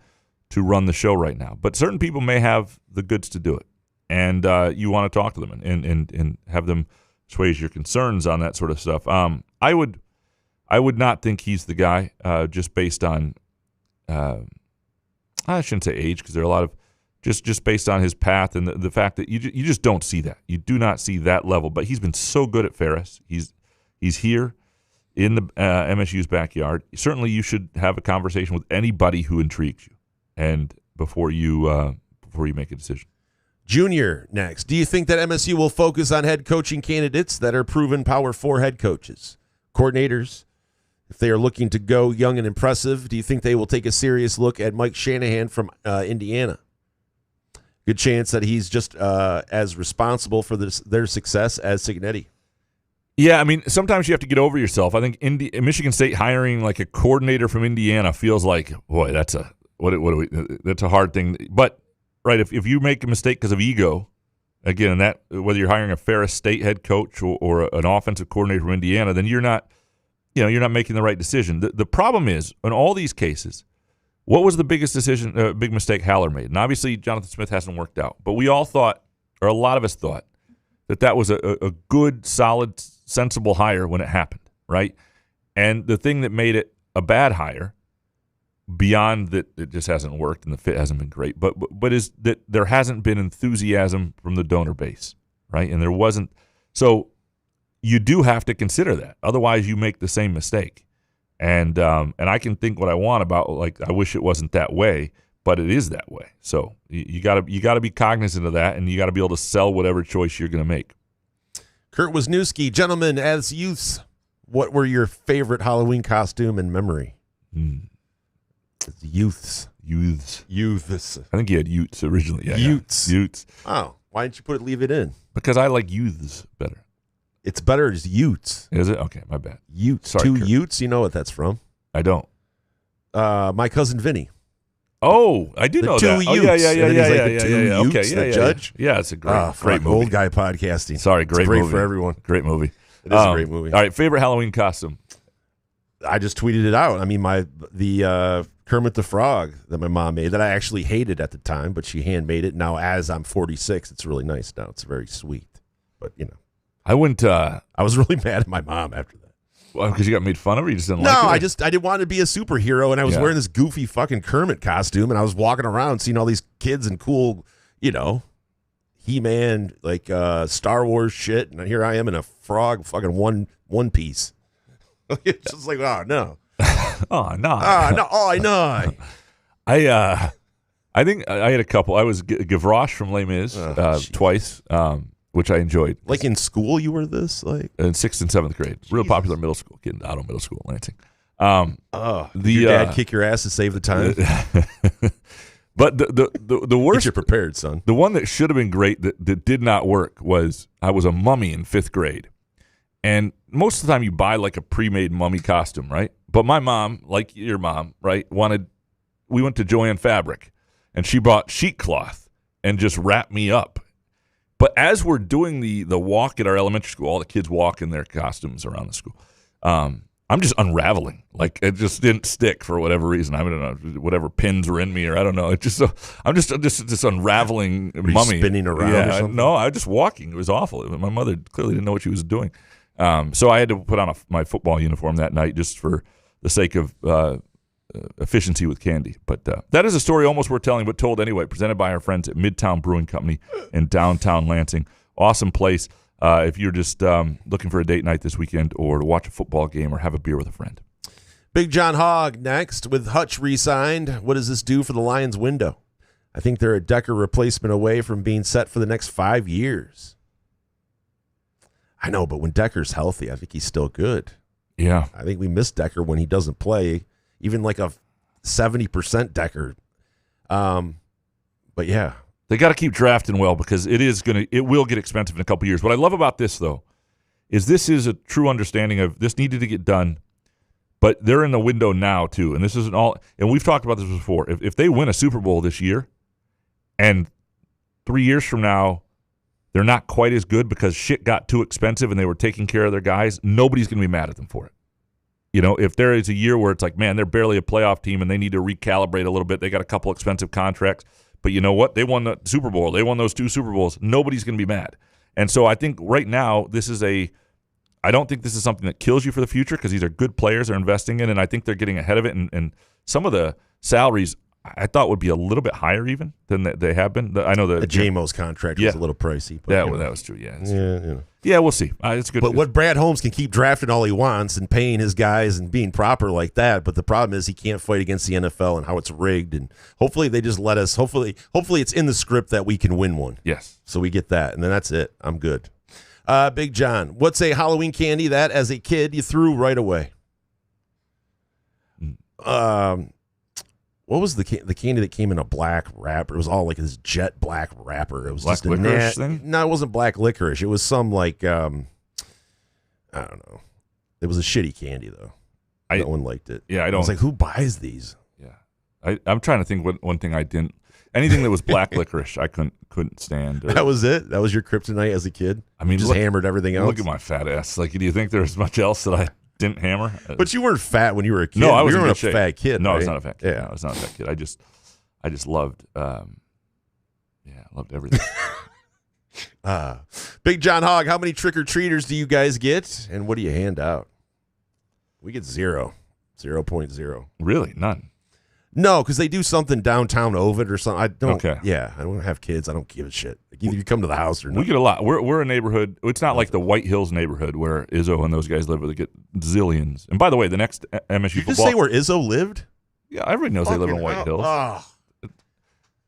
Speaker 3: to run the show right now. But certain people may have the goods to do it. And you want to talk to them and have them assuage your concerns on that sort of stuff. I would not think he's the guy just based on I shouldn't say age, because there are a lot of just based on his path and the fact that you just don't see that. You do not see that level. But he's been so good at Ferris. He's here in the MSU's backyard. Certainly, you should have a conversation with anybody who intrigues you, and before you make a decision.
Speaker 6: Junior next. Do you think that MSU will focus on head coaching candidates that are proven Power 4 head coaches, coordinators? If they are looking to go young and impressive, do you think they will take a serious look at Mike Shanahan from Indiana? Good chance that he's just as responsible for their success as Signetti.
Speaker 3: Yeah, I mean, sometimes you have to get over yourself. I think Michigan State hiring like a coordinator from Indiana feels like, boy, that's a hard thing. But right, if you make a mistake because of ego, again, that whether you're hiring a Ferris State head coach or an offensive coordinator from Indiana, then you're not making the right decision. The problem is, in all these cases, what was the biggest decision, big mistake Haller made? And obviously, Jonathan Smith hasn't worked out. But we all thought, or a lot of us thought, that was a good, solid, sensible hire when it happened, right? And the thing that made it a bad hire, beyond that it just hasn't worked and the fit hasn't been great, but is that there hasn't been enthusiasm from the donor base, right? And there wasn't. So you do have to consider that. Otherwise, you make the same mistake. And I can think what I want about, like, I wish it wasn't that way, but it is that way. So you gotta be cognizant of that, and you got to be able to sell whatever choice you're going to make.
Speaker 6: Kurt Wisniewski, gentlemen, as youths, what were your favorite Halloween costume in memory? Youths.
Speaker 3: I think he had Utes originally. Yeah,
Speaker 6: Utes. Oh, why didn't you leave it in?
Speaker 3: Because I like youths better.
Speaker 6: It's better as Utes.
Speaker 3: Is it? Okay, my bad.
Speaker 6: Utes.
Speaker 3: Sorry,
Speaker 6: Two
Speaker 3: Kurt.
Speaker 6: Utes. You know what that's from?
Speaker 3: I don't.
Speaker 6: My cousin Vinny.
Speaker 3: Oh, I do know
Speaker 6: two
Speaker 3: that.
Speaker 6: Utes.
Speaker 3: Oh, yeah.
Speaker 6: Utes,
Speaker 3: Okay,
Speaker 6: the judge.
Speaker 3: Yeah, it's a great movie.
Speaker 6: Old guy podcasting.
Speaker 3: Sorry, great movie
Speaker 6: for everyone.
Speaker 3: Great movie.
Speaker 6: It is a great movie.
Speaker 3: All right, favorite Halloween costume.
Speaker 6: I just tweeted it out. I mean, the Kermit the Frog that my mom made that I actually hated at the time, but she handmade it. Now, as I'm 46, it's really nice now. It's very sweet. But, you know.
Speaker 3: I went.
Speaker 6: I was really mad at my mom after that.
Speaker 3: Because you got made fun of, or you just didn't like it?
Speaker 6: No, I didn't want to be a superhero, and I was wearing this goofy fucking Kermit costume, and I was walking around seeing all these kids in cool, He-Man, like Star Wars shit, and here I am in a frog fucking one piece. It's just like, oh no.
Speaker 3: Oh no.
Speaker 6: No.
Speaker 3: I think I had a couple. I was Gavroche from Les Mis twice, which I enjoyed.
Speaker 6: Like in school, you were this like
Speaker 3: in 6th and 7th grade. Real popular middle school kid, out of middle school, Lansing.
Speaker 6: Did your dad kick your ass to save the time?
Speaker 3: But the worst.
Speaker 6: Get you prepared, son.
Speaker 3: The one that should have been great that did not work was I was a mummy in 5th grade. And most of the time you buy like a pre-made mummy costume, right? But my mom, like your mom, right, we went to Joanne Fabric, and she bought sheet cloth and just wrapped me up. But as we're doing the walk at our elementary school, all the kids walk in their costumes around the school. I'm just unraveling. Like it just didn't stick for whatever reason. I don't know, whatever pins were in me, or I don't know. It just I'm just unraveling mummy,
Speaker 6: spinning around. Or something?
Speaker 3: No, I was just walking. It was awful. My mother clearly didn't know what she was doing. So I had to put on my football uniform that night just for the sake of efficiency with candy. But that is a story almost worth telling, but told anyway. Presented by our friends at Midtown Brewing Company in downtown Lansing. Awesome place if you're just looking for a date night this weekend, or to watch a football game, or have a beer with a friend.
Speaker 6: Big John Hogg next with Hutch re-signed. What does this do for the Lions window? I think they're a Decker replacement away from being set for the next 5 years. I know, but when Decker's healthy, I think he's still good.
Speaker 3: Yeah.
Speaker 6: I think we miss Decker when he doesn't play, even like a 70% Decker. But yeah.
Speaker 3: They got to keep drafting well, because it will get expensive in a couple years. What I love about this, though, is this is a true understanding of this needed to get done, but they're in the window now, too. And this isn't all, and we've talked about this before. If they win a Super Bowl this year, and 3 years from now, they're not quite as good because shit got too expensive and they were taking care of their guys, nobody's going to be mad at them for it. If there is a year where it's like, man, they're barely a playoff team and they need to recalibrate a little bit, they got a couple expensive contracts, but you know what? They won the Super Bowl. They won those 2 Super Bowls. Nobody's going to be mad. And so I think right now I don't think this is something that kills you for the future, because these are good players they're investing in, and I think they're getting ahead of it. And some of the salaries I thought would be a little bit higher even than they have been. I know the
Speaker 6: J-Mo's contract was a little pricey. But,
Speaker 3: that was true. Yeah,
Speaker 6: yeah,
Speaker 3: we'll see. It's good.
Speaker 6: But what Brad Holmes can keep drafting all he wants and paying his guys and being proper like that. But the problem is he can't fight against the NFL and how it's rigged. And hopefully they just let us. Hopefully it's in the script that we can win one.
Speaker 3: Yes.
Speaker 6: So we get that, and then that's it. I'm good. Big John, what's a Halloween candy that as a kid you threw right away? What was the candy that came in a black wrapper? It was all like this jet black wrapper. It was
Speaker 3: black
Speaker 6: just
Speaker 3: licorice thing?
Speaker 6: No, it wasn't black licorice. It was some like I don't know. It was a shitty candy though. No one liked it.
Speaker 3: Yeah, I don't.
Speaker 6: I was like, who buys these?
Speaker 3: Yeah, I'm trying to think. One thing I didn't. Anything that was black licorice, I couldn't stand.
Speaker 6: That was it. That was your kryptonite as a kid.
Speaker 3: I mean,
Speaker 6: just hammered everything else.
Speaker 3: Look at my fat ass. Like, do you think there's much else that I didn't hammer?
Speaker 6: But you weren't fat when you were a kid.
Speaker 3: No, I was
Speaker 6: you weren't
Speaker 3: a
Speaker 6: fat kid.
Speaker 3: No,
Speaker 6: right?
Speaker 3: I was not a fat kid.
Speaker 6: Yeah,
Speaker 3: no, I was not a fat kid. I just loved. I loved everything.
Speaker 6: Big John Hogg, how many trick or treaters do you guys get, and what do you hand out? We get 0.0.
Speaker 3: Really, none.
Speaker 6: No, because they do something downtown Ovid or something. I don't.
Speaker 3: Okay.
Speaker 6: Yeah, I don't have kids. I don't give a shit. Like, either you come to the house or not.
Speaker 3: We get a lot. We're a neighborhood. It's not like the White Hills neighborhood where Izzo and those guys live, where they get zillions. And by the way, the next MSU
Speaker 6: Did you
Speaker 3: football.
Speaker 6: just say where Izzo lived?
Speaker 3: Yeah, everybody knows they live in White Hills.
Speaker 6: Oh.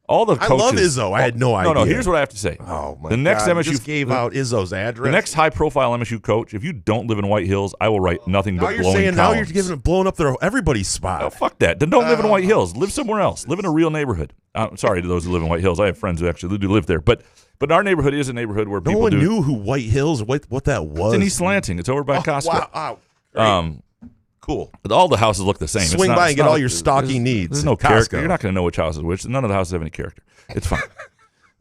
Speaker 3: All the coaches.
Speaker 6: I love Izzo. I had no idea.
Speaker 3: No, here's what I have to say.
Speaker 6: Oh, my
Speaker 3: the next
Speaker 6: God.
Speaker 3: MSU
Speaker 6: You just gave out Izzo's address.
Speaker 3: The next high-profile MSU coach, if you don't live in White Hills, I will write nothing but glowing columns.
Speaker 6: Now you're blowing up everybody's spot.
Speaker 3: Oh, fuck that. Then don't live in White Hills. Live somewhere else. Live in a real neighborhood. I'm sorry to those who live in White Hills. I have friends who actually do live there. But our neighborhood is a neighborhood where people
Speaker 6: knew who White Hills, what that was.
Speaker 3: It's in East Lansing. It's over by Costco.
Speaker 6: Wow. Cool.
Speaker 3: But all the houses look the same.
Speaker 6: Swing by and get all your stocking needs.
Speaker 3: There's no character. You're not going to know which house is which. None of the houses have any character. It's fine.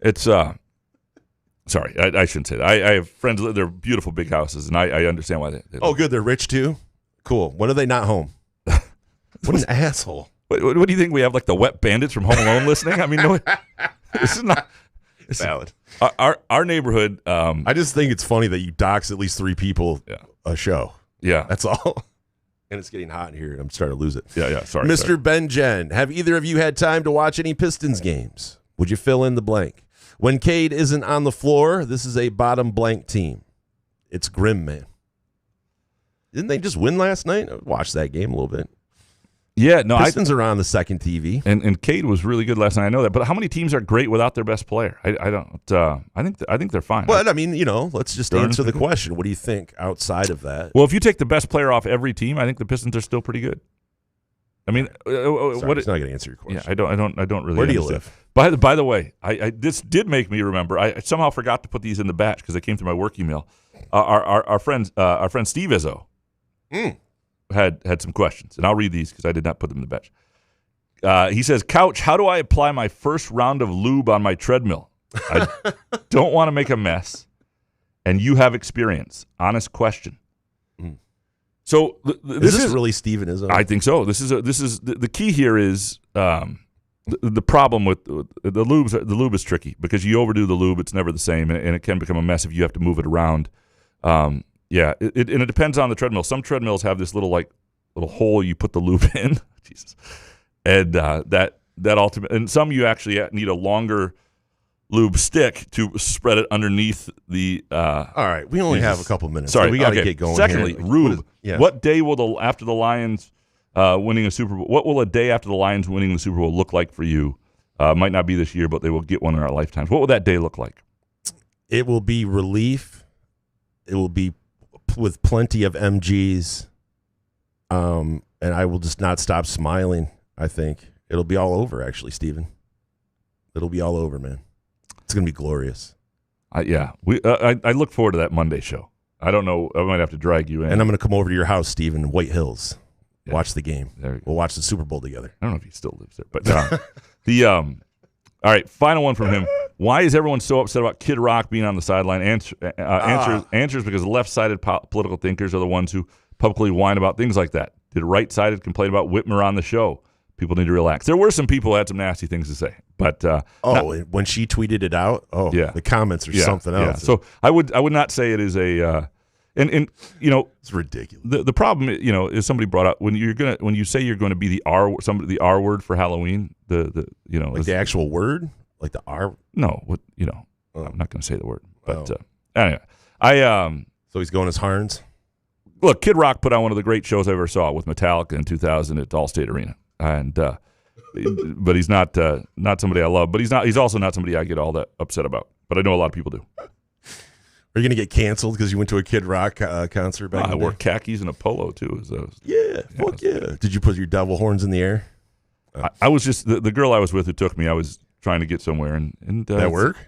Speaker 3: It's sorry, I shouldn't say that. I have friends. They're beautiful big houses, and I understand why they
Speaker 6: oh, good. They're rich too. Cool. When are they not home? What an asshole.
Speaker 3: What do you think? We have like the wet bandits from Home Alone listening? I mean, no, this is not
Speaker 6: valid.
Speaker 3: Our neighborhood.
Speaker 6: I just think it's funny that you dox at least 3 people a show.
Speaker 3: Yeah.
Speaker 6: That's all. And it's getting hot in here. I'm starting to lose it.
Speaker 3: Yeah. Sorry.
Speaker 6: Mr. Ben Jen, have either of you had time to watch any Pistons games? Would you fill in the blank? When Cade isn't on the floor, this is a bottom blank team. It's grim, man. Didn't they just win last night? I watched that game a little bit.
Speaker 3: Yeah, no,
Speaker 6: Pistons are on the second TV,
Speaker 3: and Cade was really good last night. I know that, but how many teams are great without their best player? I don't. I think they're fine.
Speaker 6: But I mean, let's just answer the question. What do you think outside of that?
Speaker 3: Well, if you take the best player off every team, I think the Pistons are still pretty good. I mean,
Speaker 6: Sorry, it's not going to answer your question.
Speaker 3: Yeah, I don't really.
Speaker 6: Where do you
Speaker 3: understand.
Speaker 6: live?
Speaker 3: By the way, this did make me remember. I somehow forgot to put these in the batch because they came through my work email. Our friend Steve Izzo had some questions, and I'll read these because I did not put them in the batch. He says, Couch, how do I apply my first round of lube on my treadmill? I don't want to make a mess, and you have experience. Honest question. So
Speaker 6: this is really Steven Izzo?
Speaker 3: I think so. This is the key here is the problem with the lube. The lube is tricky because you overdo the lube, it's never the same, and it can become a mess if you have to move it around. Yeah, it depends on the treadmill. Some treadmills have this little hole you put the lube in. Jesus. And that ultimate, and some you actually need a longer lube stick to spread it underneath the.
Speaker 6: All right, we only have a couple minutes.
Speaker 3: Sorry,
Speaker 6: so we got to get going.
Speaker 3: Secondly,
Speaker 6: here.
Speaker 3: Rube, what day will after the Lions winning a Super Bowl? What will a day after the Lions winning the Super Bowl look like for you? Might not be this year, but they will get one in our lifetimes. What will that day look like?
Speaker 6: It will be relief. It will be with plenty of MGs, and I will just not stop smiling. I think it'll be all over, actually, Steven. It'll be all over, man. It's going to be glorious.
Speaker 3: I look forward to that Monday show. I don't know. I might have to drag you in.
Speaker 6: And I'm going to come over to your house, Steven, in White Hills. Yeah. Watch the game. We'll watch the Super Bowl together.
Speaker 3: I don't know if he still lives there. But all right, final one from him. Why is everyone so upset about Kid Rock being on the sideline? Answers because left-sided political thinkers are the ones who publicly whine about things like that. Did right-sided complain about Whitmer on the show? People need to relax. There were some people who had some nasty things to say, but
Speaker 6: when she tweeted it out, the comments are something else.
Speaker 3: Yeah. So I would not say it is a, and
Speaker 6: it's ridiculous.
Speaker 3: The problem is somebody brought up when you say you're going to be the R word for Halloween,
Speaker 6: the actual word, like the R.
Speaker 3: No, I'm not going to say the word, but anyway,
Speaker 6: so he's going as Harns.
Speaker 3: Look, Kid Rock put on one of the great shows I ever saw with Metallica in 2000 at Allstate Arena. And but he's not somebody I love. But he's also not somebody I get all that upset about. But I know a lot of people do.
Speaker 6: Are you going to get canceled because you went to a Kid Rock concert back?
Speaker 3: I wore khakis and a polo too.
Speaker 6: Fuck yeah! Did you put your devil horns in the air?
Speaker 3: I was just the girl I was with who took me. I was trying to get somewhere, and
Speaker 6: that work?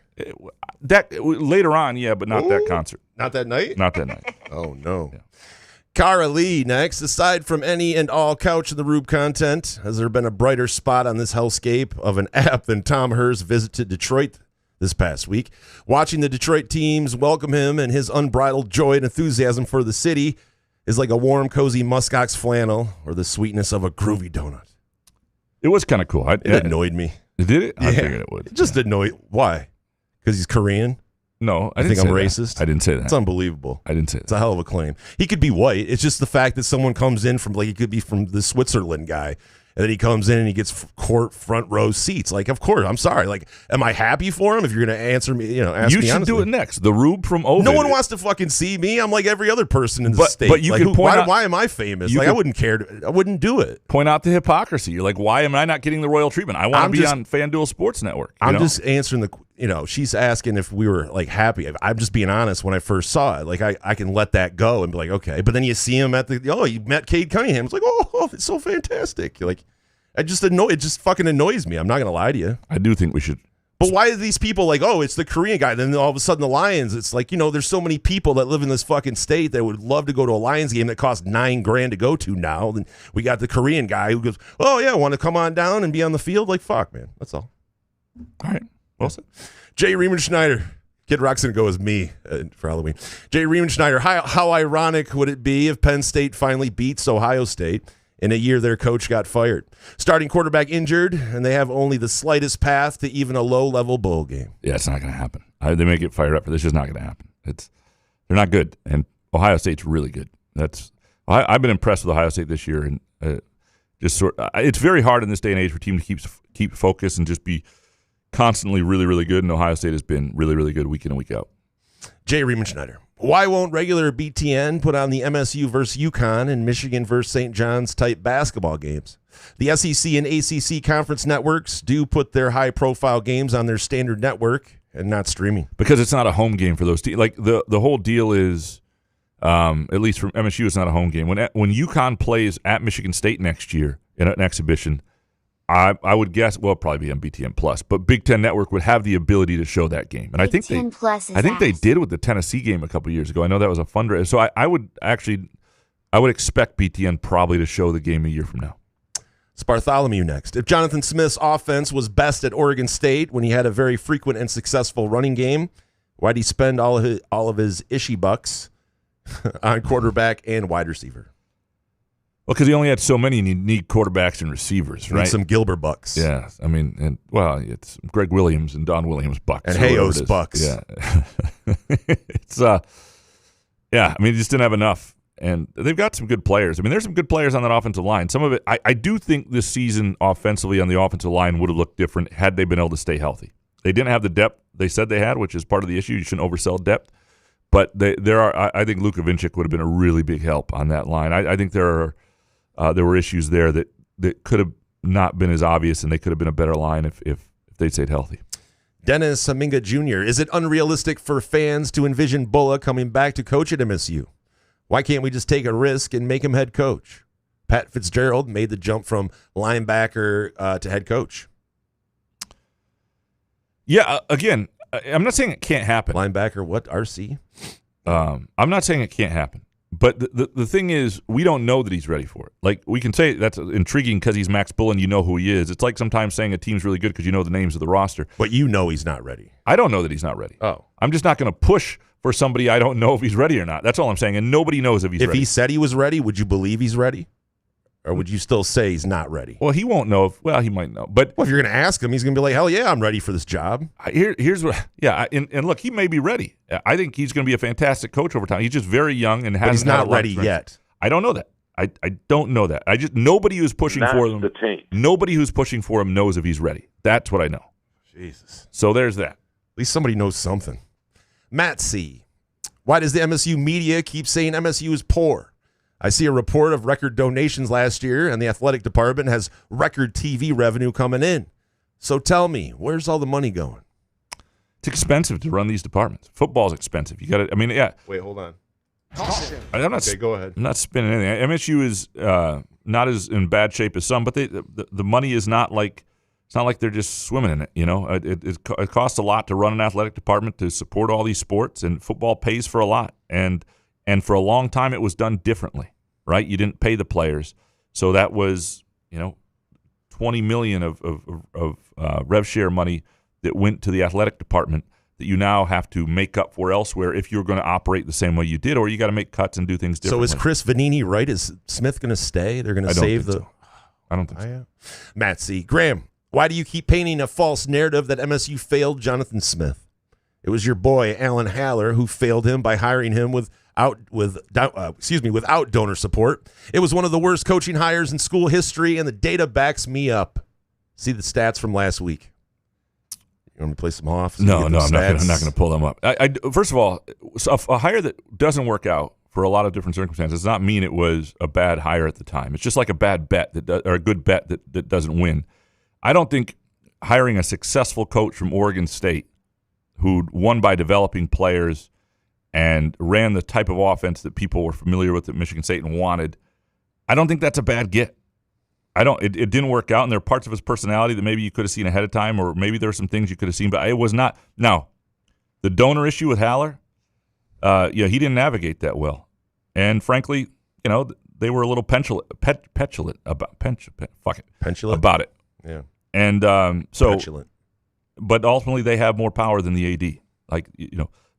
Speaker 3: That later on, yeah, but not that concert.
Speaker 6: Not that night.
Speaker 3: Not that night.
Speaker 6: Oh no.
Speaker 3: Yeah.
Speaker 6: Cara Lee next. Aside from any and all Couch in the Rube content, has there been a brighter spot on this hellscape of an app than Tom Herr's visit to Detroit this past week? Watching the Detroit teams welcome him and his unbridled joy and enthusiasm for the city is like a warm, cozy muskox flannel or the sweetness of a groovy donut.
Speaker 3: It was kind of cool.
Speaker 6: It annoyed me.
Speaker 3: Did it?
Speaker 6: Yeah.
Speaker 3: I figured it would.
Speaker 6: It just annoyed. Why? Because he's Korean?
Speaker 3: No,
Speaker 6: I think I'm racist.
Speaker 3: I didn't say that.
Speaker 6: It's unbelievable.
Speaker 3: I didn't say that.
Speaker 6: It's a hell of a claim. He could be white. It's just the fact that someone comes in from, like, he could be from the Switzerland guy, and then he comes in and he gets court front row seats. Like, of course, I'm sorry. Like, am I happy for him? If you're going to answer me, ask me
Speaker 3: honestly. You should do it next. The Rube from Ovid.
Speaker 6: No one wants to fucking see me. I'm like every other person in the state.
Speaker 3: But you
Speaker 6: like,
Speaker 3: could point out,
Speaker 6: why am I famous? Like, I wouldn't care. I wouldn't do it.
Speaker 3: Point out the hypocrisy. You're like, why am I not getting the royal treatment? I want to be on FanDuel Sports Network.
Speaker 6: I'm just answering the. She's asking if we were like happy. I'm just being honest. When I first saw it, like I can let that go and be like, okay. But then you see him at you met Cade Cunningham. It's like, oh, it's so fantastic. You're like, it just fucking annoys me. I'm not gonna lie to you.
Speaker 3: I do think we should.
Speaker 6: But why are these people like, oh, it's the Korean guy? Then all of a sudden the Lions. It's like, there's so many people that live in this fucking state that would love to go to a Lions game that costs $9,000 to go to now. Then we got the Korean guy who goes, oh yeah, want to come on down and be on the field? Like, fuck, man. That's all.
Speaker 3: All right. Well said.
Speaker 6: Jay Riemenschneider. Kid Rock's going to go as me for Halloween. Jay Riemenschneider, how ironic would it be if Penn State finally beats Ohio State in a year their coach got fired? Starting quarterback injured, and they have only the slightest path to even a low-level bowl game.
Speaker 3: Yeah, it's not going to happen. They may get fired up, but this is not going to happen. They're not good, and Ohio State's really good. I've been impressed with Ohio State this year, and it's very hard in this day and age for a team to keep focus and just be constantly really, really good. And Ohio State has been really, really good week in and week out.
Speaker 6: Jay Riemenschneider. Why won't regular BTN put on the MSU versus UConn and Michigan versus St. John's type basketball games? The SEC and ACC conference networks do put their high-profile games on their standard network and not streaming.
Speaker 3: Because it's not a home game for those teams. Like, the whole deal is, at least from MSU, it's not a home game. When UConn plays at Michigan State next year in an exhibition, I would guess, well, it'll probably be on BTN Plus, but Big Ten Network would have the ability to show that game, and I think they did with the Tennessee game a couple years ago. I know that was a fundraiser, so I would expect BTN probably to show the game a year from now.
Speaker 6: Spartholomew next. If Jonathan Smith's offense was best at Oregon State when he had a very frequent and successful running game, why'd he spend all of his ishy bucks on quarterback and wide receiver?
Speaker 3: Well, because he only had so many, and you need quarterbacks and receivers, right?
Speaker 6: And some Gilbert bucks.
Speaker 3: Yeah, I mean, it's Greg Williams and Don Williams bucks.
Speaker 6: And Hayos bucks.
Speaker 3: Yeah. It's, I mean, he just didn't have enough. And they've got some good players. I mean, there's some good players on that offensive line. Some of it, I do think this season offensively on the offensive line would have looked different had they been able to stay healthy. They didn't have the depth they said they had, which is part of the issue. You shouldn't oversell depth. But I think Luka Vincic would have been a really big help on that line. I think there were issues there that could have not been as obvious, and they could have been a better line if they stayed healthy.
Speaker 6: Dennis Haminga Jr., is it unrealistic for fans to envision Bulla coming back to coach at MSU? Why can't we just take a risk and make him head coach? Pat Fitzgerald made the jump from linebacker to head coach.
Speaker 3: Yeah, again, I'm not saying it can't happen.
Speaker 6: Linebacker, what, RC?
Speaker 3: I'm not saying it can't happen. But the thing is, we don't know that he's ready for it. Like, we can say that's intriguing because he's Max Bull and you know who he is. It's like sometimes saying a team's really good because you know the names of the roster.
Speaker 6: But you know he's not ready.
Speaker 3: I don't know that he's not ready.
Speaker 6: Oh.
Speaker 3: I'm just not going to push for somebody I don't know if he's ready or not. That's all I'm saying. And nobody knows if he's ready.
Speaker 6: If he said he was ready, would you believe he's ready? Or would you still say he's not ready?
Speaker 3: Well, he won't know. He might know. But
Speaker 6: if you're going to ask him, he's going to be like, hell yeah, I'm ready for this job.
Speaker 3: Here's what. Yeah, and look, he may be ready. I think he's going to be a fantastic coach over time. He's just very young and hasn't.
Speaker 6: But he's not ready yet.
Speaker 3: I don't know that. I don't know that. Nobody who's pushing for him. Nobody who's pushing for him knows if he's ready. That's what I know.
Speaker 6: Jesus.
Speaker 3: So there's that.
Speaker 6: At least somebody knows something. Matt C. Why does the MSU media keep saying MSU is poor? I see a report of record donations last year, and the athletic department has record TV revenue coming in. So tell me, where's all the money going?
Speaker 3: It's expensive to run these departments. Football's expensive. You got to. I mean, yeah.
Speaker 6: Wait, hold on.
Speaker 3: Okay,
Speaker 6: go ahead.
Speaker 3: I'm not spinning anything. MSU is not as in bad shape as some, but the money is not like it's not like they're just swimming in it. You know, it costs a lot to run an athletic department to support all these sports, and football pays for a lot. And for a long time, it was done differently. Right, you didn't pay the players, so that was $20 million of rev share money that went to the athletic department that you now have to make up for elsewhere if you're going to operate the same way you did, or you got to make cuts and do things differently.
Speaker 6: So is Chris Vanini right? Is Smith going to stay? They're going to save the.
Speaker 3: So. I don't think so.
Speaker 6: Matt C. Graham, why do you keep painting a false narrative that MSU failed Jonathan Smith? It was your boy Alan Haller who failed him by hiring him without donor support. It was one of the worst coaching hires in school history, and the data backs me up. See the stats from last week. You want me to play some off?
Speaker 3: No, I'm not going to pull them up. First of all, a hire that doesn't work out for a lot of different circumstances does not mean it was a bad hire at the time. It's just like a bad bet or a good bet that doesn't win. I don't think hiring a successful coach from Oregon State who won by developing players and ran the type of offense that people were familiar with at Michigan State and wanted, I don't think that's a bad get. It didn't work out, and there are parts of his personality that maybe you could have seen ahead of time, or maybe there were some things you could have seen, but it was not. Now, the donor issue with Haller, he didn't navigate that well. And frankly, they were a little petulant about it.
Speaker 6: Yeah.
Speaker 3: And
Speaker 6: petulant.
Speaker 3: But ultimately they have more power than the AD. Like,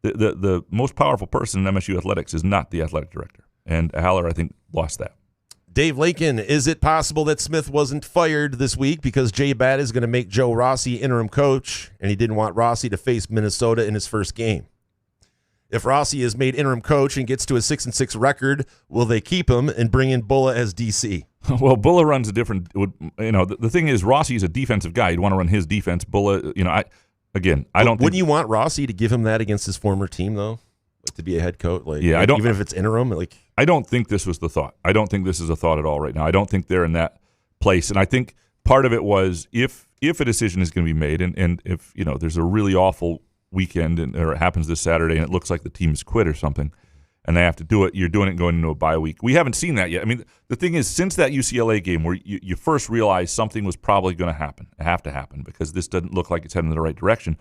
Speaker 3: the most powerful person in MSU athletics is not the athletic director. And Haller, I think, lost that.
Speaker 6: Dave Lakin, is it possible that Smith wasn't fired this week because Jay Batt is going to make Joe Rossi interim coach, and he didn't want Rossi to face Minnesota in his first game? If Rossi is made interim coach and gets to a 6-6 record, will they keep him and bring in Bulla as DC?
Speaker 3: Well, Bulla runs a different. The thing is, Rossi's a defensive guy. You'd want to run his defense. Bulla, I don't.
Speaker 6: Wouldn't you want Rossi to give him that against his former team though, to be a head coach?
Speaker 3: I don't.
Speaker 6: Even if it's interim,
Speaker 3: I don't think this was the thought. I don't think this is a thought at all right now. I don't think they're in that place, and I think part of it was if a decision is going to be made, and if there's a really awful weekend or it happens this Saturday and it looks like the team's quit or something and they have to do it, you're doing it going into a bye week. We haven't seen that yet. I mean, the thing is, since that UCLA game where you first realized something was probably going to have to happen because this doesn't look like it's heading in the right direction,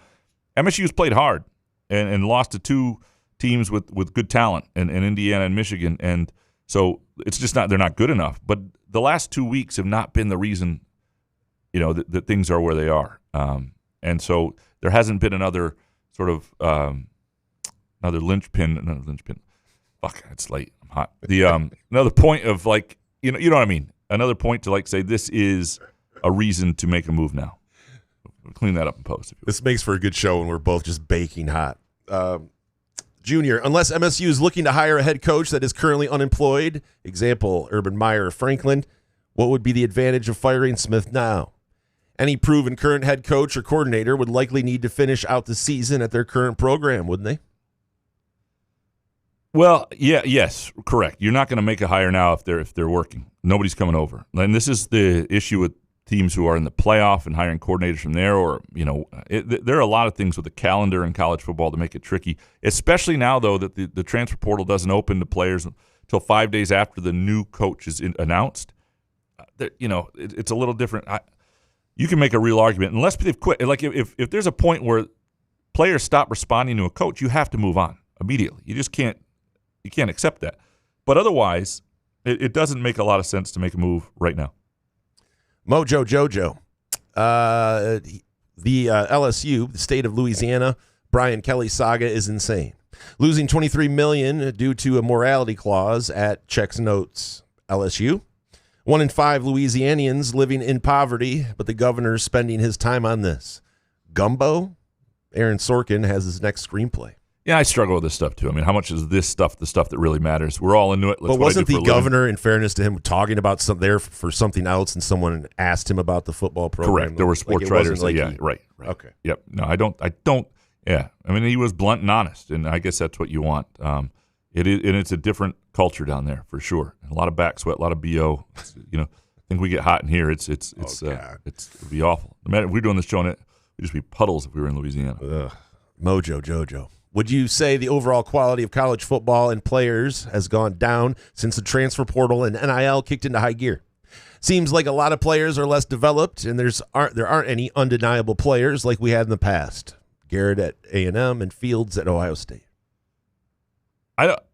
Speaker 3: MSU's played hard and lost to two teams with good talent in Indiana and Michigan, and so it's just they're not good enough. But the last 2 weeks have not been the reason that things are where they are, and so there hasn't been another sort of another linchpin. Fuck, it's late. I'm hot. Another point of you know what I mean. Another point to say this is a reason to make a move now. We'll clean that up in post.
Speaker 6: This makes for a good show when we're both just baking hot. Junior, unless MSU is looking to hire a head coach that is currently unemployed, example Urban Meyer or Franklin, what would be the advantage of firing Smith now? Any proven current head coach or coordinator would likely need to finish out the season at their current program, wouldn't they?
Speaker 3: Well, yes, correct. You're not going to make a hire now if they're working. Nobody's coming over. And this is the issue with teams who are in the playoff and hiring coordinators from there, or there are a lot of things with the calendar in college football to make it tricky, especially now, though, that the transfer portal doesn't open to players until 5 days after the new coach is announced. It's a little different. You can make a real argument unless they've quit. If there's a point where players stop responding to a coach, you have to move on immediately. You just can't accept that. But otherwise, it doesn't make a lot of sense to make a move right now.
Speaker 6: Mojo Jojo, the LSU, the state of Louisiana, Brian Kelly saga is insane. Losing $23 million due to a morality clause at checks notes LSU. 1 in 5 Louisianians living in poverty, but the governor's spending his time on this. Gumbo? Aaron Sorkin has his next screenplay.
Speaker 3: Yeah, I struggle with this stuff, too. I mean, how much is this stuff the stuff that really matters? We're all into it.
Speaker 6: But wasn't the governor, in fairness to him, talking about for something else and someone asked him about the football program?
Speaker 3: Correct. There were sports writers. Right.
Speaker 6: Okay.
Speaker 3: Yep. No, I don't. Yeah. I mean, he was blunt and honest, and I guess that's what you want. It's a different culture down there for sure. A lot of back sweat, a lot of BO. I think we get hot in here. It'd be awful. No matter if we're doing this show, we'd just be puddles if we were in Louisiana.
Speaker 6: Mojo Jojo. Would you say the overall quality of college football and players has gone down since the transfer portal and NIL kicked into high gear? Seems like a lot of players are less developed, and there aren't any undeniable players like we had in the past. Garrett at A&M and Fields at Ohio State.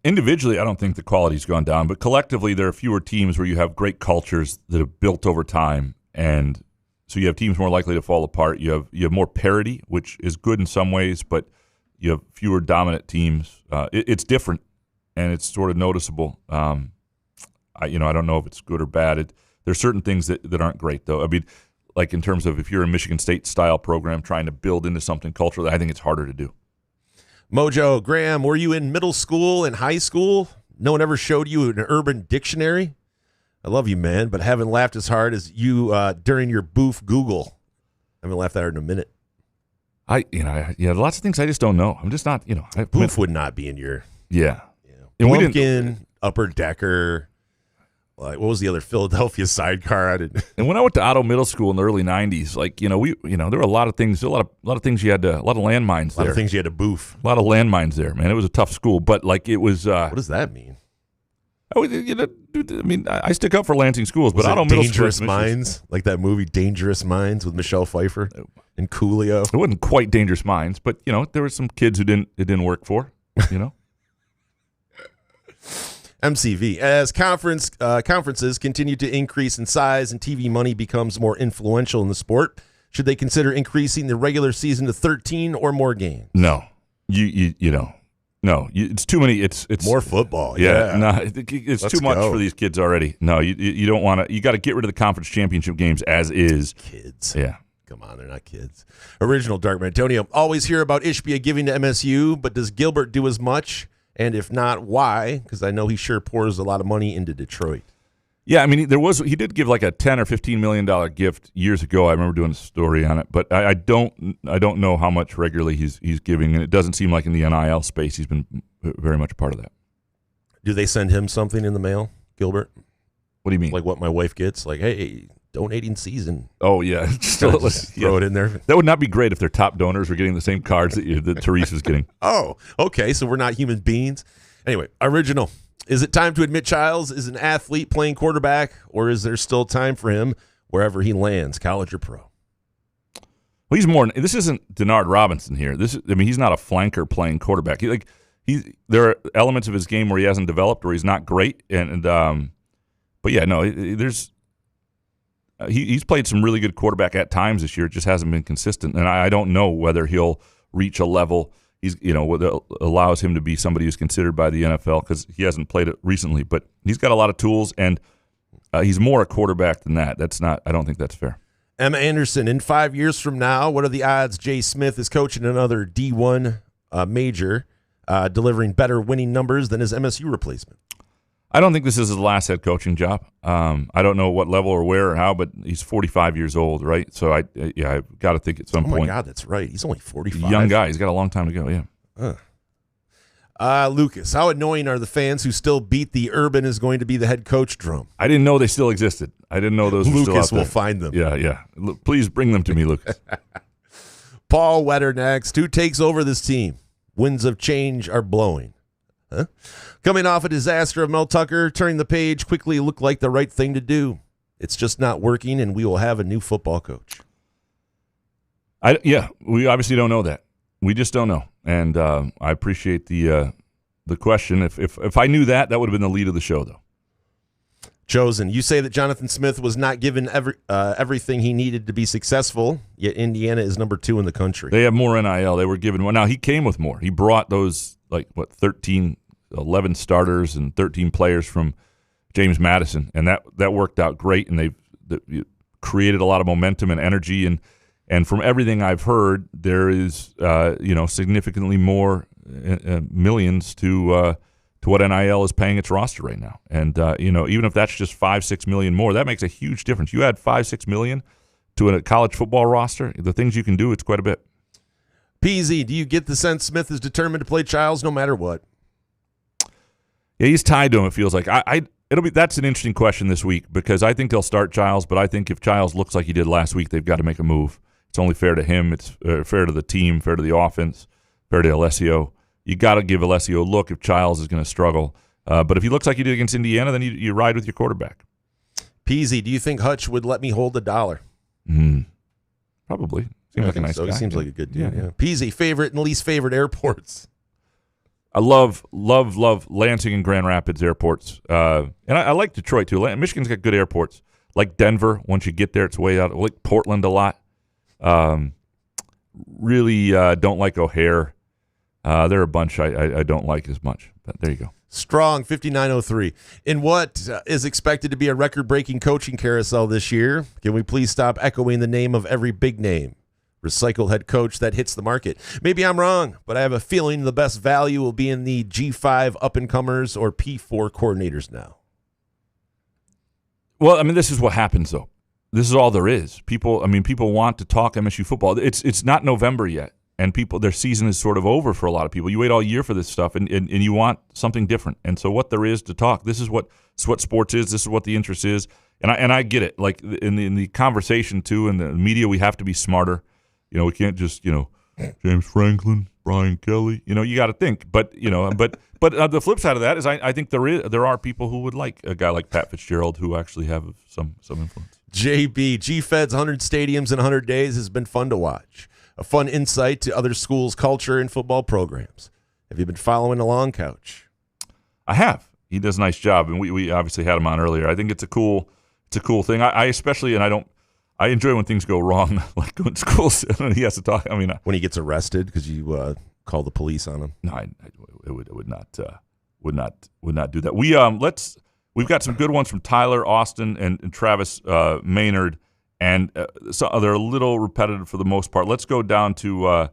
Speaker 3: Individually, I don't think the quality's gone down, but collectively, there are fewer teams where you have great cultures that have built over time, and so you have teams more likely to fall apart. You have more parity, which is good in some ways, but you have fewer dominant teams. It's different, and it's sort of noticeable. I don't know if it's good or bad. There's certain things that aren't great, though. I mean, like in terms of if you're a Michigan State-style program trying to build into something culturally, I think it's harder to do.
Speaker 6: Mojo, Graham, were you in middle school and high school? No one ever showed you an urban dictionary? I love you, man, but haven't laughed as hard as you during your boof Google. I haven't laughed that hard in a minute.
Speaker 3: Lots of things I just don't know. I'm just not,
Speaker 6: Boof would not be in your...
Speaker 3: Yeah.
Speaker 6: And Pumpkin, Upper Decker, what was the other Philadelphia sidecar?
Speaker 3: And when I went to Otto Middle School in the early '90s, there were a lot of things. A lot of things you had to. A lot of landmines there.
Speaker 6: A lot of things you had to boof.
Speaker 3: A lot of landmines there, man. It was a tough school, but it was.
Speaker 6: What does that mean?
Speaker 3: I stick up for Lansing schools, but Otto Middle School.
Speaker 6: Dangerous Minds, like that movie Dangerous Minds with Michelle Pfeiffer and Coolio.
Speaker 3: It wasn't quite Dangerous Minds, but there were some kids who it didn't work for.
Speaker 6: MCV. As conferences continue to increase in size and TV money becomes more influential in the sport, should they consider increasing the regular season to 13 or more games?
Speaker 3: No, no. It's too many. It's
Speaker 6: more football.
Speaker 3: Yeah, no, it's too much for these kids already. No, you don't want to. You got to get rid of the conference championship games as is.
Speaker 6: Kids.
Speaker 3: Yeah,
Speaker 6: come on, they're not kids. Original Darkman Antonio. Always hear about Ishbia giving to MSU, but does Gilbert do as much? And if not, why? Because I know he sure pours a lot of money into Detroit.
Speaker 3: Yeah, I mean, he did give like a $10 or $15 million gift years ago. I remember doing a story on it, but I don't know how much regularly he's giving, and it doesn't seem like in the NIL space he's been very much a part of that.
Speaker 6: Do they send him something in the mail, Gilbert?
Speaker 3: What do you mean?
Speaker 6: Like what my wife gets? Like, hey, donating season.
Speaker 3: Oh yeah,
Speaker 6: just throw it in there.
Speaker 3: That would not be great if their top donors were getting the same cards that Therese was getting.
Speaker 6: Oh, okay. So we're not human beings. Anyway, original. Is it time to admit Childs is an athlete playing quarterback, or is there still time for him wherever he lands, college or pro?
Speaker 3: Well, he's more. This isn't Denard Robinson here. He's not a flanker playing quarterback. There are elements of his game where he hasn't developed, or he's not great. But yeah, no. He's played some really good quarterback at times this year. It just hasn't been consistent, and I don't know whether he'll reach a level what allows him to be somebody who's considered by the NFL, because he hasn't played it recently. But he's got a lot of tools, and he's more a quarterback than that. I don't think that's fair.
Speaker 6: Emma Anderson, in 5 years from now, what are the odds Jay Smith is coaching another D1 major, delivering better winning numbers than his MSU replacement?
Speaker 3: I don't think this is his last head coaching job. I don't know what level or where or how, but he's 45 years old, right? So I've got to think at some point.
Speaker 6: Oh my God, that's right. He's only 45.
Speaker 3: Young guy. He's got a long time to go. Yeah.
Speaker 6: Lucas, how annoying are the fans who still beat the Urban is going to be the head coach drum?
Speaker 3: I didn't know they still existed. I didn't know those.
Speaker 6: Lucas
Speaker 3: were still out
Speaker 6: will
Speaker 3: there.
Speaker 6: find them.
Speaker 3: Yeah. Please bring them to me, Lucas.
Speaker 6: Paul Wetter next. Who takes over this team? Winds of change are blowing. Huh? Coming off a disaster of Mel Tucker, turning the page quickly looked like the right thing to do. It's just not working, and we will have a new football coach.
Speaker 3: We obviously don't know that. We just don't know, and I appreciate the question. If I knew that would have been the lead of the show, though.
Speaker 6: Chosen, you say that Jonathan Smith was not given everything he needed to be successful, yet Indiana is number 2 in the country.
Speaker 3: They have more NIL. They were given more. Now, he came with more. He brought those, 11 starters and 13 players from James Madison, and that worked out great, and they created a lot of momentum and energy, and from everything I've heard, there is significantly more millions to what NIL is paying its roster right now. And, even if that's just $5-6 million more, that makes a huge difference. You add $5-6 million to a college football roster, the things you can do, it's quite a bit.
Speaker 6: PZ, do you get the sense Smith is determined to play Childs no matter what?
Speaker 3: Yeah, he's tied to him, it feels like. That's an interesting question this week, because I think they'll start Childs, but I think if Childs looks like he did last week, they've got to make a move. It's only fair to him. It's fair to the team, fair to the offense, fair to Alessio. You got to give Alessio a look if Childs is going to struggle. But if he looks like he did against Indiana, then you ride with your quarterback.
Speaker 6: Peasy, do you think Hutch would let me hold $1?
Speaker 3: Probably. Seems like a nice guy.
Speaker 6: He seems like a good dude. Yeah. Peasy, favorite and least favorite airports?
Speaker 3: I love Lansing and Grand Rapids airports. And I like Detroit, too. Michigan's got good airports. Like Denver, once you get there, it's way out. I like Portland a lot. Really don't like O'Hare. There are a bunch I don't like as much. But there you go.
Speaker 6: Strong 5903. In what is expected to be a record-breaking coaching carousel this year, can we please stop echoing the name of every big name? Recycled head coach that hits the market. Maybe I'm wrong, but I have a feeling the best value will be in the G5 up-and-comers or P4 coordinators now.
Speaker 3: Well, this is what happens, though. This is all there is. People want to talk MSU football. It's not November yet, and their season is sort of over for a lot of people. You wait all year for this stuff, and you want something different. And so what there is to talk, this is what sports is. This is what the interest is. And I get it. Like in the conversation, too, in the media, we have to be smarter. We can't just, James Franklin, Brian Kelly. You got to think. But the flip side of that is I think there are people who would like a guy like Pat Fitzgerald who actually have some influence.
Speaker 6: JB, GFed's 100 stadiums in 100 days has been fun to watch. A fun insight to other schools' culture and football programs. Have you been following along, Couch?
Speaker 3: I have. He does a nice job, and we obviously had him on earlier. I think it's a cool thing. I especially, and I enjoy when things go wrong, like when schools he has to talk.
Speaker 6: When he gets arrested because you call the police on him.
Speaker 3: No, I would not do that. We've got some good ones from Tyler, Austin, and Travis Maynard, and so they're a little repetitive for the most part. Let's go down to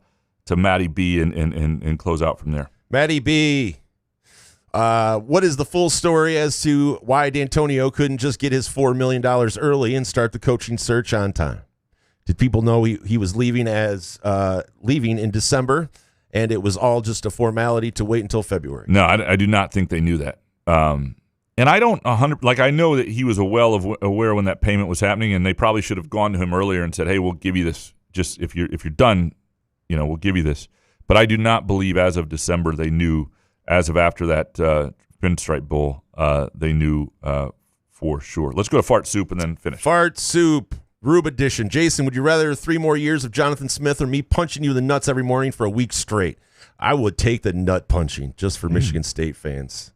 Speaker 3: Matty B and close out from there.
Speaker 6: Matty B, what is the full story as to why D'Antonio couldn't just get his $4 million early and start the coaching search on time? Did people know he was leaving in December, and it was all just a formality to wait until February?
Speaker 3: No, I do not think they knew that. And I don't I know that he was aware when that payment was happening, and they probably should have gone to him earlier and said, "Hey, we'll give you this. Just if you're done, we'll give you this." But I do not believe as of December they knew. As of after that Pinstripe Bowl, they knew for sure. Let's go to Fart Soup and then finish.
Speaker 6: Fart Soup. Rube Edition. Jason, would you rather 3 more years of Jonathan Smith or me punching you in the nuts every morning for a week straight? I would take the nut punching just for Michigan State fans.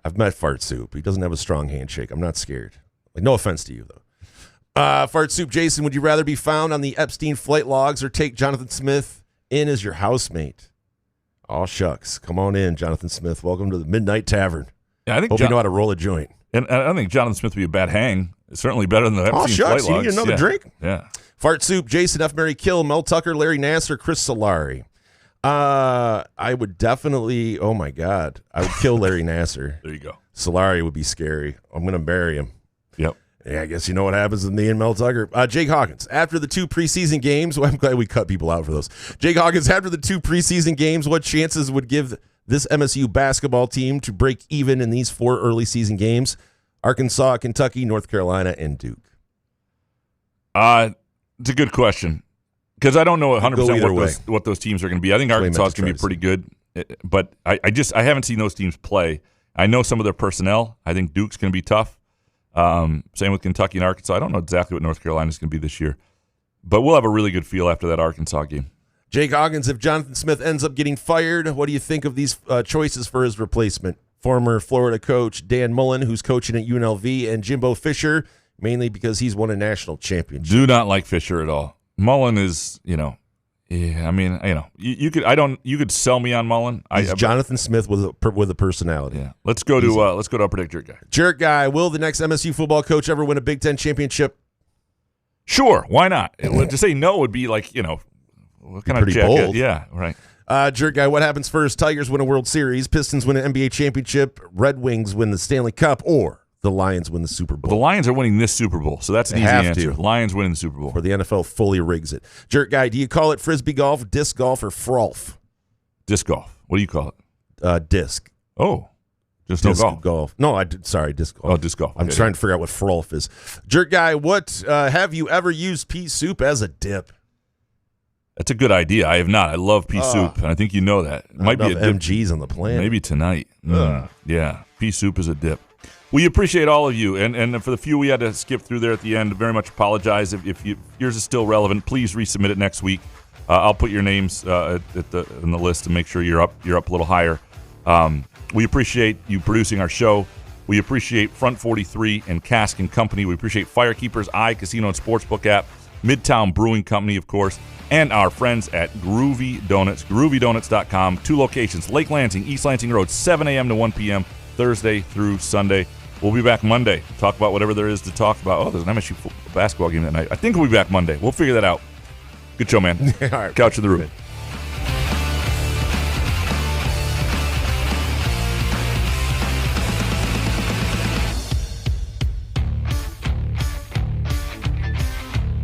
Speaker 6: I've met Fart Soup. He doesn't have a strong handshake. I'm not scared. No offense to you, though. Fart Soup. Jason, would you rather be found on the Epstein flight logs or take Jonathan Smith in as your housemate? Oh, shucks. Come on in, Jonathan Smith. Welcome to the Midnight Tavern.
Speaker 3: Yeah, I think
Speaker 6: Hope you know how to roll a joint.
Speaker 3: And I don't think Jonathan Smith would be a bad hang. It's certainly better than the Epstein flight logs.
Speaker 6: You need another drink?
Speaker 3: Yeah.
Speaker 6: Fart Soup, Jason F. Mary Kill, Mel Tucker, Larry Nassar, Chris Solari. I would definitely, oh my God, I would kill Larry Nassar.
Speaker 3: There you go.
Speaker 6: Solari would be scary. I'm going to bury him.
Speaker 3: Yep.
Speaker 6: Yeah, I guess you know what happens with me and Mel Tucker. Jake Hawkins, after the 2 preseason games, well, I'm glad we cut people out for those. Jake Hawkins, after the 2 preseason games, what chances would give this MSU basketball team to break even in these 4 early season games? Arkansas, Kentucky, North Carolina, and Duke.
Speaker 3: It's a good question because I don't know 100% what those teams are going to be. I think Arkansas is going to be pretty good, but I haven't seen those teams play. I know some of their personnel. I think Duke's going to be tough. Same with Kentucky and Arkansas. I don't know exactly what North Carolina is going to be this year, but we'll have a really good feel after that Arkansas game.
Speaker 6: Jake Hawkins, if Jonathan Smith ends up getting fired, what do you think of these choices for his replacement? Former Florida coach Dan Mullen, who's coaching at UNLV, and Jimbo Fisher, mainly because he's won a national championship.
Speaker 3: Do not like Fisher at all. Mullen is, you could sell me on Mullen.
Speaker 6: He's Jonathan Smith with a personality.
Speaker 3: Yeah. Let's go to our Predict Jerk Guy.
Speaker 6: Jerk Guy, will the next MSU football coach ever win a Big Ten championship?
Speaker 3: Sure, why not? To say no would be like, what kind of jacket?
Speaker 6: Bold.
Speaker 3: Yeah, right.
Speaker 6: Jerk Guy, what happens first? Tigers win a World Series, Pistons win an NBA championship, Red Wings win the Stanley Cup, or the Lions win the Super Bowl?
Speaker 3: Well, the Lions are winning this Super Bowl, so that's an easy answer. Lions winning the Super Bowl.
Speaker 6: Or the NFL fully rigs it. Jerk Guy, do you call it Frisbee golf, disc golf, or frolf?
Speaker 3: Disc golf. What do you call it?
Speaker 6: Disc.
Speaker 3: Oh, just
Speaker 6: disc
Speaker 3: no golf.
Speaker 6: No, sorry, disc golf.
Speaker 3: Oh, disc golf.
Speaker 6: I'm trying to figure out what frolf is. Jerk Guy, what have you ever used pea soup as a dip?
Speaker 3: That's a good idea. I have not. I love pea soup, and I think you know that. It might be a dip.
Speaker 6: MGs on the planet.
Speaker 3: Maybe tonight. Yeah, pea soup is a dip. We appreciate all of you, and for the few we had to skip through there at the end, very much apologize. If yours is still relevant, please resubmit it next week. I'll put your names in the list to make sure you're up a little higher. We appreciate you producing our show. We appreciate Front 43 and Cask & Company. We appreciate Firekeepers, Casino and Sportsbook app, Midtown Brewing Company, of course, and our friends at Groovy Donuts, groovydonuts.com. 2 locations, Lake Lansing, East Lansing Road, 7 a.m. to 1 p.m., Thursday through Sunday. We'll be back Monday. Talk about whatever there is to talk about. Oh, there's an MSU basketball game that night. I think we'll be back Monday. We'll figure that out. Good show, man.
Speaker 6: All right.
Speaker 3: Couch in the Room.